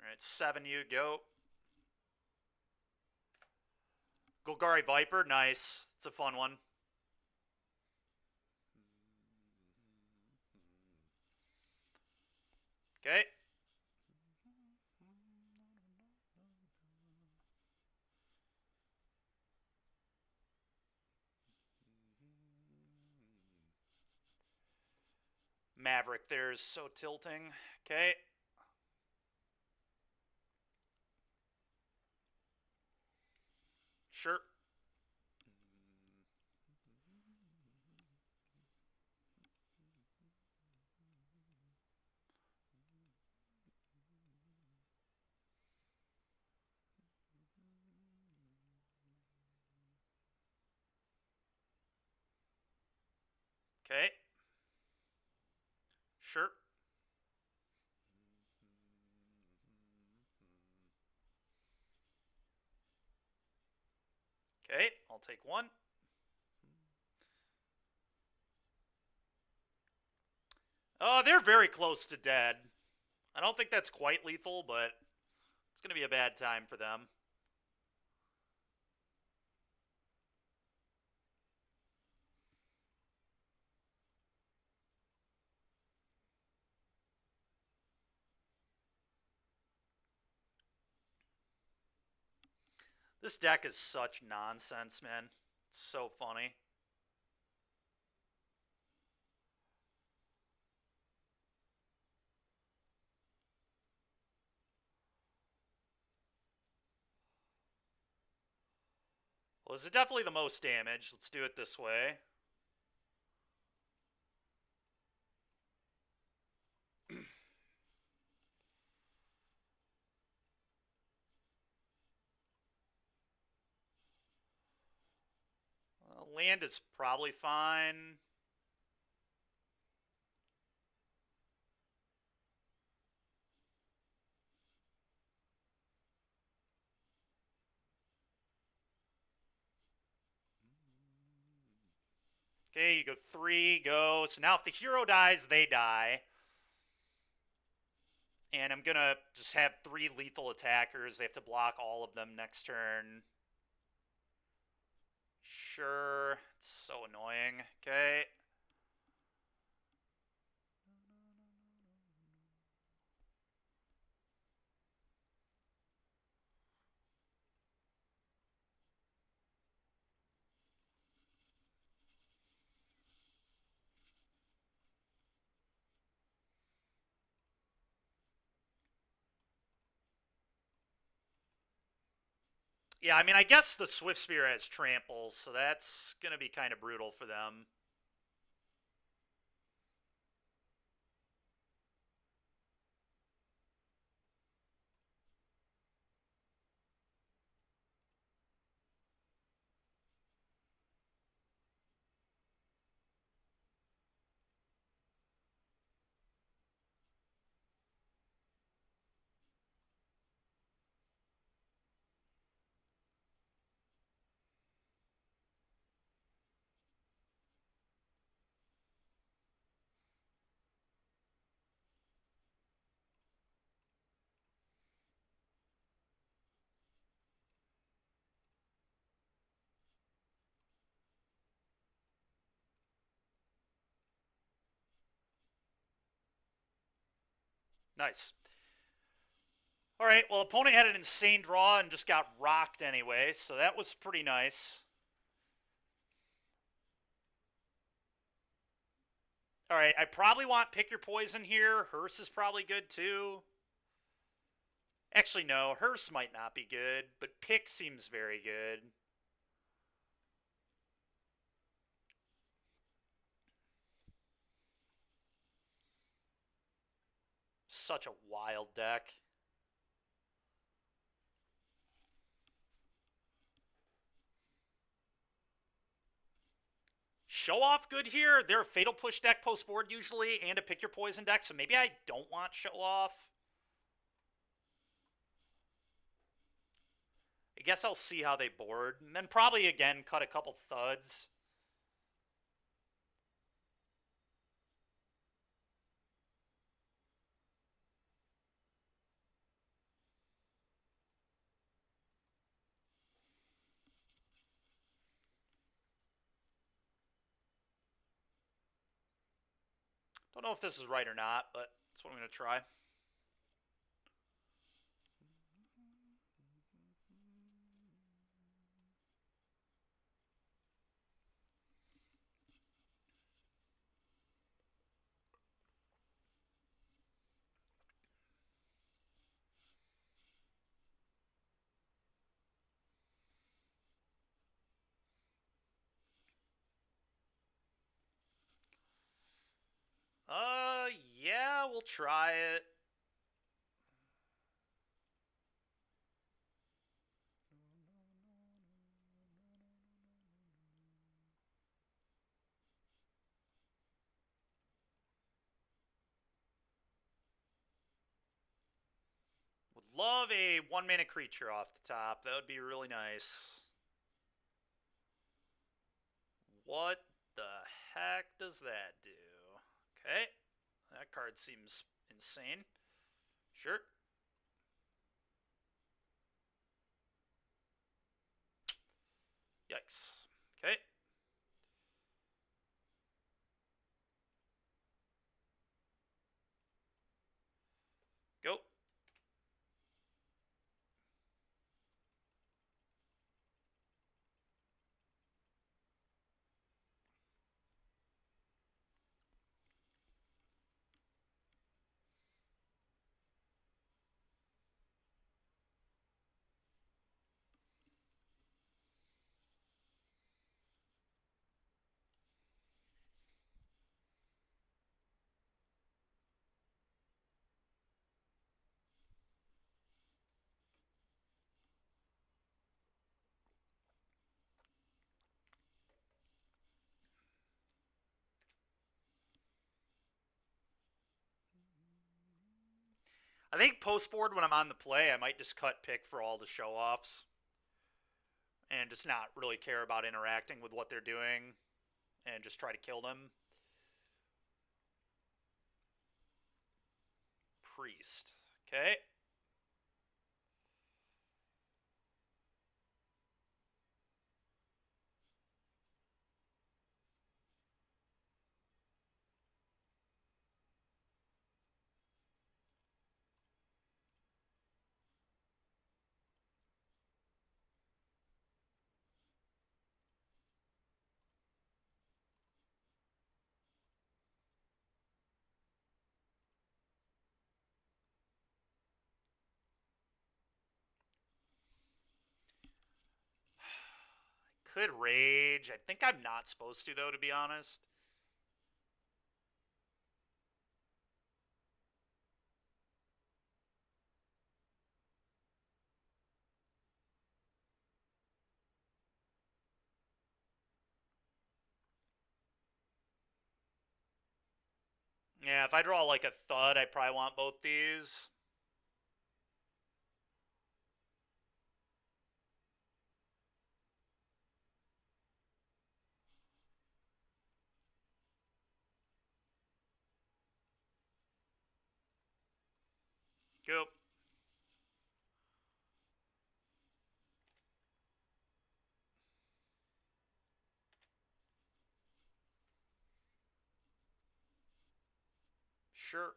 Alright, 7 you, go. Golgari Viper, nice. It's a fun one. Okay. Maverick there's so tilting. Okay. Sure. Okay. Sure. Okay, I'll take one. Oh, they're very close to dead. I don't think that's quite lethal, but it's going to be a bad time for them. This deck is such nonsense, man. It's so funny. Well, this is definitely the most damage. Let's do it this way. Land is probably fine. Okay, you go 3, go. So now if the hero dies, they die. And I'm going to just have 3 lethal attackers. They have to block all of them next turn. Sure. It's so annoying. Okay. Yeah, I mean, I guess the Swift Spear has trample, so that's going to be kind of brutal for them. Nice. All right, well, opponent had an insane draw and just got rocked anyway, so that was pretty nice. All right, I probably want Pick Your Poison here. Hearse is probably good too. Actually, no, Hearse might not be good, but Pick seems very good. Such a wild deck. Show Off good here. They're a Fatal Push deck post board usually, and a Pick Your Poison deck, so maybe I don't want Show Off. I guess I'll see how they board, and then probably again cut a couple Thuds. Don't know if this is right or not, but that's what I'm going to try. Yeah, we'll try it. Would love a 1-mana creature off the top. That would be really nice. What the heck does that do? Okay. That card seems insane. Sure. Yikes. Okay. Go. I think post board when I'm on the play, I might just cut Pick for all the show offs and just not really care about interacting with what they're doing and just try to kill them. Priest. Okay. Could rage. I think I'm not supposed to, though, to be honest. Yeah, if I draw like a Thud, I probably want both these. Go. Sure.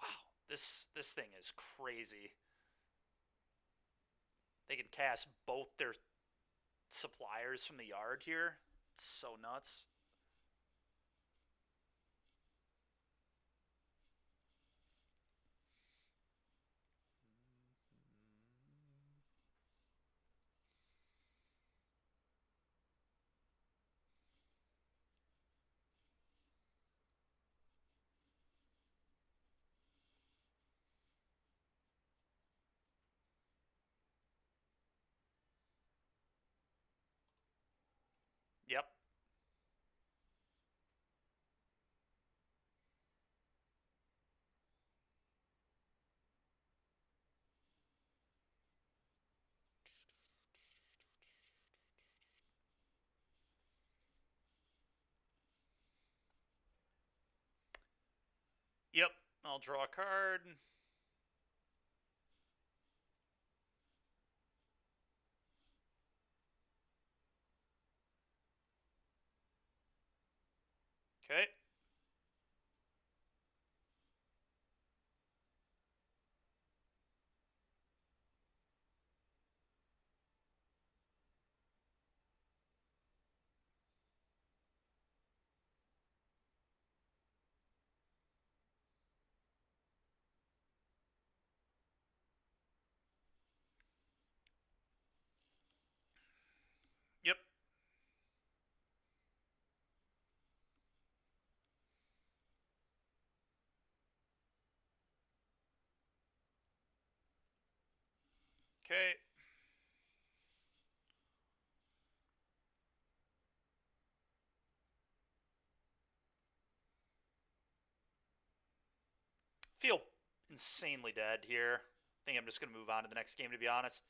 Wow, this thing is crazy. They can cast both their suppliers from the yard here. It's so nuts. Yep. Yep. I'll draw a card. Okay. Yep. Okay. Feel insanely dead here. I think I'm just going to move on to the next game, to be honest.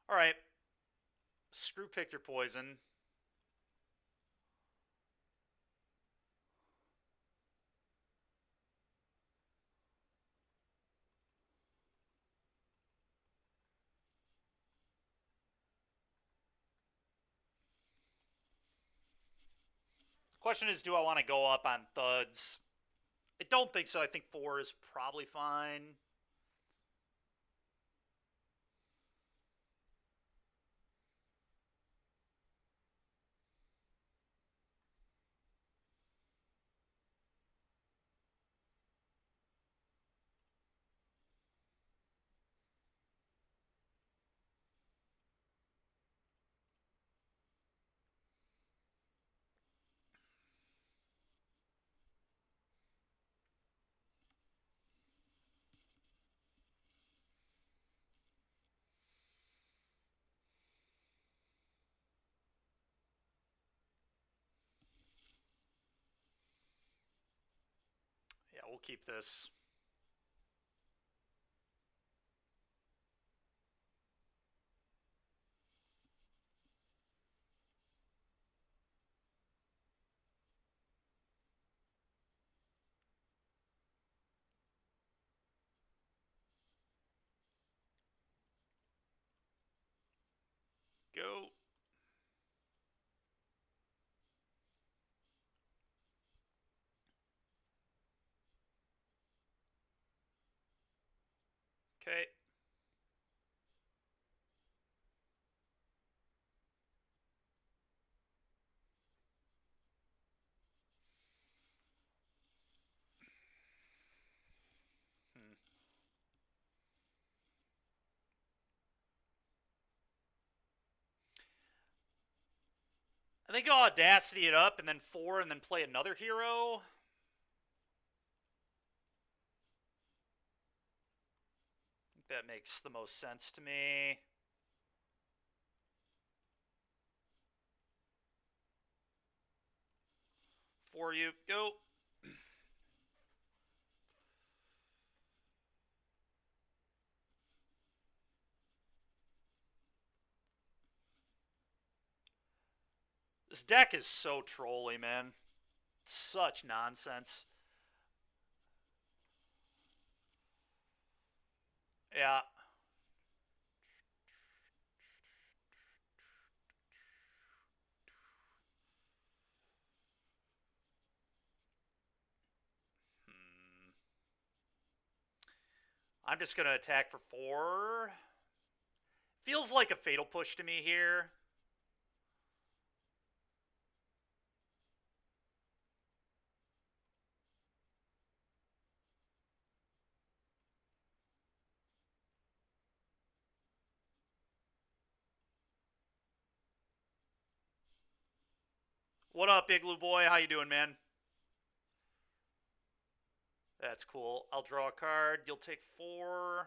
All right. Screw pick your poison. Question is, do I want to go up on Thuds? I don't think so. I think 4 is probably fine. keep this. Go. Okay. I think I'll Audacity it up and then 4 and then play another hero. I think that makes the most sense to me. For you, go. This deck is so trolly, man. Such nonsense. Yeah. I'm just going to attack for 4. Feels like a fatal push to me here. What up, Igloo Boy? How you doing, man? That's cool. I'll draw a card. You'll take 4.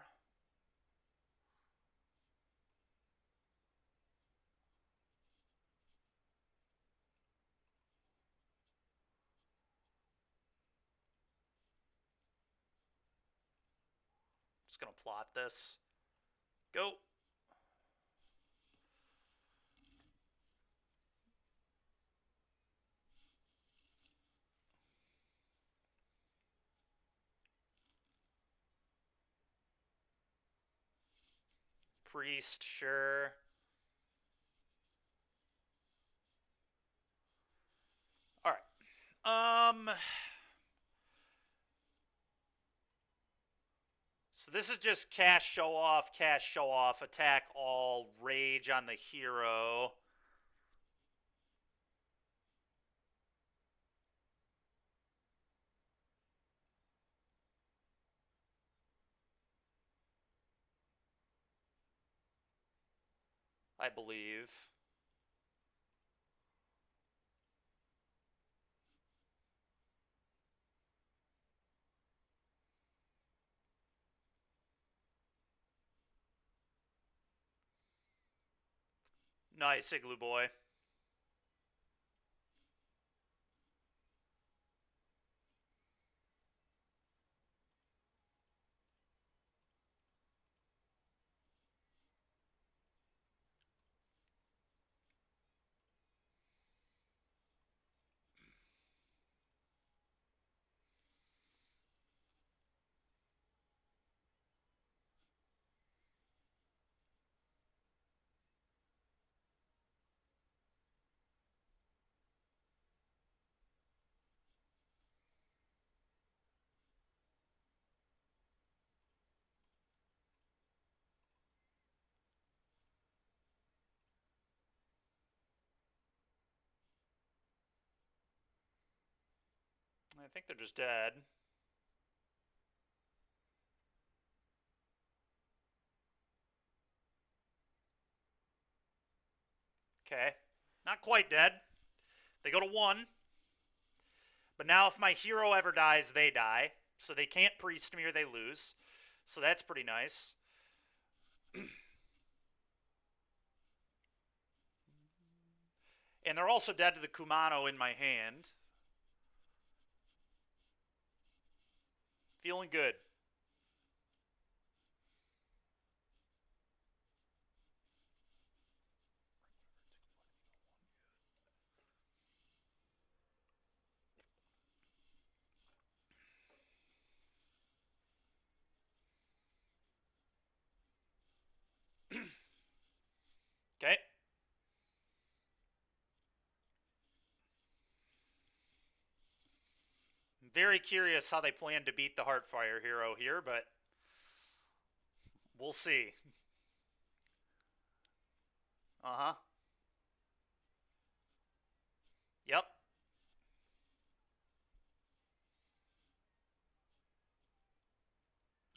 Just going to plot this. Go. Priest, sure. Alright. So this is just cast show off, attack all, rage on the hero. I believe. Nice, Igloo Boy. I think they're just dead. Okay. Not quite dead. They go to 1. But now if my hero ever dies, they die. So they can't priest me or they lose. So that's pretty nice. And they're also dead to the Kumano in my hand. Feeling good. Okay. Very curious how they plan to beat the Heartfire hero here, but we'll see. Uh-huh. Yep.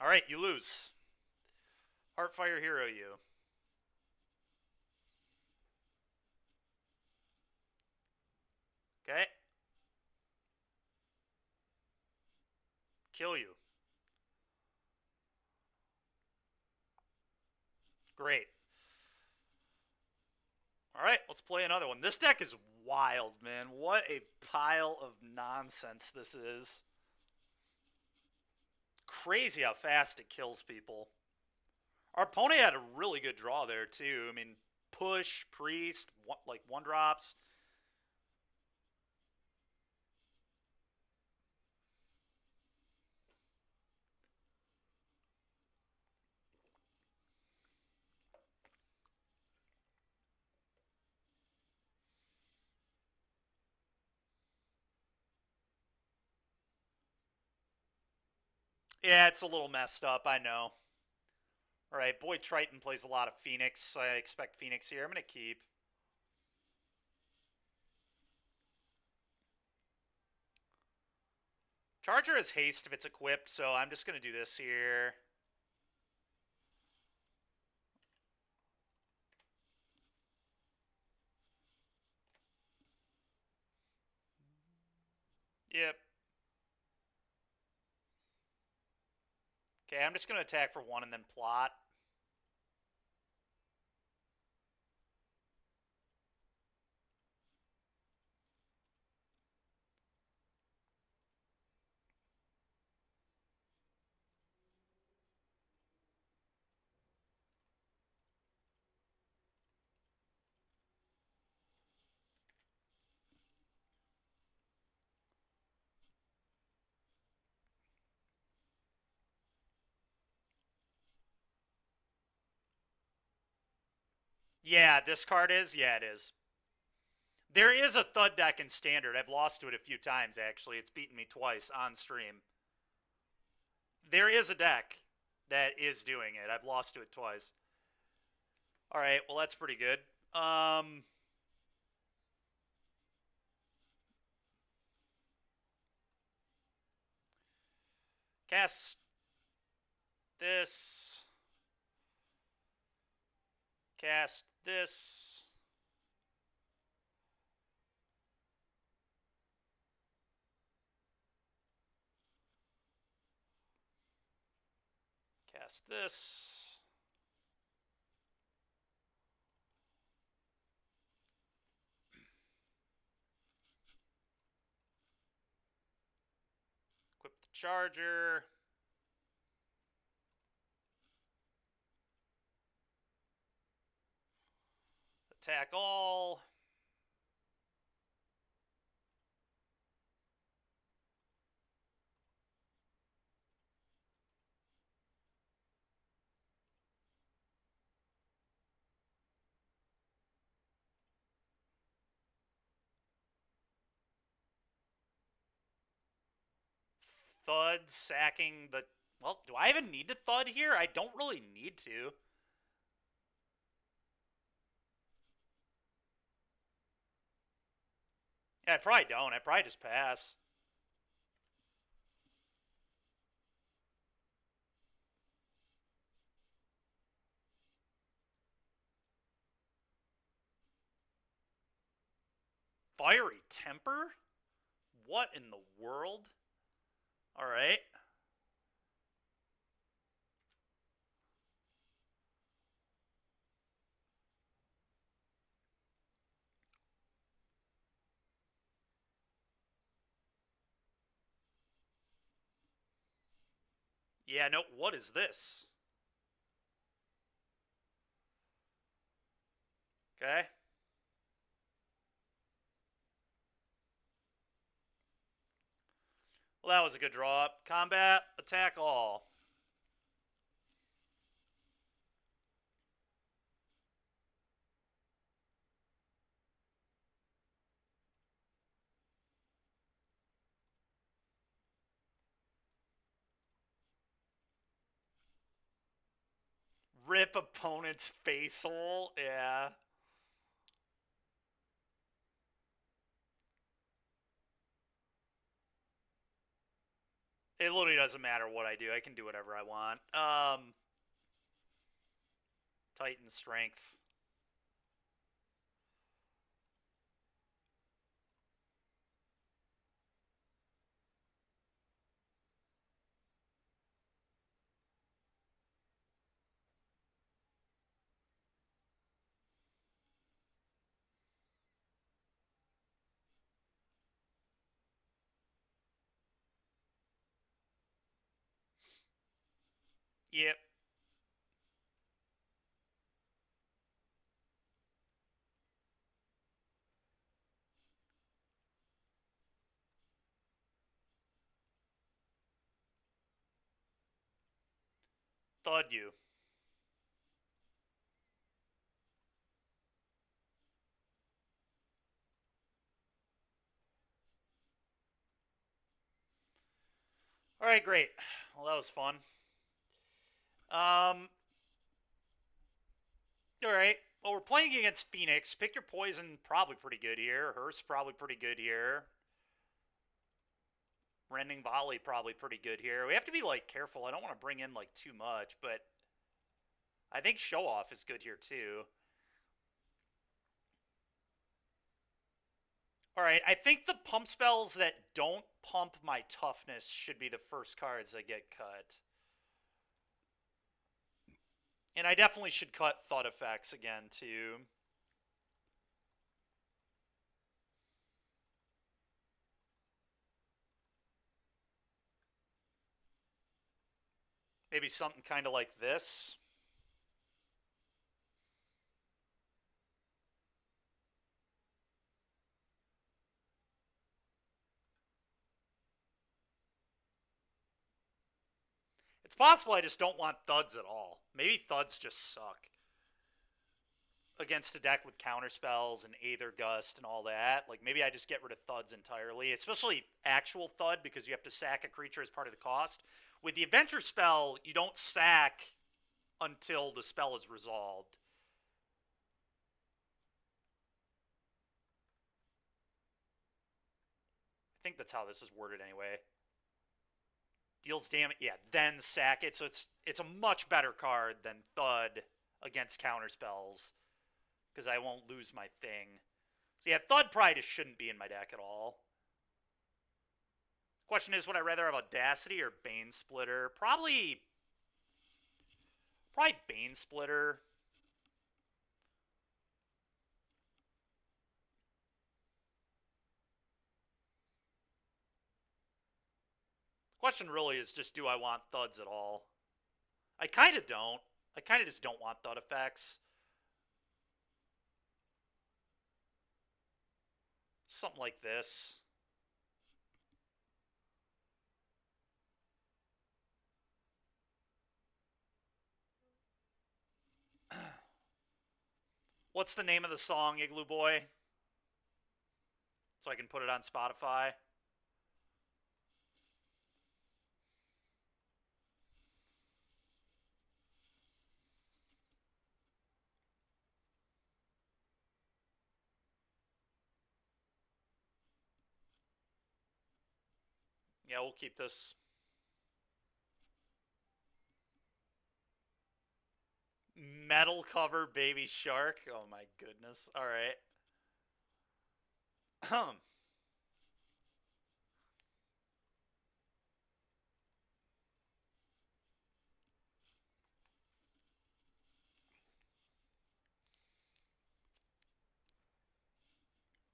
All right, you lose. Heartfire hero you. Okay. Kill you. Great. All right, let's play another one. This deck is wild, man. What a pile of nonsense this is. Crazy how fast it kills people. Our opponent had a really good draw there, too. I mean, push, priest, like one drops. Yeah, it's a little messed up, I know. All right, Boy Triton plays a lot of Phoenix, so I expect Phoenix here. I'm going to keep. Charger has haste if it's equipped, so I'm just going to do this here. Yep. Okay, I'm just going to attack for one and then plot. Yeah, this card is? Yeah, it is. There is a Thud deck in Standard. I've lost to it a few times, actually. It's beaten me twice on stream. There is a deck that is doing it. I've lost to it twice. All right, well, that's pretty good. Cast this. Cast this. Cast this. Equip the charger. Attack all. Thud sacking the... Well, do I even need to Thud here? I don't really need to. Yeah, I probably don't. I probably just pass. Fiery Temper? What in the world? Alright. Yeah, no, what is this? Okay. Well, that was a good draw up. Combat, attack all. Rip opponent's face hole. Yeah. It literally doesn't matter what I do. I can do whatever I want. Titan strength. Yep. Thud you. All right, great. Well, that was fun. All right. Well, we're playing against Phoenix. Pick your poison. Probably pretty good here. Hearst probably pretty good here. Rending volley probably pretty good here. We have to be like careful. I don't want to bring in like too much, but I think show off is good here too. All right, I think the pump spells that don't pump my toughness should be the first cards that get cut. And I definitely should cut Thud effects again too. Maybe something kind of like this. It's possible I just don't want Thuds at all. Maybe Thuds just suck against a deck with counter spells and Aether Gust and all that. Like, maybe I just get rid of Thuds entirely, especially actual Thud, because you have to sack a creature as part of the cost. With the Adventure spell, you don't sack until the spell is resolved. I think that's how this is worded anyway. Deals damage, yeah, then sack it. So it's a much better card than Thud against counter spells, because I won't lose my thing. So yeah, Thud probably just shouldn't be in my deck at all. Question is, would I rather have Audacity or Bane Splitter? Probably Bane Splitter. Question really is just, do I want Thuds at all? I kind of don't. I kind of just don't want Thud effects. Something like this. What's the name of the song, Igloo Boy? So I can put it on Spotify. Yeah, we'll keep this. Metal cover Baby Shark. Oh my goodness. All right.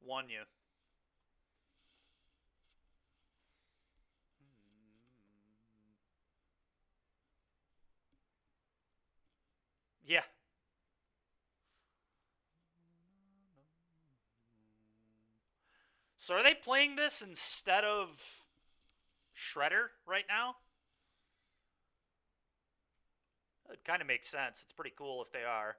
1 you. So are they playing this instead of Shredder right now? It kind of makes sense. It's pretty cool if they are.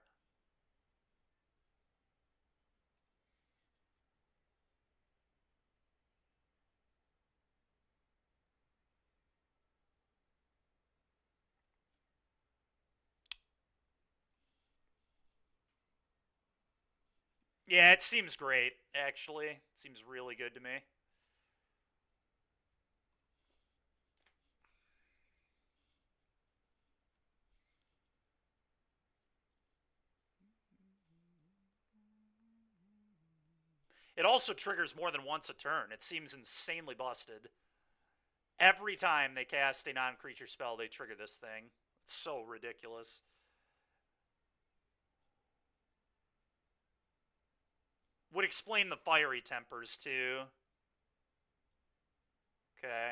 Yeah, it seems great, actually. It seems really good to me. It also triggers more than once a turn. It seems insanely busted. Every time they cast a non-creature spell, they trigger this thing. It's so ridiculous. Would explain the fiery tempers, too. Okay.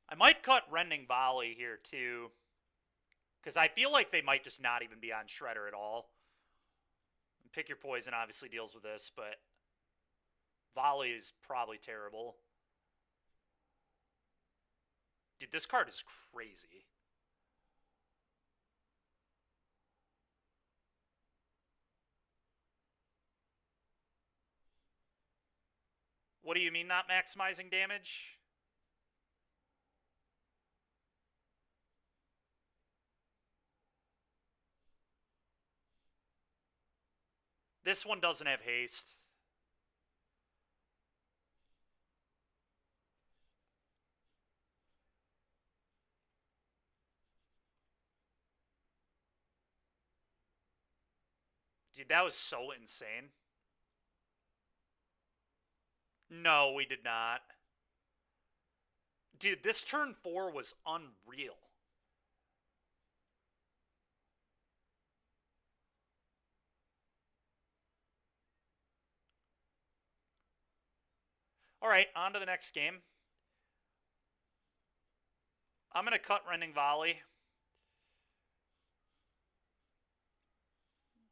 I might cut Rending Volley here, too. Because I feel like they might just not even be on Shredder at all. Pick Your Poison obviously deals with this, but Volley is probably terrible. Dude, this card is crazy. What do you mean not maximizing damage? This one doesn't have haste. Dude, that was so insane. No, we did not. Dude, this turn 4 was unreal. Alright, on to the next game. I'm going to cut Rending Volley.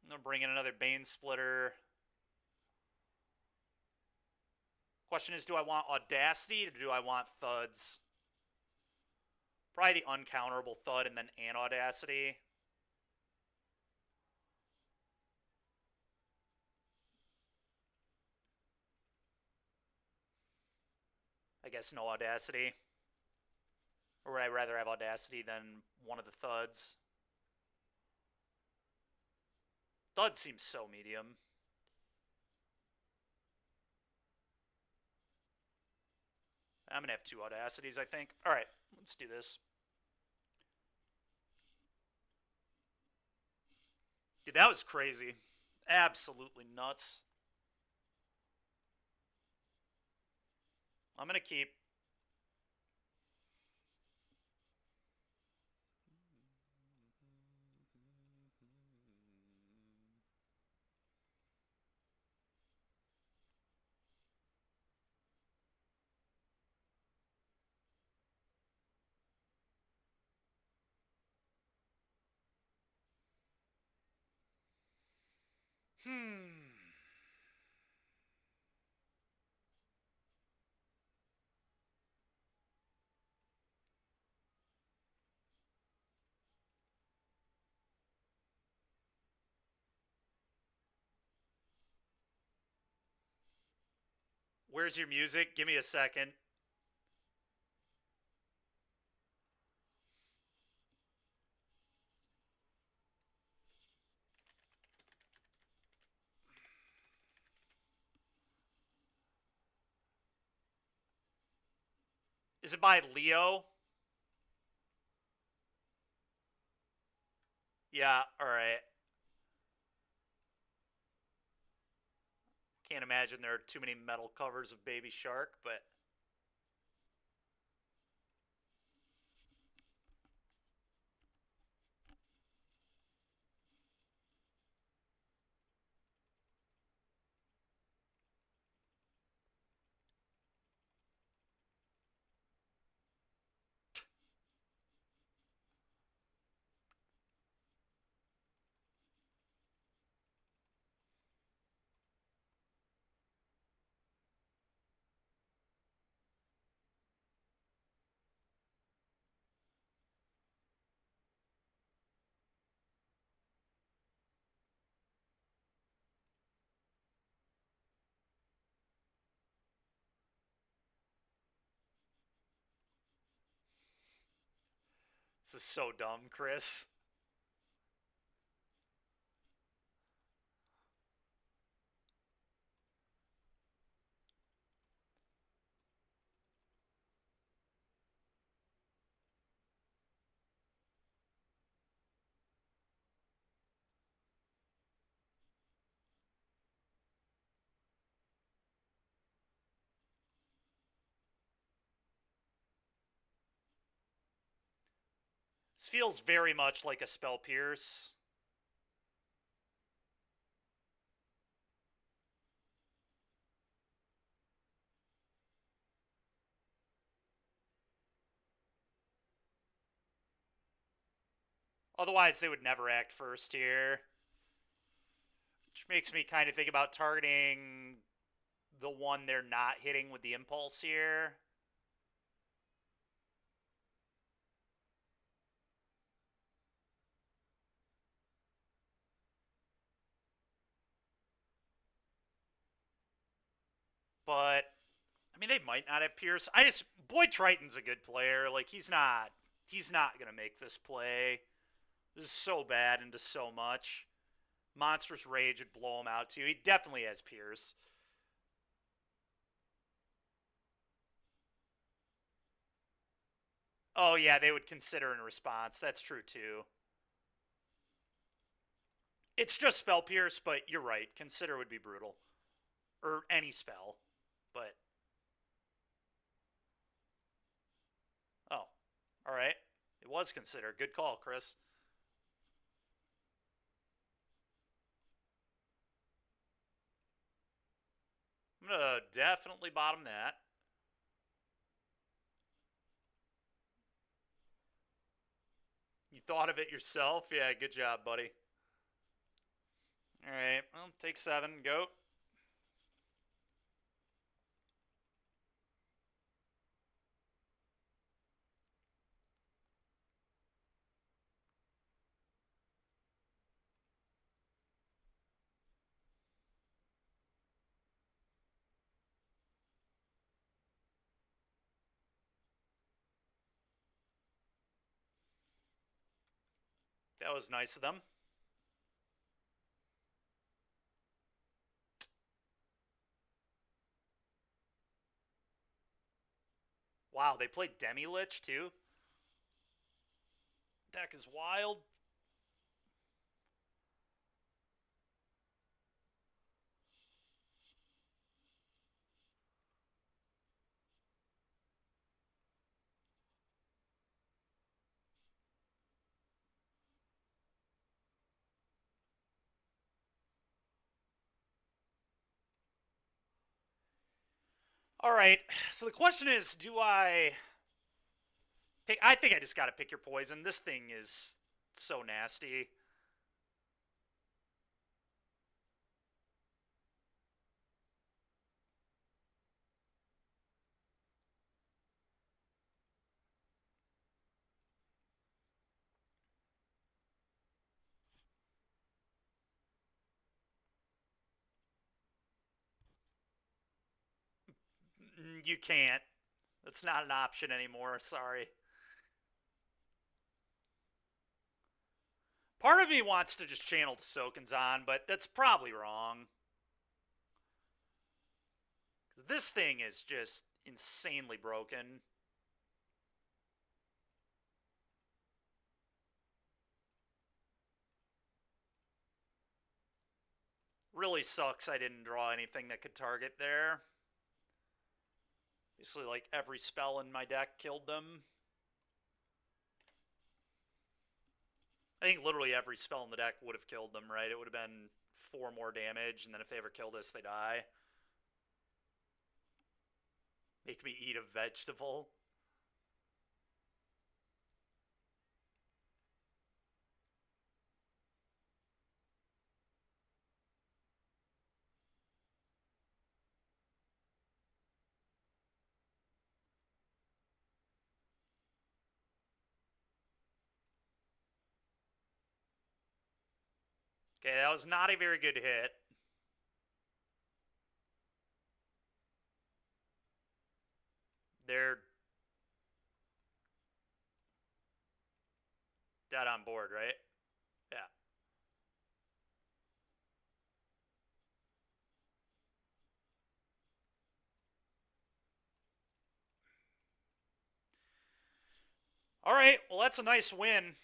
I'm going to bring in another Bane Splitter. Question is, do I want Audacity or do I want Thuds? Probably the uncounterable Thud and then an Audacity. I guess no Audacity. Or would I rather have Audacity than one of the Thuds? Thud seems so medium. I'm going to have 2 Audacities, I think. Alright, let's do this. Dude, that was crazy. Absolutely nuts. I'm going to keep. Where's your music? Give me a second. Is it by Leo? Yeah, alright. can't imagine there are too many metal covers of Baby Shark, but... This is so dumb, Chris. This feels very much like a Spell Pierce. Otherwise, they would never act first here. Which makes me kind of think about targeting the one they're not hitting with the Impulse here. But, I mean, they might not have Pierce. Boy Triton's a good player. Like, he's not going to make this play. This is so bad into so much. Monstrous Rage would blow him out, too. He definitely has Pierce. Oh, yeah, they would consider in response. That's true, too. It's just Spell Pierce, but you're right. Consider would be brutal. Or any spell. But... Oh. Alright. It was consider. Good call, Chris. I'm going to definitely bottom that. You thought of it yourself? Yeah, good job, buddy. Alright, well, take 7. Go. That was nice of them. Wow, they played Demi-Lich, too? Deck is wild. Alright, so the question is, do I... I think I just gotta pick your poison. This thing is so nasty. You can't. That's not an option anymore, sorry. Part of me wants to just channel the Sokenzan, but that's probably wrong. This thing is just insanely broken. really sucks I didn't draw anything that could target there. Basically, like, every spell in my deck killed them. I think literally every spell in the deck would have killed them, right? It would have been 4 more damage, and then if they ever kill this, they die. Make me eat a vegetable. Okay, that was not a very good hit. They're dead on board, right? Yeah. All right, well, that's a nice win.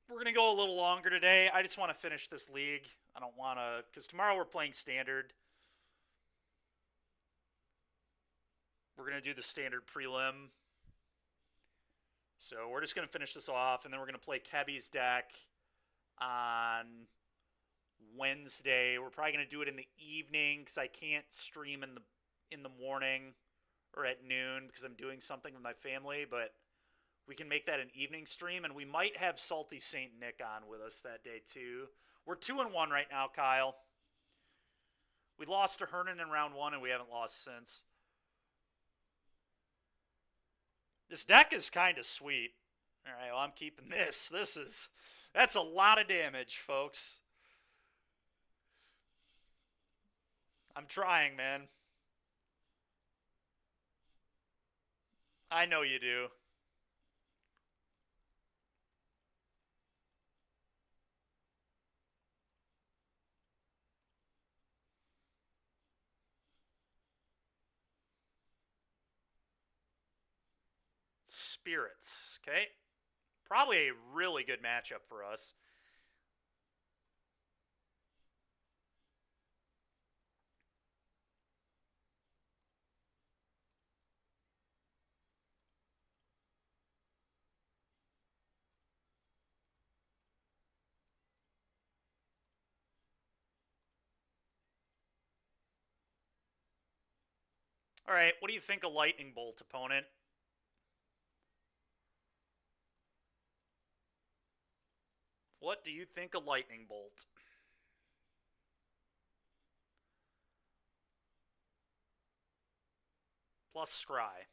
We're going to go a little longer today. I just want to finish this league. I don't want to, because tomorrow we're playing standard. We're going to do the standard prelim. So we're just going to finish this off, and then we're going to play Keby's deck on Wednesday. We're probably going to do it in the evening because I can't stream in the morning or at noon because I'm doing something with my family, but we can make that an evening stream, and we might have Salty Saint Nick on with us that day too. We're 2-1 right now, Kyle. We lost to Hernan in round 1, and we haven't lost since. This deck is kind of sweet. All right, well, I'm keeping this. That's a lot of damage, folks. I'm trying, man. I know you do. Spirits, okay? Probably a really good matchup for us. All right, what do you think of Lightning Bolt, opponent? What do you think of Lightning Bolt? Plus Scry.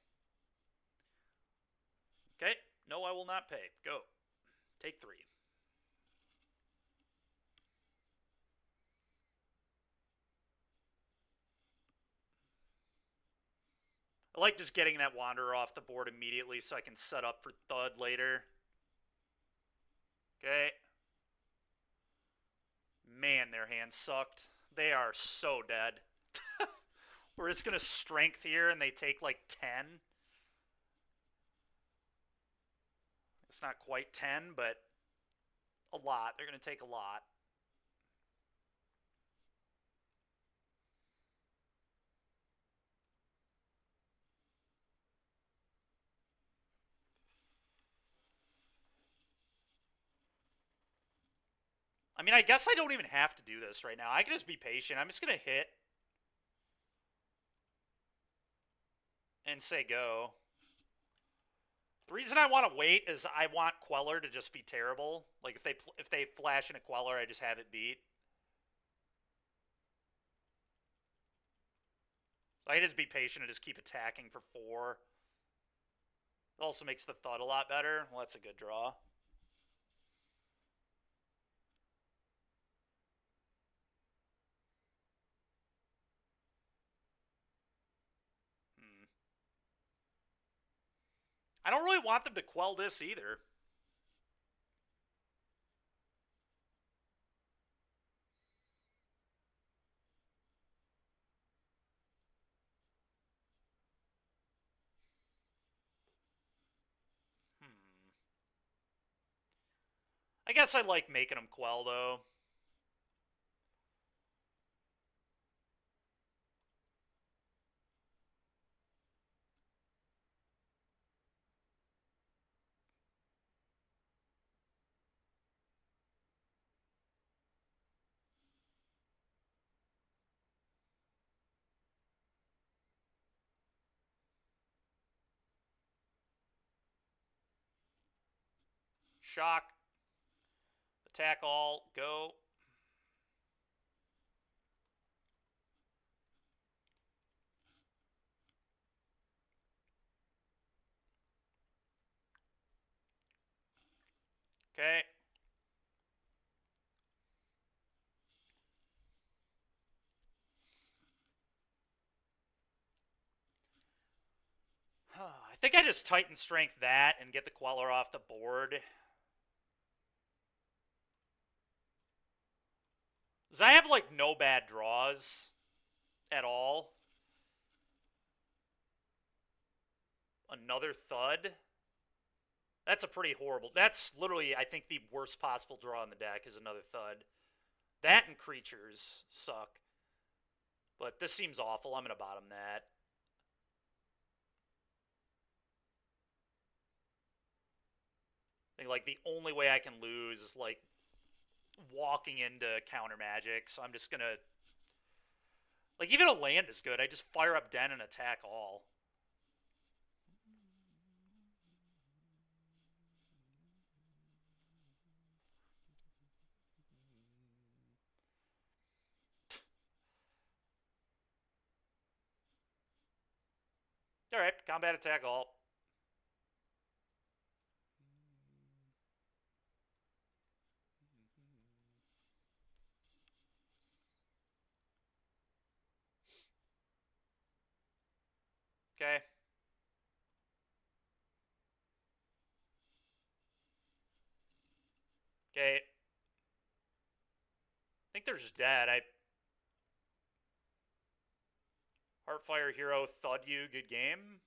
Okay, no, I will not pay. Go. Take 3. I like just getting that Wanderer off the board immediately so I can set up for Thud later. Okay. Man, their hand sucked. They are so dead. We're just going to strength here and they take like 10. It's not quite 10, but a lot. They're going to take a lot. I mean, I guess I don't even have to do this right now. I can just be patient. I'm just going to hit and say go. The reason I want to wait is I want Queller to just be terrible. Like, if they flash in a Queller, I just have it beat. So I can just be patient and just keep attacking for 4. It also makes the Thud a lot better. Well, that's a good draw. I don't really want them to quell this either. I guess I like making them quell, though. Shock. Attack all. Go. Okay. I think I just Titan Strength that and get the Queller off the board. Because I have, like, no bad draws at all. Another Thud. That's a pretty horrible... That's literally, I think, the worst possible draw in the deck is another Thud. That and creatures suck. But this seems awful. I'm going to bottom that. I think, like, the only way I can lose is, like, walking into counter magic. So I'm just going to... Like, even a land is good. I just fire up Den and attack all. Alright, combat attack all. Okay. Okay. I think they're just dead. Heartfire Hero, Thud you, good game.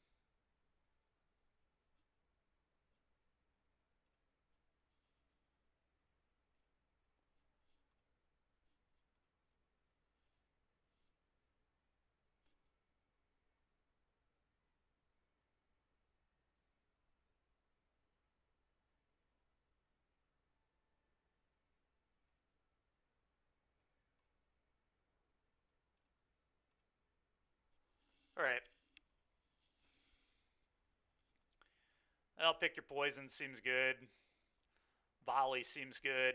Alright. I'll pick your poison, seems good. Volley seems good.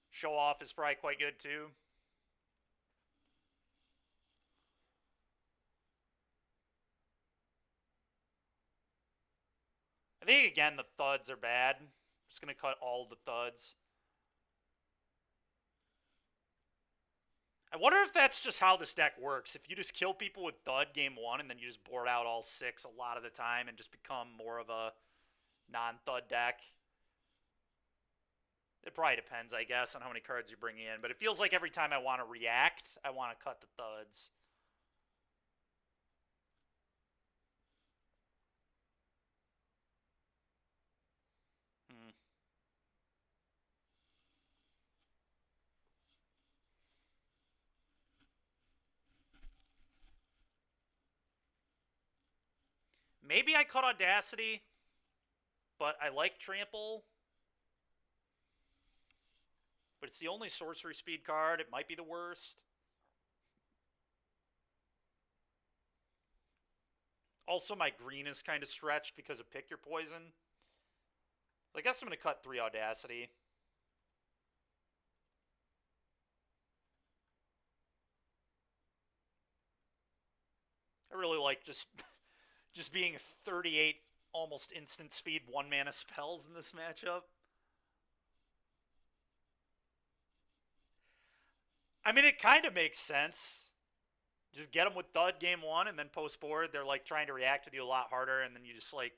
Show off is probably quite good too. I think, again, the Thuds are bad. I'm just going to cut all the Thuds. I wonder if that's just how this deck works. If you just kill people with Thud game 1 and then you just board out all 6 a lot of the time and just become more of a non-Thud deck. It probably depends, I guess, on how many cards you bring in. But it feels like every time I want to react, I want to cut the Thuds. Maybe I cut Audacity, but I like Trample. But it's the only sorcery speed card. It might be the worst. Also, my green is kind of stretched because of Pick Your Poison. I guess I'm going to cut 3 Audacity. I really like just being 38 almost instant speed 1-mana spells in this matchup. I mean, it kind of makes sense. Just get them with Thud game 1, and then post-board, they're, like, trying to react with you a lot harder, and then you just, like...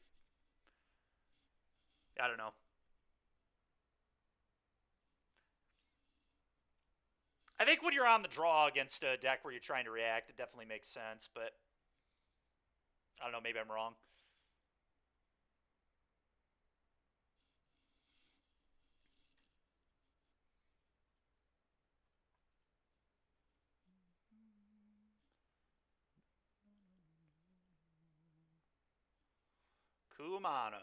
I don't know. I think when you're on the draw against a deck where you're trying to react, it definitely makes sense, but... I don't know, maybe I'm wrong. Kumano.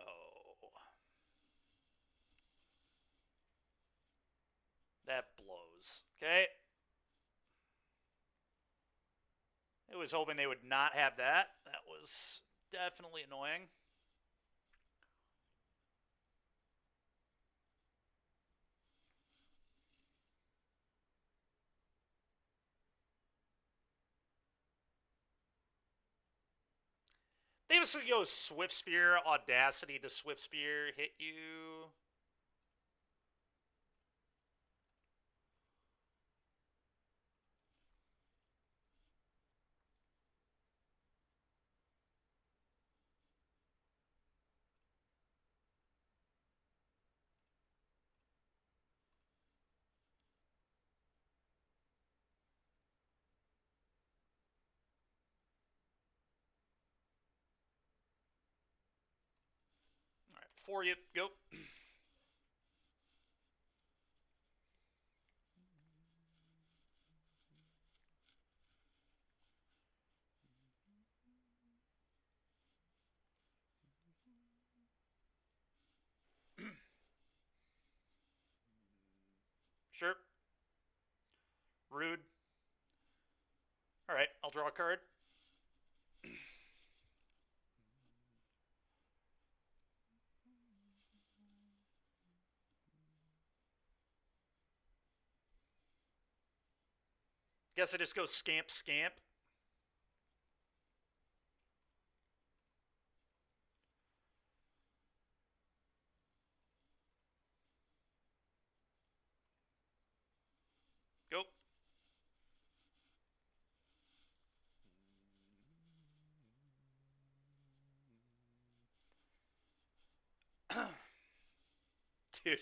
That blows. Okay. I was hoping they would not have that. That was definitely annoying. just gonna go Swift Spear, Audacity, the Swift Spear hit you. Alright, for you, go. Sure. Rude. Alright, I'll draw a card. Guess I just go Scamp, Scamp. Go. Dude,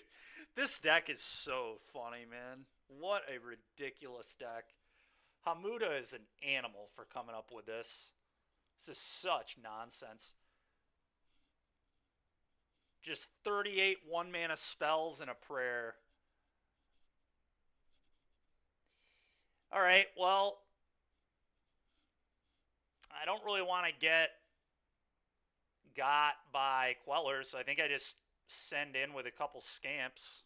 this deck is so funny, man. What a ridiculous deck. Hamuda is an animal for coming up with this. This is such nonsense. Just 38 one-mana spells and a prayer. Alright, well, I don't really want to get got by Queller, so I think I just send in with a couple Scamps.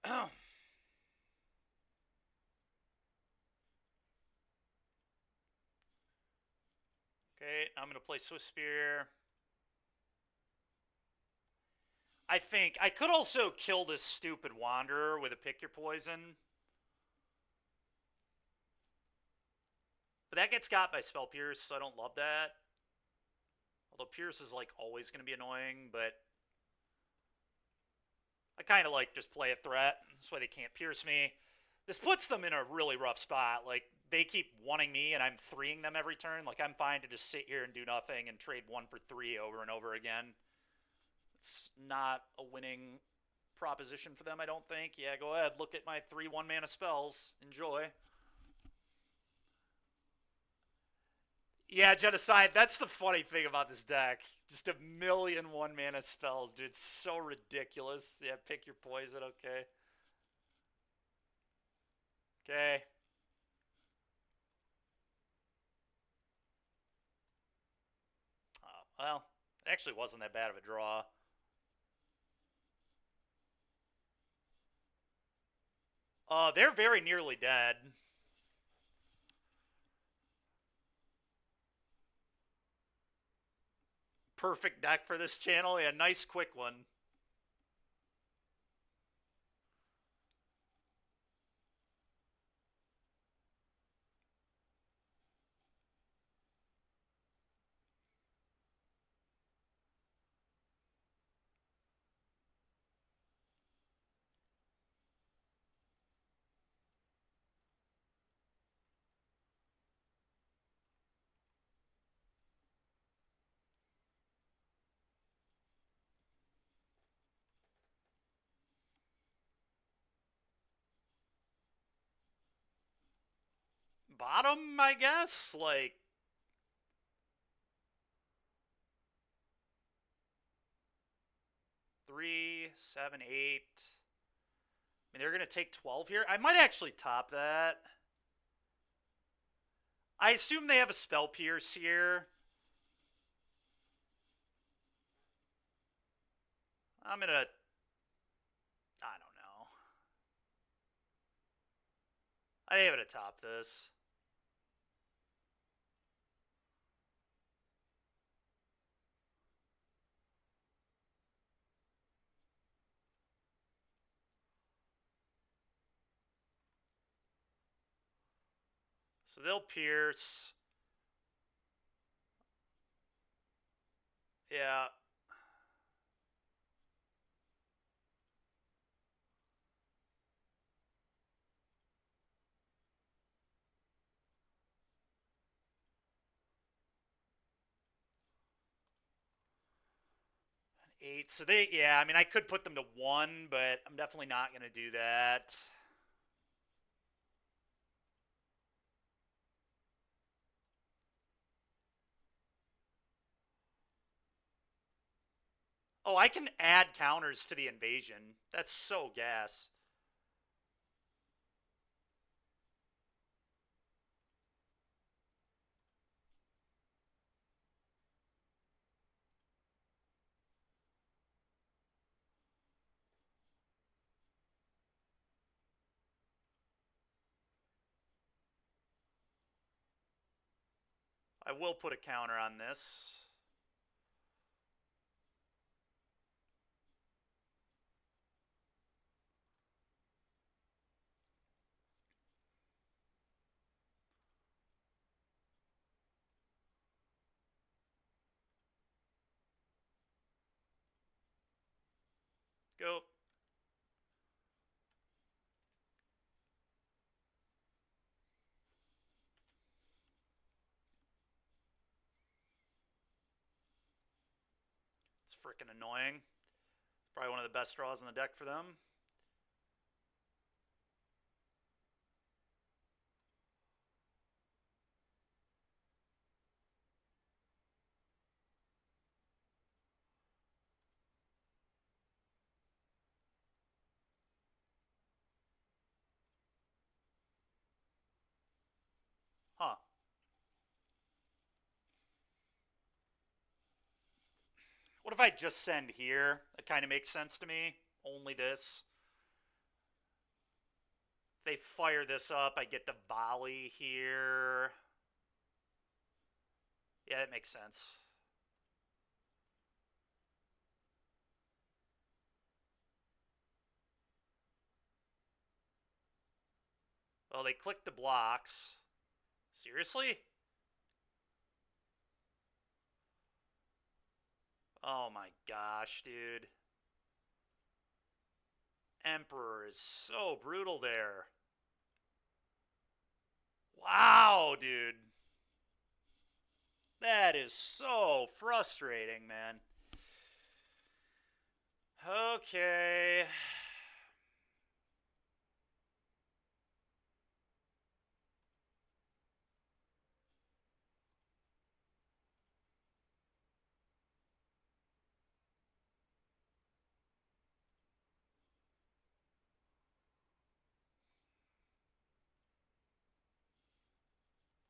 Hmm. Okay, I'm going to play Swift Spear. I think I could also kill this stupid Wanderer with a Pick Your Poison. But that gets got by Spell Pierce, so I don't love that. Although Pierce is like always going to be annoying, but I kind of like just play a threat. This way they can't pierce me. This puts them in a really rough spot. Like, they keep wanting me, and I'm 3ing them every turn. Like, I'm fine to just sit here and do nothing and trade 1 for 3 over and over again. It's not a winning proposition for them, I don't think. Yeah, go ahead. Look at my 3 one-mana spells. Enjoy. Yeah, Genocide, that's the funny thing about this deck. Just a million one-mana spells, dude. It's so ridiculous. Yeah, Pick Your Poison, okay. Okay. Well, it actually wasn't that bad of a draw. They're very nearly dead. Perfect deck for this channel. Yeah, nice quick one. bottom, I guess. Like, three, 7, 8. I mean, they're gonna take 12 here. I might actually top that. I assume they have a spell pierce here. I'm gonna. I don't know. I think I'm gonna top this. So they'll pierce. Yeah. An 8. So they, yeah, I mean, I could put them to 1, but I'm definitely not going to do that. Oh, I can add counters to the invasion. That's so gas. I will put a counter on this. Go. It's freaking annoying. It's probably one of the best draws in the deck for them. Huh. What if I just send here? That kind of makes sense to me. Only this. If they fire this up, I get to volley here. Yeah, that makes sense. Oh, they click the blocks. Seriously? Oh my gosh, dude. Emperor is so brutal there. Wow, dude. That is so frustrating, man. Okay.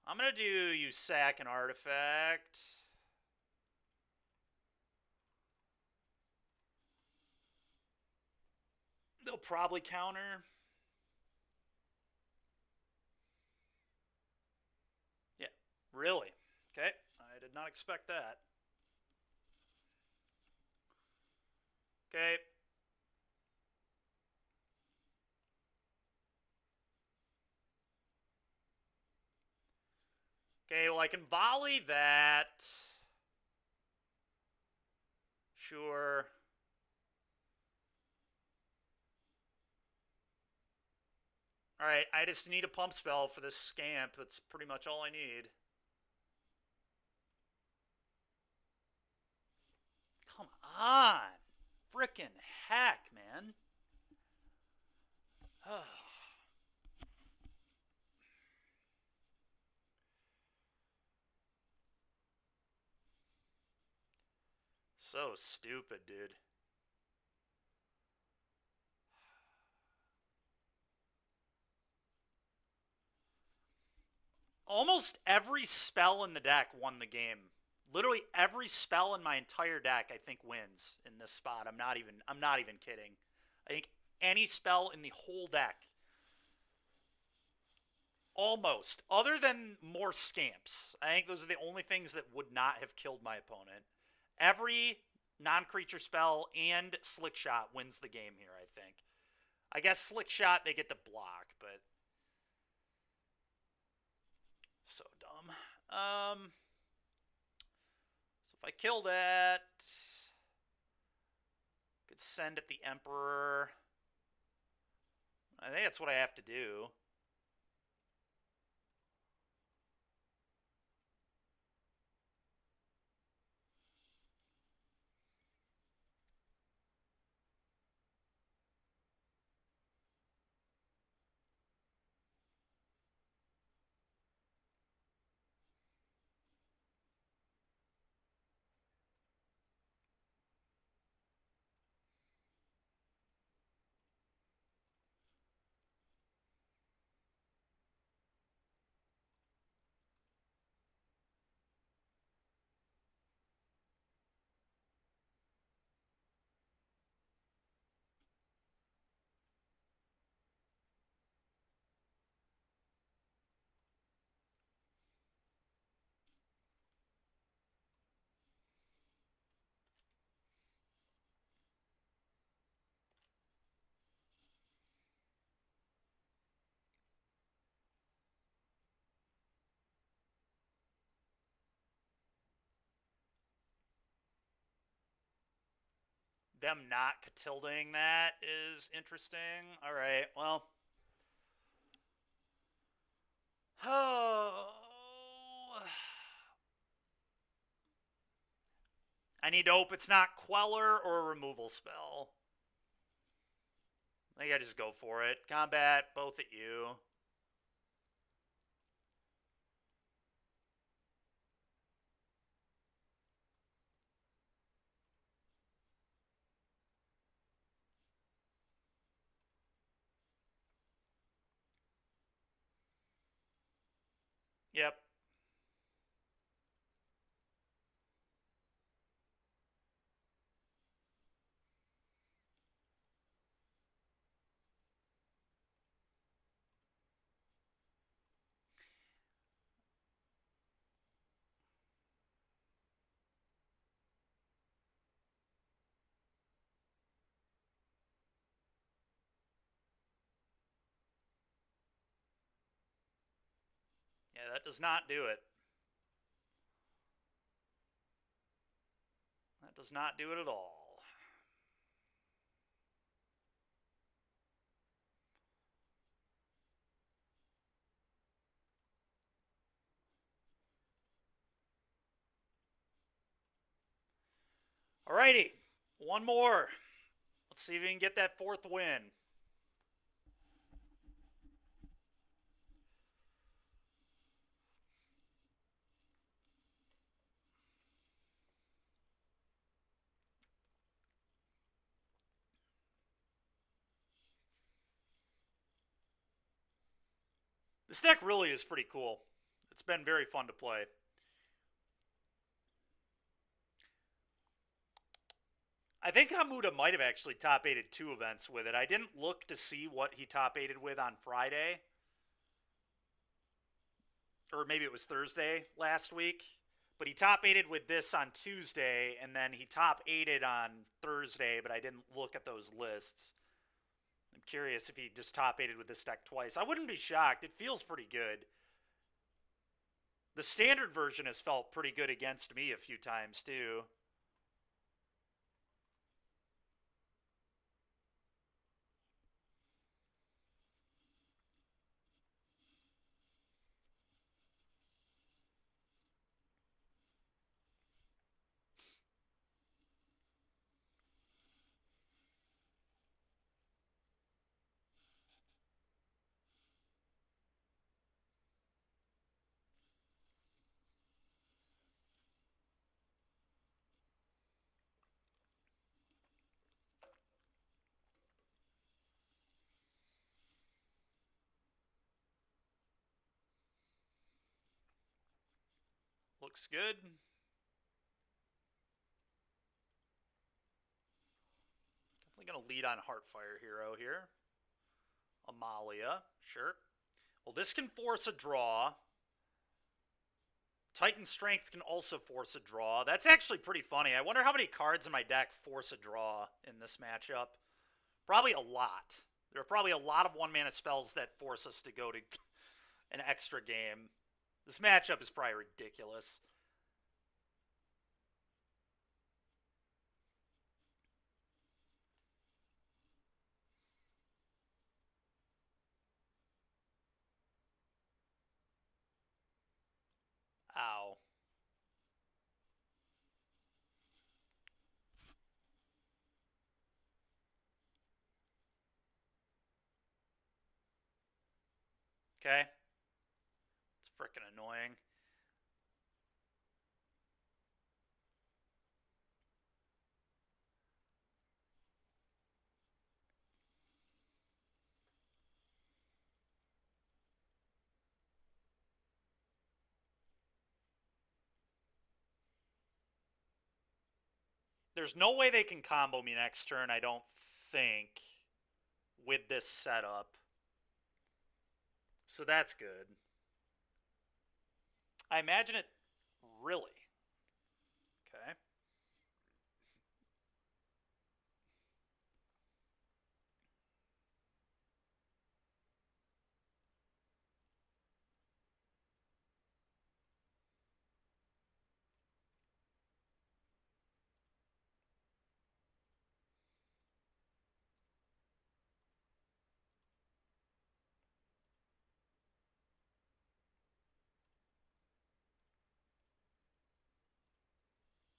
I'm going to do you sack an artifact. They'll probably counter. Yeah, really? Okay, I did not expect that. Okay. Okay, well, I can volley that. Sure. Alright, I just need a pump spell for this scamp. That's pretty much all I need. Come on. Frickin' heck, man. So stupid, dude. Almost every spell in the deck won the game. Literally every spell in my entire deck I think wins in this spot. I'm not even kidding. I think any spell in the whole deck, almost, other than more scamps. I think those are the only things that would not have killed my opponent. Every non-creature spell and Slick Shot wins the game here, I think. I guess Slick Shot they get to block, but so dumb. So if I kill that, could send at the Emperor. I think that's what I have to do. Them not Catilding that is interesting. All right, well. Oh. I need to hope it's not Queller or a removal spell. I think I just go for it. Combat, both at you. Yep. Yeah, that does not do it. That does not do it at all. Alrighty. One more. Let's see if we can get that fourth win. This deck really is pretty cool. It's been very fun to play. I think Hamuda might have actually top 8'd 2 events with it. I didn't look to see what he top 8'd with on Friday. Or maybe it was Thursday last week. But he top 8'd with this on Tuesday, and then he top 8'd on Thursday, but I didn't look at those lists. I'm curious if he just top 8'd with this deck twice. I wouldn't be shocked. It feels pretty good. The standard version has felt pretty good against me a few times, too. Looks good. Definitely going to lead on Heartfire Hero here. Amalia, sure. Well, this can force a draw. Titan Strength can also force a draw. That's actually pretty funny. I wonder how many cards in my deck force a draw in this matchup. Probably a lot. There are probably a lot of one-mana spells that force us to go to an extra game. This matchup is probably ridiculous. Ow. Okay. It's freaking annoying. There's no way they can combo me next turn, I don't think, with this setup. So that's good. I imagine it... Really? Okay.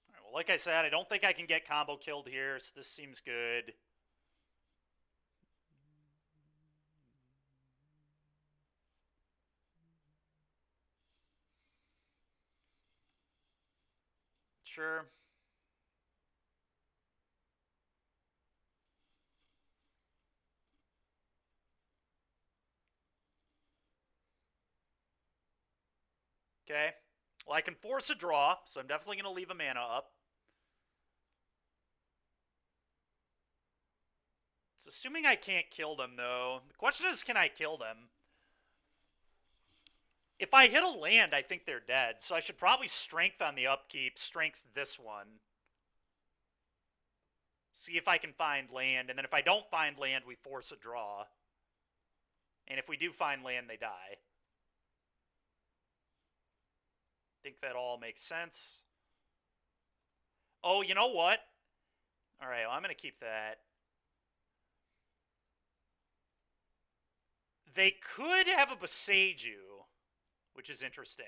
All right, well, like I said, I don't think I can get combo killed here, so this seems good. Sure. Okay. Well, I can force a draw, so I'm definitely going to leave a mana up. It's assuming I can't kill them, though. The question is, can I kill them? If I hit a land, I think they're dead, so I should probably strength on the upkeep, strength this one. See if I can find land, and then if I don't find land, we force a draw. And if we do find land, they die. Think that all makes sense. Oh, you know what? Alright, well, I'm going to keep that. They could have a Boseiju, which is interesting.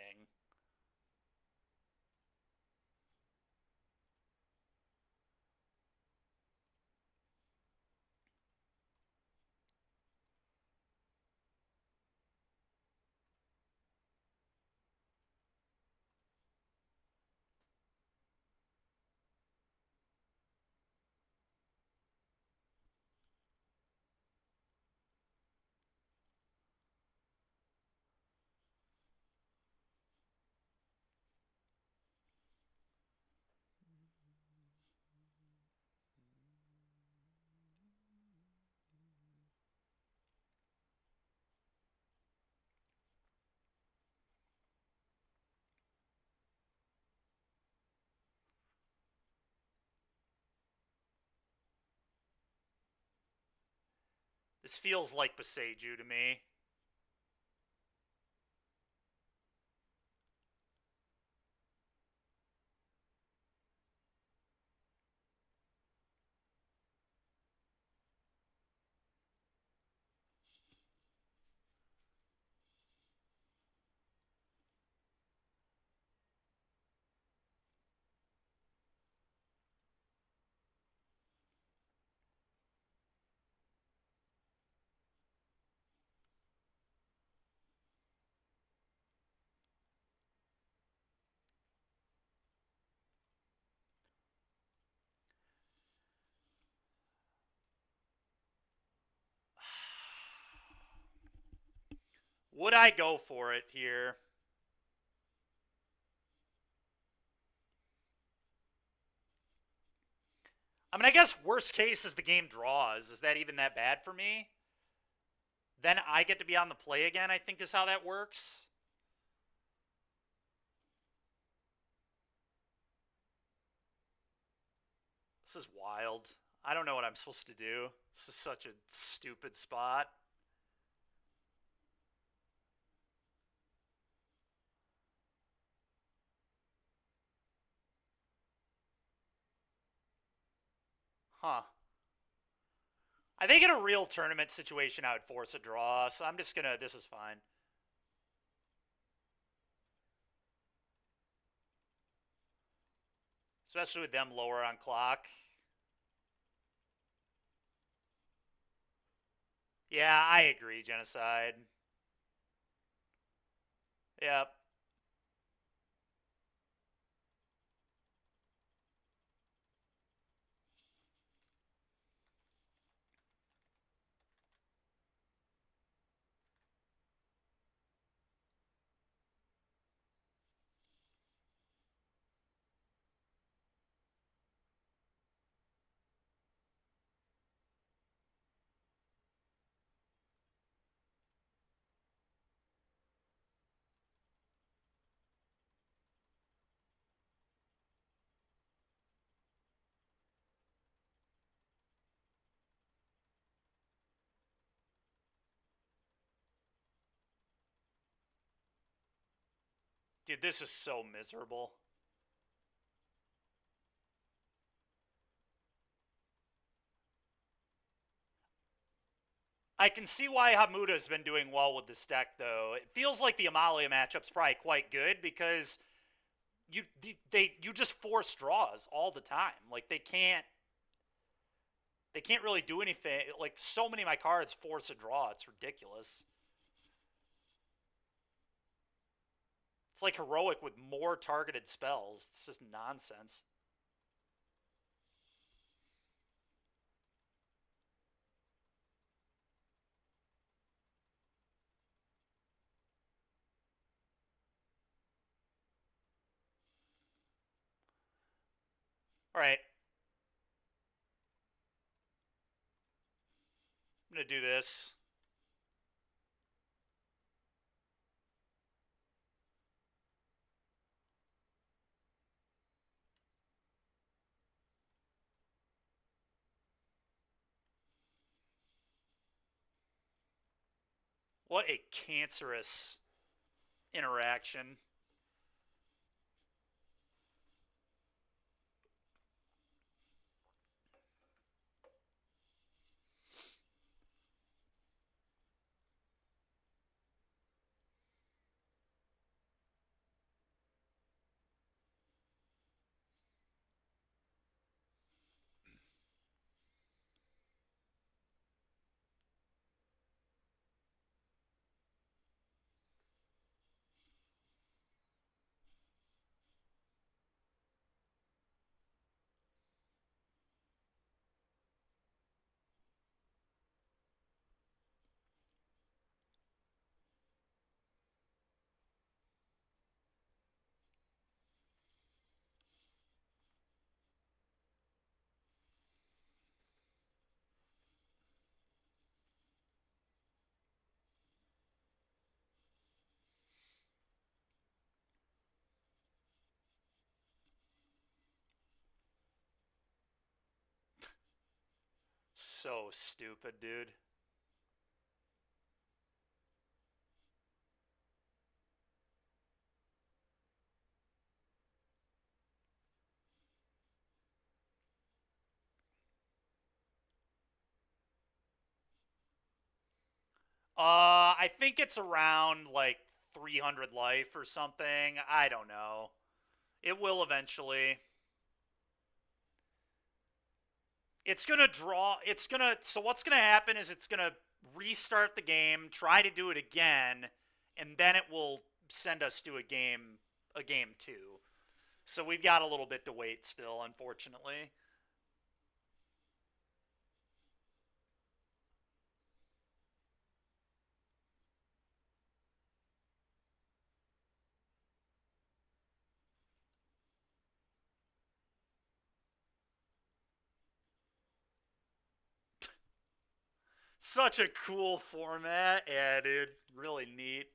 This feels like Boseiju to me. Would I go for it here? I mean, I guess worst case is the game draws. Is that even that bad for me? Then I get to be on the play again, I think is how that works. This is wild. I don't know what I'm supposed to do. This is such a stupid spot. Huh. I think in a real tournament situation, I would force a draw, so I'm just gonna. This is fine. Especially with them lower on clock. Yeah, I agree, genocide. Yep. Dude, this is so miserable. I can see why Hamuda's been doing well with this deck, though. It feels like the Amalia matchup's probably quite good because you just force draws all the time. Like they can't really do anything. Like so many of my cards force a draw. It's ridiculous. It's like heroic with more targeted spells. It's just nonsense. All right, I'm gonna do this. What a cancerous interaction. So stupid, dude. I think it's around like 300 life or something. I don't know. It will eventually. It's gonna draw. It's gonna. So what's gonna happen is it's gonna restart the game, try to do it again, and then it will send us to a game two. So we've got a little bit to wait still, unfortunately. Such a cool format. Yeah, dude. Really neat.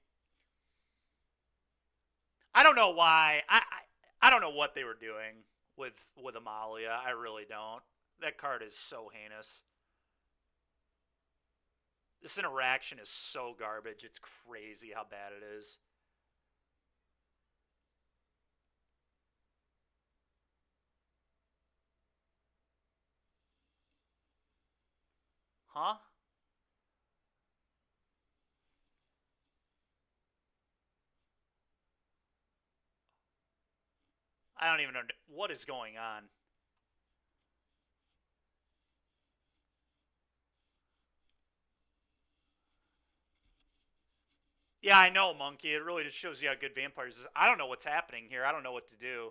I don't know why. I don't know what they were doing with Amalia. I really don't. That card is so heinous. This interaction is so garbage. It's crazy how bad it is. Huh? I don't even know what is going on. Yeah, I know, Monkey. It really just shows you how good Vampires is. I don't know what's happening here. I don't know what to do.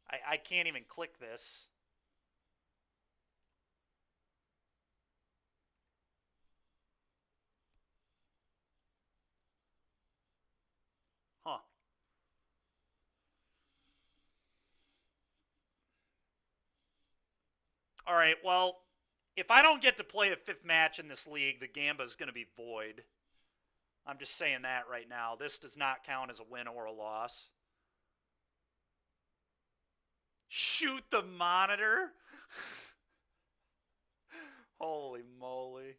I can't even click this. Huh. All right, well, if I don't get to play a fifth match in this league, the Gamba is going to be void. I'm just saying that right now. This does not count as a win or a loss. Shoot the monitor? Holy moly.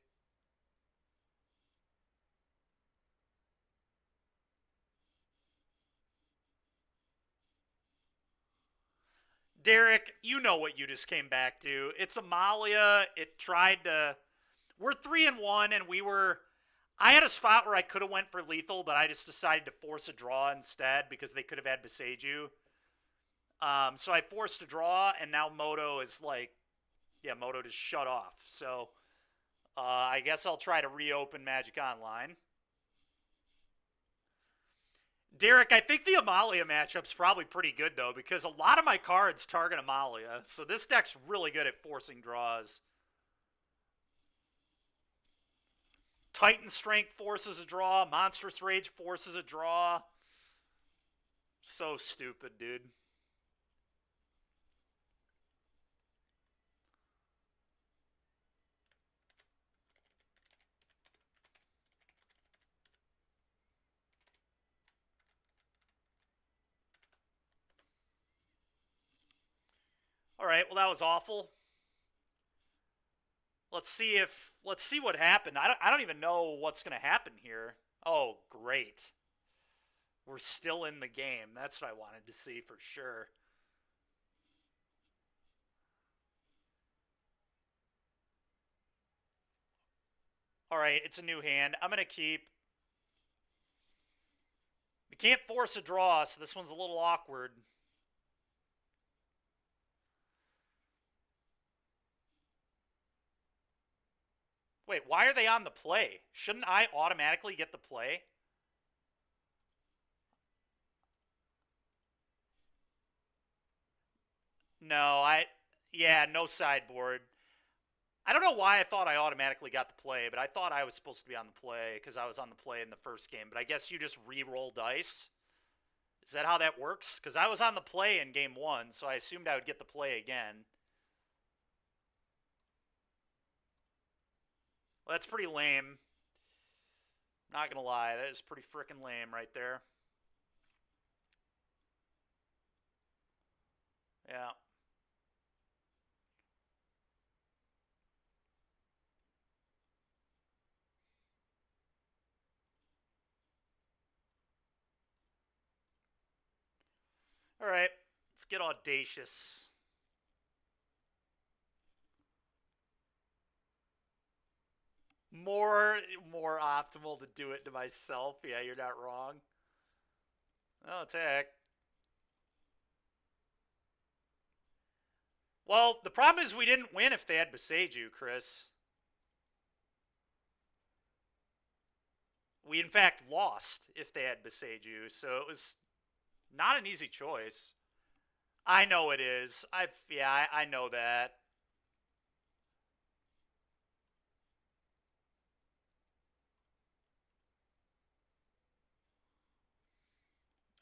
Derek, you know what you just came back to. It's Amalia. It tried to. We're 3-1, and we were. I had a spot where I could have went for lethal, but I just decided to force a draw instead because they could have had Beseiju. So I forced a draw, and now Moto is like, yeah, Moto just shut off. So I guess I'll try to reopen Magic Online. Derek, I think the Amalia matchup's probably pretty good, though, because a lot of my cards target Amalia. So this deck's really good at forcing draws. Titan Strength forces a draw. Monstrous Rage forces a draw. So stupid, dude. All right, well, that was awful. Let's see what happened. I don't even know what's going to happen here. Oh, great. We're still in the game. That's what I wanted to see for sure. All right, it's a new hand. I'm going to keep. We can't force a draw, so this one's a little awkward. Wait, why are they on the play? Shouldn't I automatically get the play? No, yeah, no sideboard. I don't know why I thought I automatically got the play, but I thought I was supposed to be on the play because I was on the play in the first game. But I guess you just re-roll dice. Is that how that works? Because I was on the play in game one, so I assumed I would get the play again. Well, that's pretty lame. Not gonna lie, that is pretty freaking lame right there. Yeah. All right, let's get audacious. More, more optimal to do it to myself. Yeah, you're not wrong. Oh, attack. Well, the problem is we didn't win if they had Beseiju, Chris. We, in fact, lost if they had Beseiju, so it was not an easy choice. I know it is. I know that.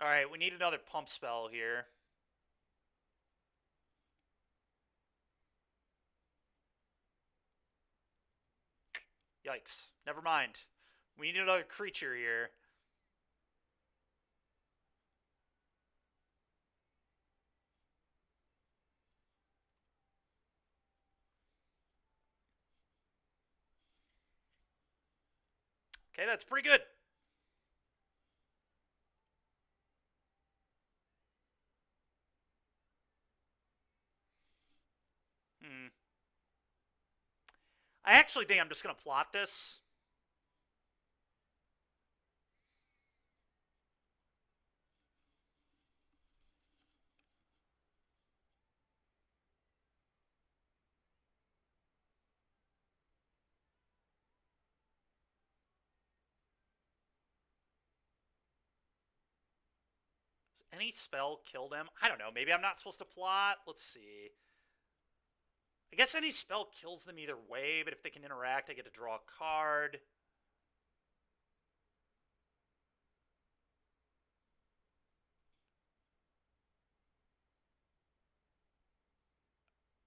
All right, we need another pump spell here. Yikes. Never mind. We need another creature here. Okay, that's pretty good. Hmm. I actually think I'm just going to plot this. Does any spell kill them? I don't know. Maybe I'm not supposed to plot. Let's see. I guess any spell kills them either way, but if they can interact, I get to draw a card.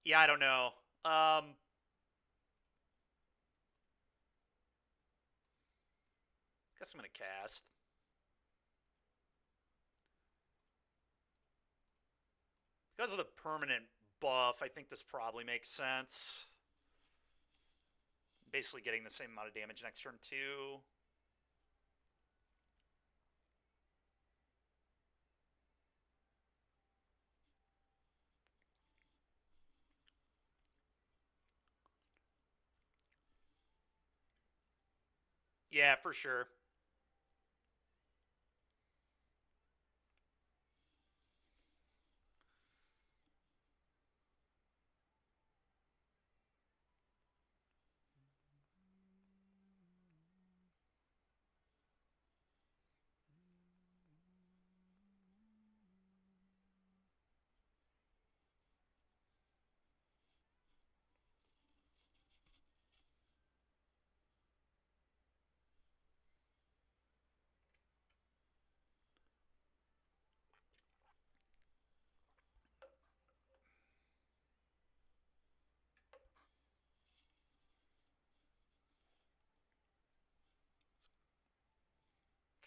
Yeah, I don't know. Guess I'm going to cast. Because of the permanent buff, I think this probably makes sense. Basically getting the same amount of damage next turn, too. Yeah, for sure.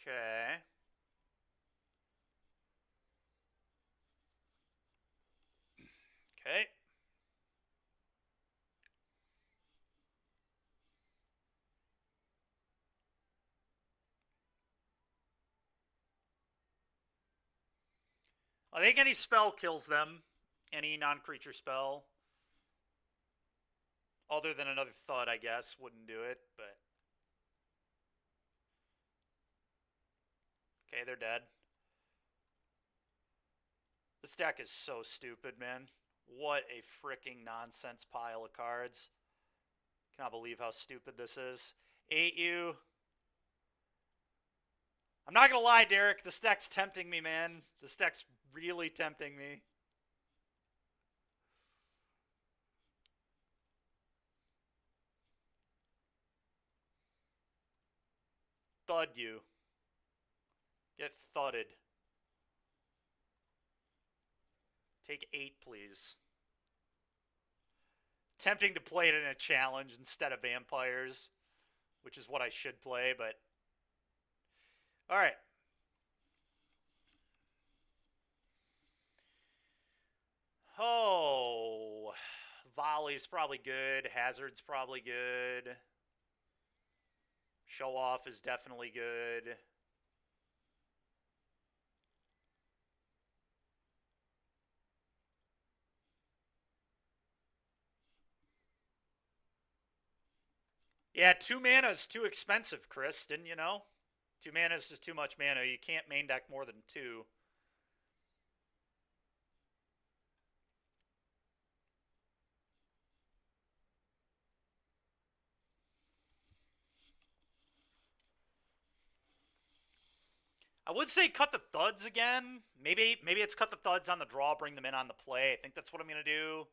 Okay. Okay. I think any spell kills them. Any non-creature spell. Other than another Thud, I guess, wouldn't do it, but... Okay, they're dead. This deck is so stupid, man. What a freaking nonsense pile of cards. Cannot believe how stupid this is. 8U. I'm not gonna lie, Derek. This deck's tempting me, man. This deck's really tempting me. Thud you. Get thudded. Take 8, please. Tempting to play it in a challenge instead of vampires, which is what I should play, but... Alright. Oh... Volley's probably good. Hazard's probably good. Show off is definitely good. Yeah, 2 mana is too expensive, Chris. Didn't you know? 2 mana is just too much mana. You can't main deck more than 2. I would say cut the Thuds again. Maybe it's cut the Thuds on the draw, bring them in on the play. I think that's what I'm going to do.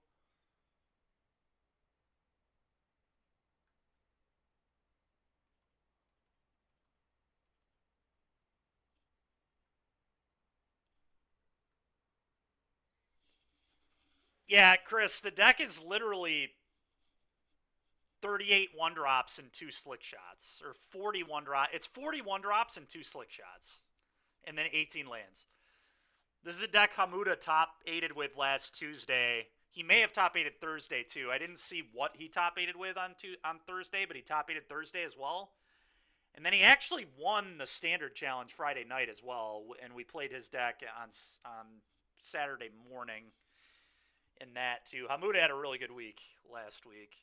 Yeah, Chris, the deck is literally 38 one drops and 2 slick shots, or 41 drop. It's 41 drops and 2 slick shots, and then 18 lands. This is a deck Hamuda top 8'd with last Tuesday. He may have top 8'd Thursday too. I didn't see what he top 8'd with on Thursday, but he top 8'd Thursday as well. And then he actually won the standard challenge Friday night as well, and we played his deck on Saturday morning in that too. Hamuda had a really good week last week.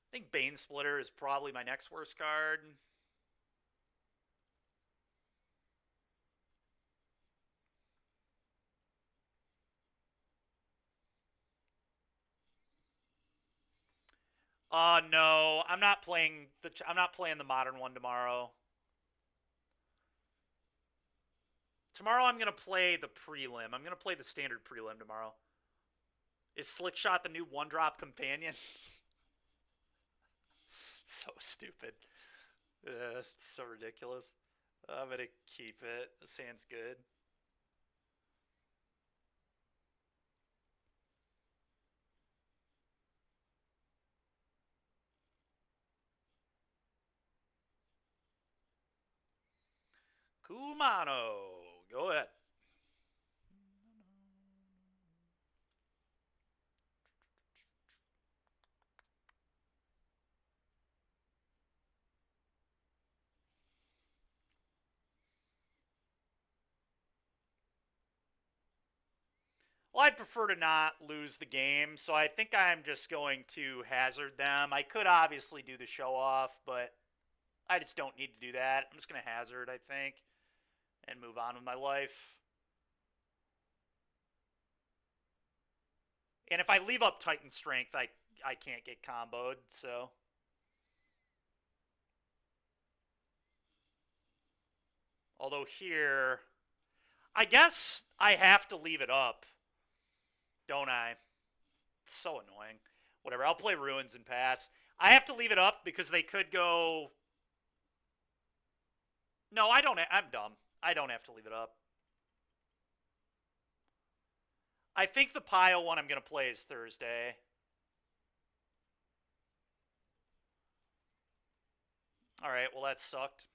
I think Bane Splitter is probably my next worst card. No, I'm not playing the modern one tomorrow. Tomorrow I'm gonna play the prelim. I'm gonna play the standard prelim tomorrow. Is Slickshot the new one-drop companion? So stupid. It's so ridiculous. I'm gonna keep it. This hand's good. Kumano. Go ahead. Well, I'd prefer to not lose the game, so I think I'm just going to hazard them. I could obviously do the show off, but I just don't need to do that. I'm just going to hazard, I think, and move on with my life. And if I leave up Titan Strength, I can't get comboed, so... Although here, I guess I have to leave it up, don't I? It's so annoying. Whatever, I'll play Ruins and pass. I have to leave it up because they could go... No, I don't. I'm dumb. I don't have to leave it up. I think the pile one I'm going to play is Thursday. Alright, well that sucked.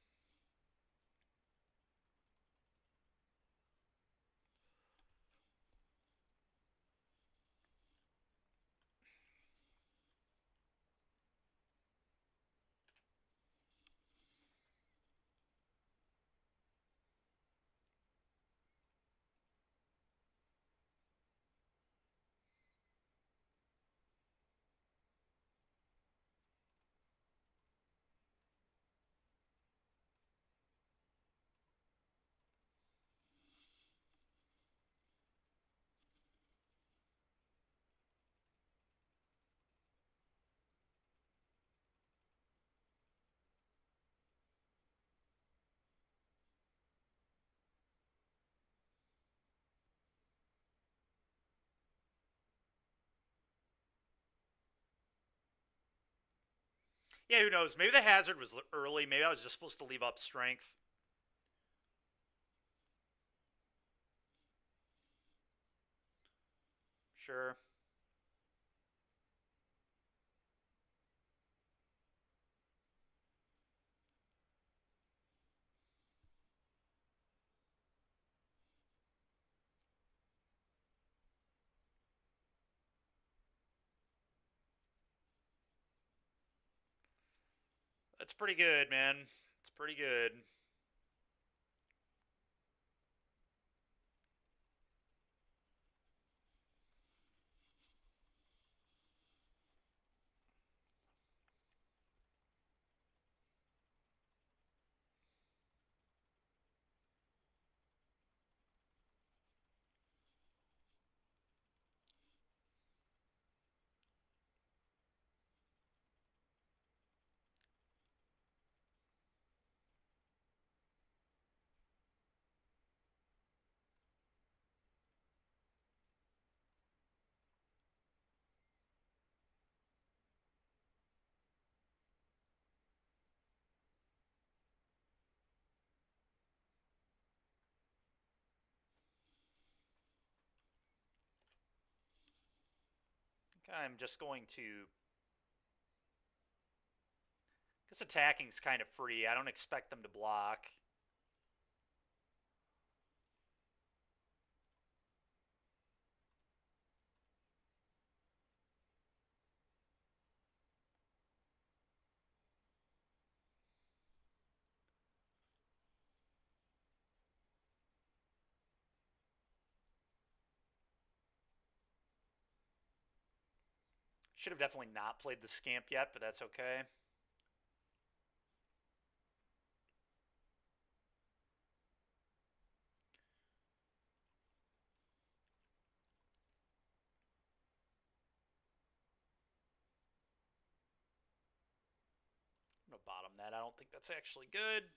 Yeah, who knows? Maybe the hazard was early. Maybe I was just supposed to leave up Strength. Sure. That's pretty good, man. It's pretty good. I'm just going to... Because attacking's kind of free. I don't expect them to block. Should have definitely not played the Scamp yet, but that's okay. I'm going to bottom that. I don't think that's actually good.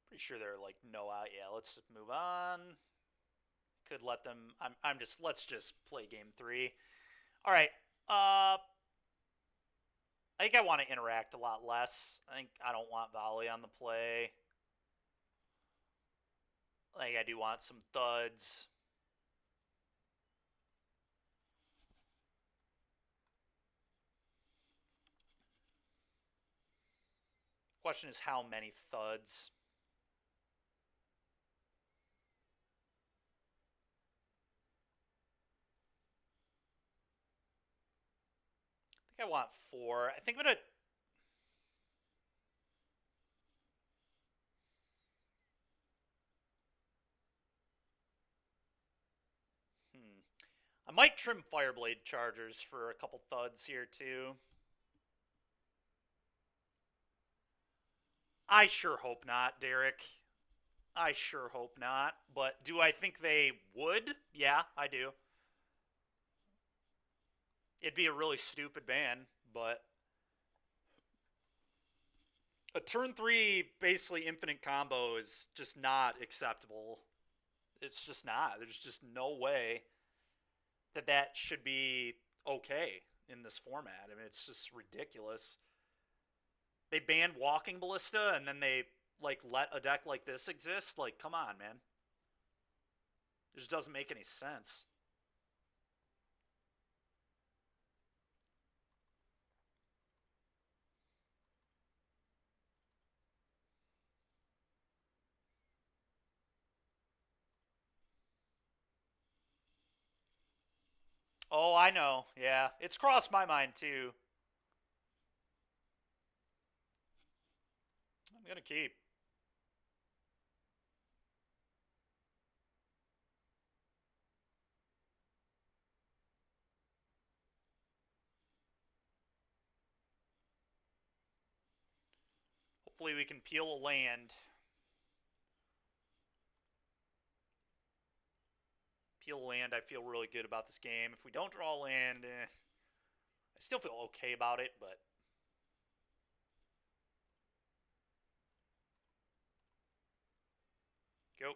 Pretty sure they're like no out. Yeah, let's just move on. Could let them. Let's just play game 3. All right. I think I want to interact a lot less. I think I don't want volley on the play. I think I do want some thuds. Question is how many thuds. I think I want 4. I think I'm gonna... I might trim Fireblade Chargers for a couple thuds here too. I sure hope not, Derek. I sure hope not. But do I think they would? Yeah, I do. It'd be a really stupid ban, but a turn 3 basically infinite combo is just not acceptable. It's just not. There's just no way that should be okay in this format. I mean, it's just ridiculous. They banned Walking Ballista and then they like let a deck like this exist. Like, come on, man. It just doesn't make any sense. Oh, I know. Yeah, it's crossed my mind too. I'm gonna keep. Hopefully we can peel a land. Peel land, I feel really good about this game. If we don't draw land, I still feel okay about it, but... Go.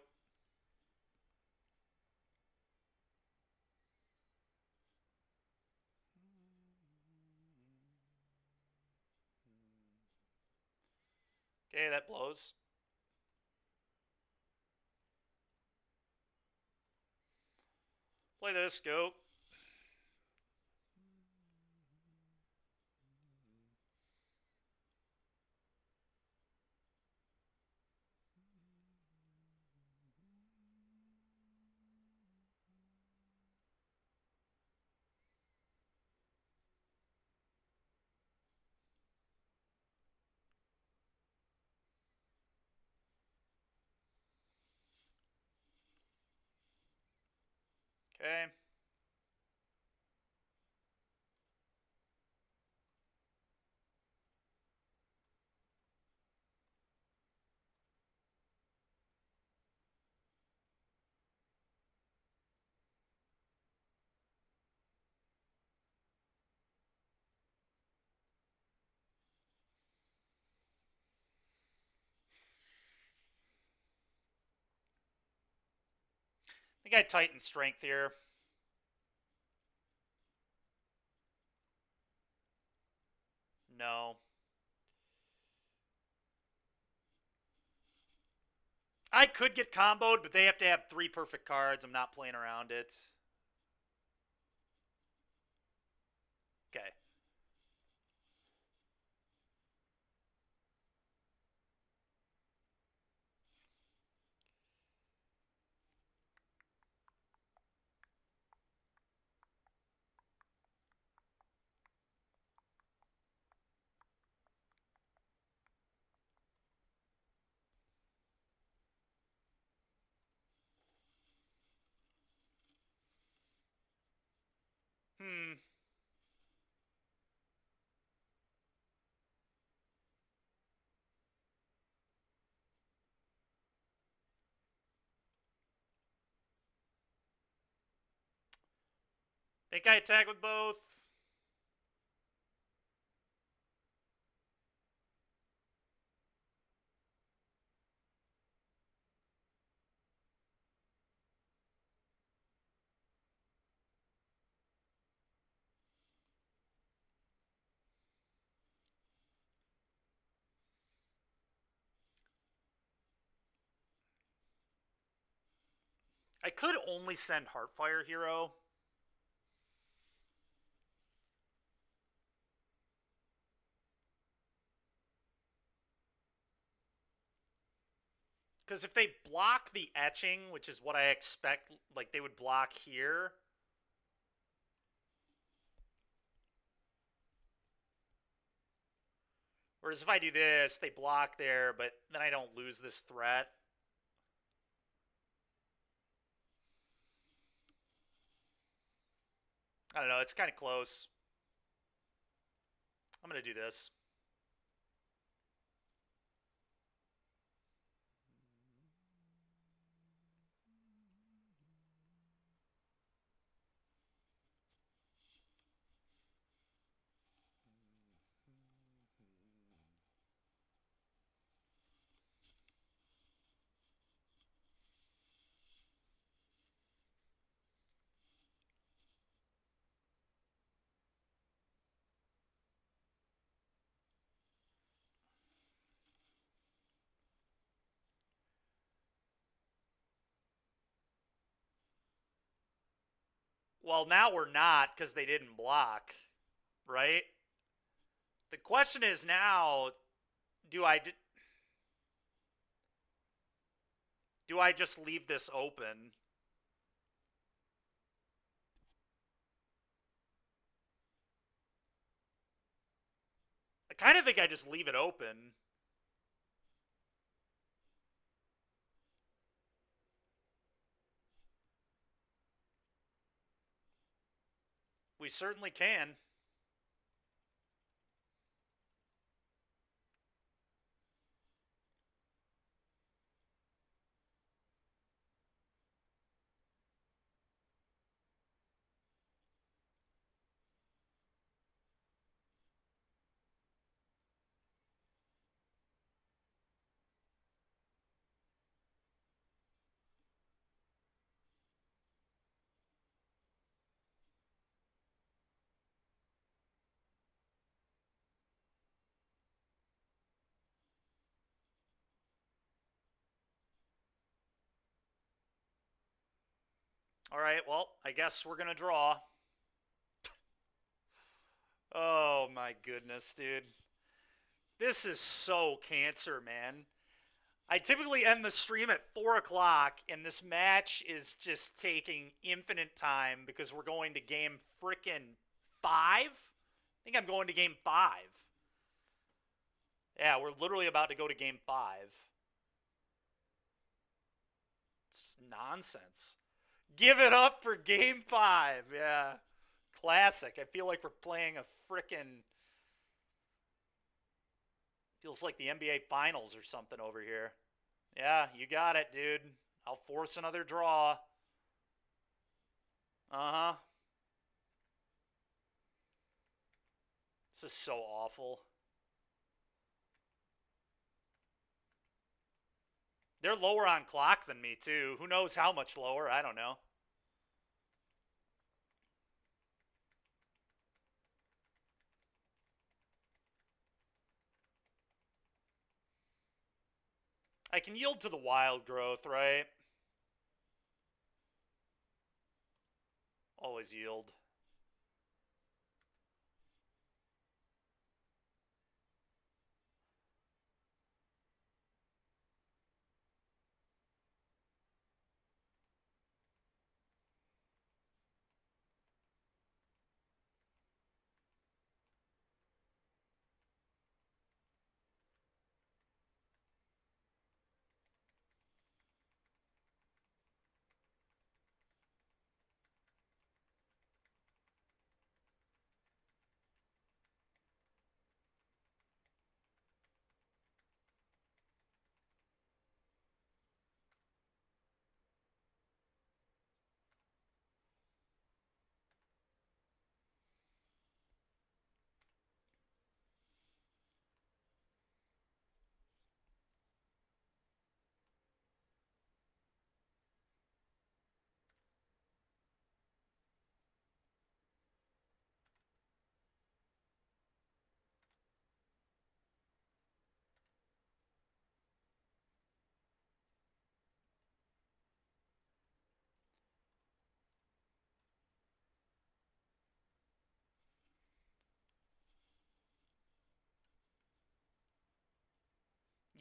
Okay, that blows. Play this, go. Okay. think I tighten strength here. No. I could get comboed, but they have to have 3 perfect cards. I'm not playing around it. Okay. Hmm. Think I attack with both? I could only send Heartfire Hero. Because if they block the etching, which is what I expect, like they would block here. Whereas if I do this, they block there, but then I don't lose this threat. I don't know, it's kind of close. I'm going to do this. Well, now we're not because they didn't block, right? The question is now, do I do I just leave this open? I kind of think I just leave it open. We certainly can. All right, well, I guess we're going to draw. Oh my goodness, dude. This is so cancer, man. I typically end the stream at 4 o'clock, and this match is just taking infinite time because we're going to game frickin' 5? I think I'm going to game 5. Yeah, we're literally about to go to game 5. It's nonsense. Give it up for game 5. Yeah. Classic. I feel like we're playing a frickin'. Feels like the NBA Finals or something over here. Yeah, you got it, dude. I'll force another draw. Uh-huh. This is so awful. They're lower on clock than me, too. Who knows how much lower? I don't know. I can yield to the wild growth, right? Always yield.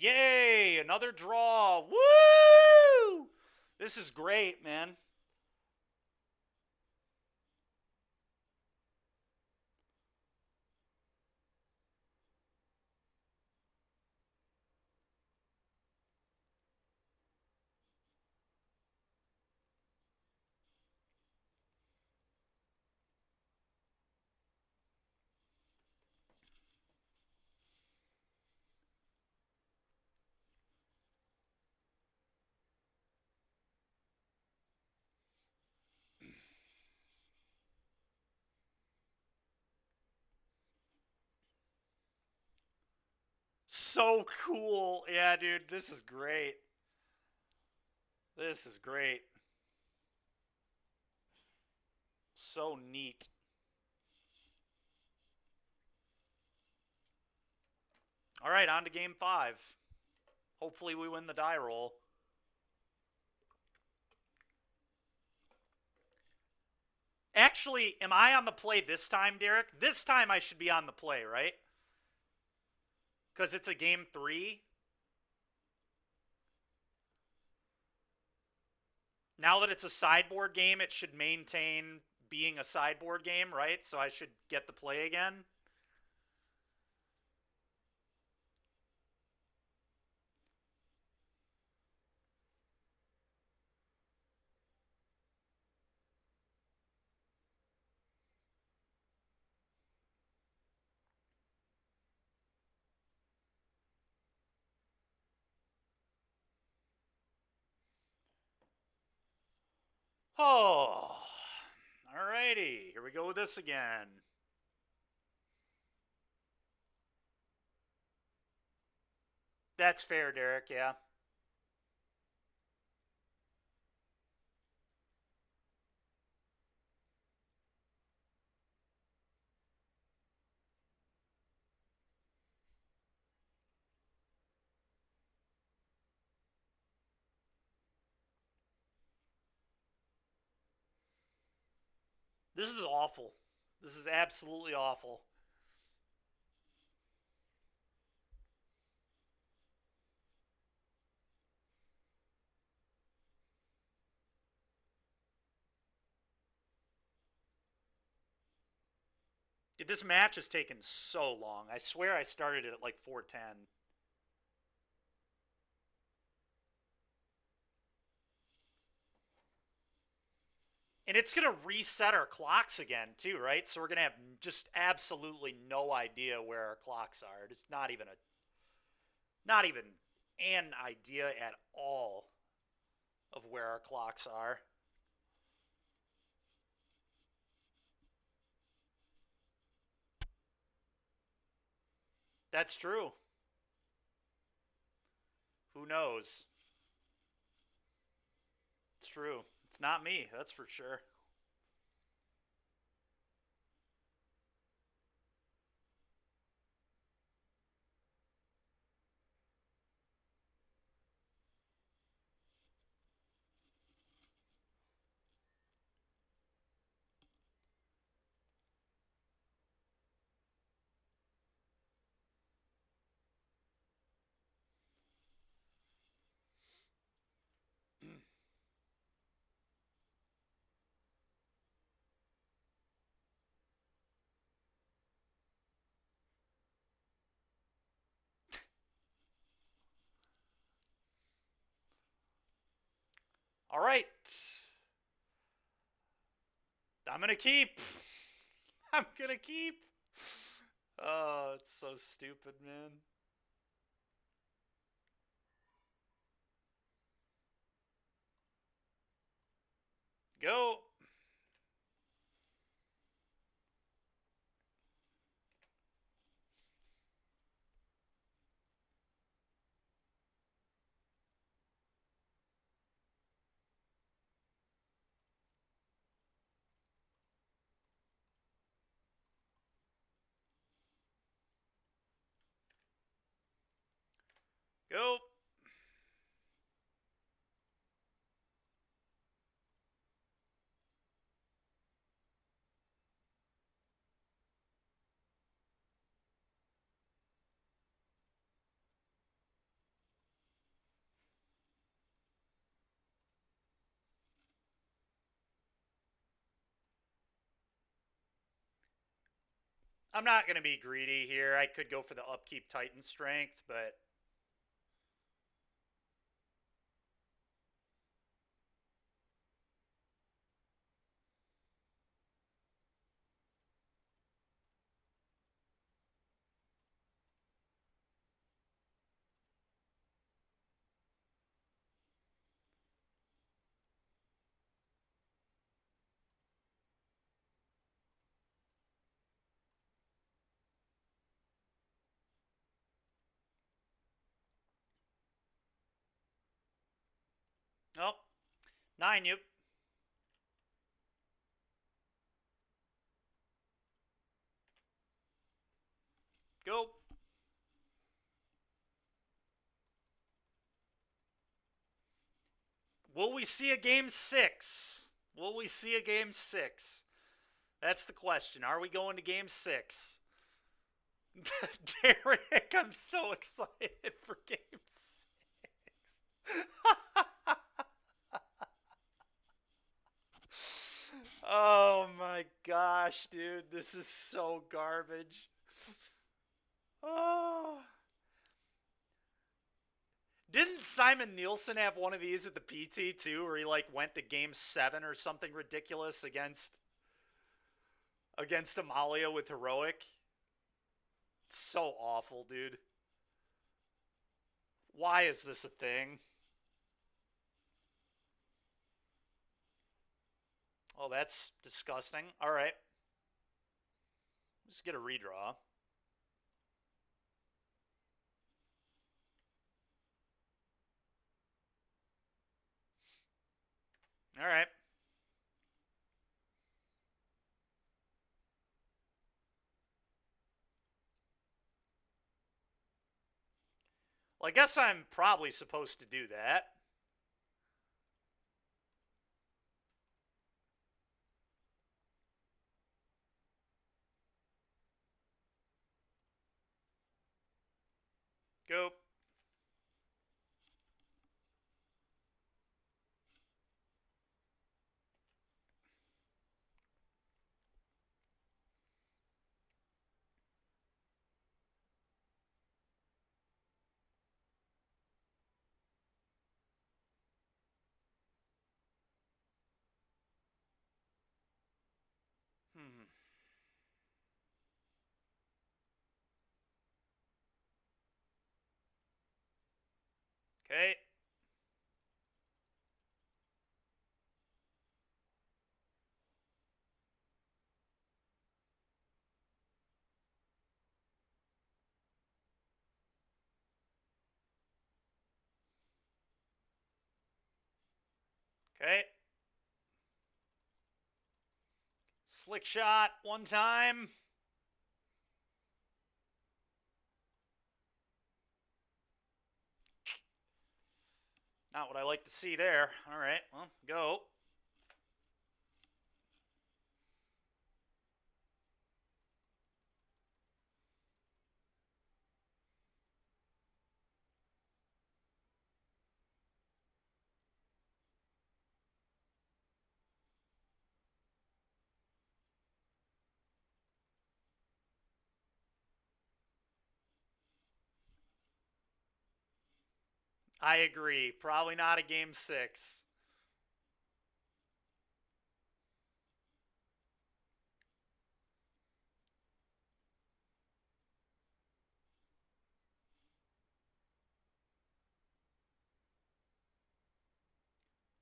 Yay! Another draw. Woo! This is great, man. So cool. Yeah, dude, this is great. This is great. So neat. All right, on to game 5. Hopefully we win the die roll. Actually, am I on the play this time, Derek? This time I should be on the play, right? Because it's a game 3. Now that it's a sideboard game, it should maintain being a sideboard game, right? So I should get the play again. Oh, alrighty. Here we go with this again. That's fair, Derek, yeah. This is awful. This is absolutely awful. Dude, this match has taken so long. I swear I started it at like 4:10. And it's going to reset our clocks again, too, right? So we're going to have just absolutely no idea where our clocks are. It's not even an idea at all of where our clocks are. That's true. Who knows? true. It's not me, that's for sure. All right. I'm going to keep. I'm going to keep. Oh, it's so stupid, man. Go. Go. I'm not going to be greedy here. I could go for the upkeep Titan strength, but nope. 9 you. Go. Will we see a game 6? Will we see a game 6? That's the question. Are we going to game 6? Derek, I'm so excited for game 6. Oh my gosh, dude. This is so garbage. Oh. Didn't Simon Nielsen have one of these at the PT too, where he like went to game 7 or something ridiculous against Amalia with heroic? It's so awful, dude. Why is this a thing? Oh, that's disgusting. All right. Let's get a redraw. All right. Well, I guess I'm probably supposed to do that. Go. Hmm. Okay. Okay. Slick shot one time. Not what I like to see there. All right, well, go. I agree. Probably not a game 6.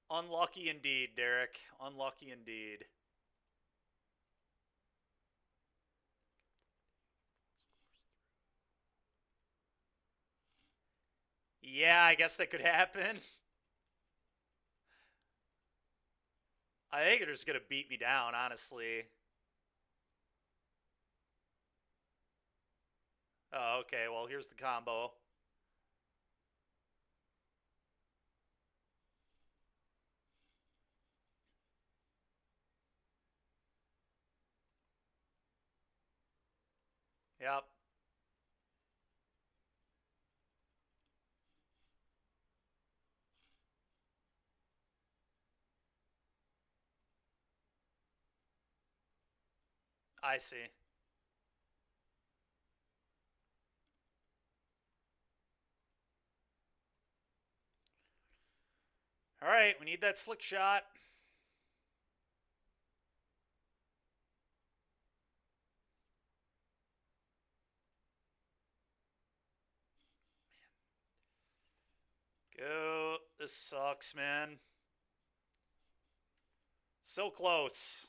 Unlucky indeed, Derek. Unlucky indeed. Yeah, I guess that could happen. I think they're just going to beat me down, honestly. Oh, okay. Well, here's the combo. Yep. I see. All right, we need that slick shot. Go. This sucks, man. So close.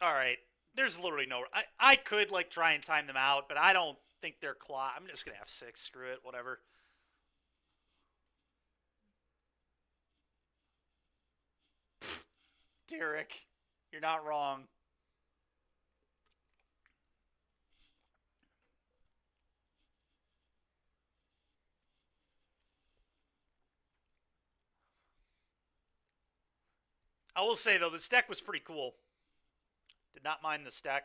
All right. There's literally no. I could like try and time them out, but I don't think they're claw. I'm just gonna have 6. Screw it. Whatever. Derek, you're not wrong. I will say though, this deck was pretty cool. Did not mind this deck.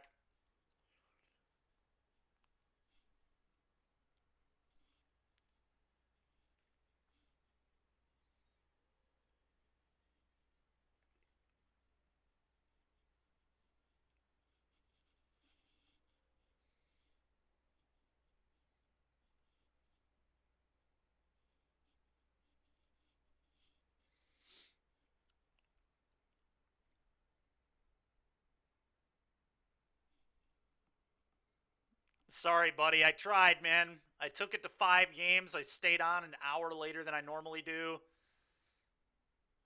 Sorry, buddy. I tried, man. I took it to 5 games. I stayed on an hour later than I normally do.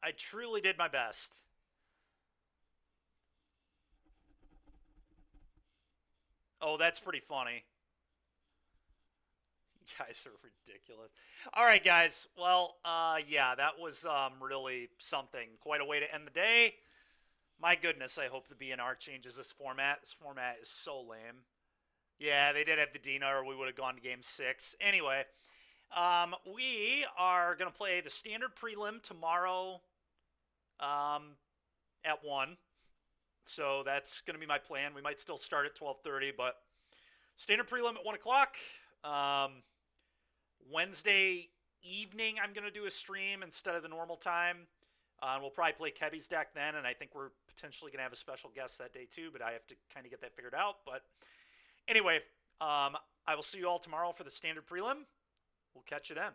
I truly did my best. Oh, that's pretty funny. You guys are ridiculous. All right, guys. Well, yeah, that was really something. Quite a way to end the day. My goodness, I hope the BNR changes this format. This format is so lame. Yeah, they did have the Dina, or we would have gone to game 6. Anyway, we are going to play the standard prelim tomorrow. at 1. So that's going to be my plan. We might still start at 12:30, but standard prelim at 1 o'clock. Wednesday evening, I'm going to do a stream instead of the normal time. We'll probably play Kevy's deck then, and I think we're potentially going to have a special guest that day too, but I have to kind of get that figured out. But anyway, I will see you all tomorrow for the standard prelim. We'll catch you then.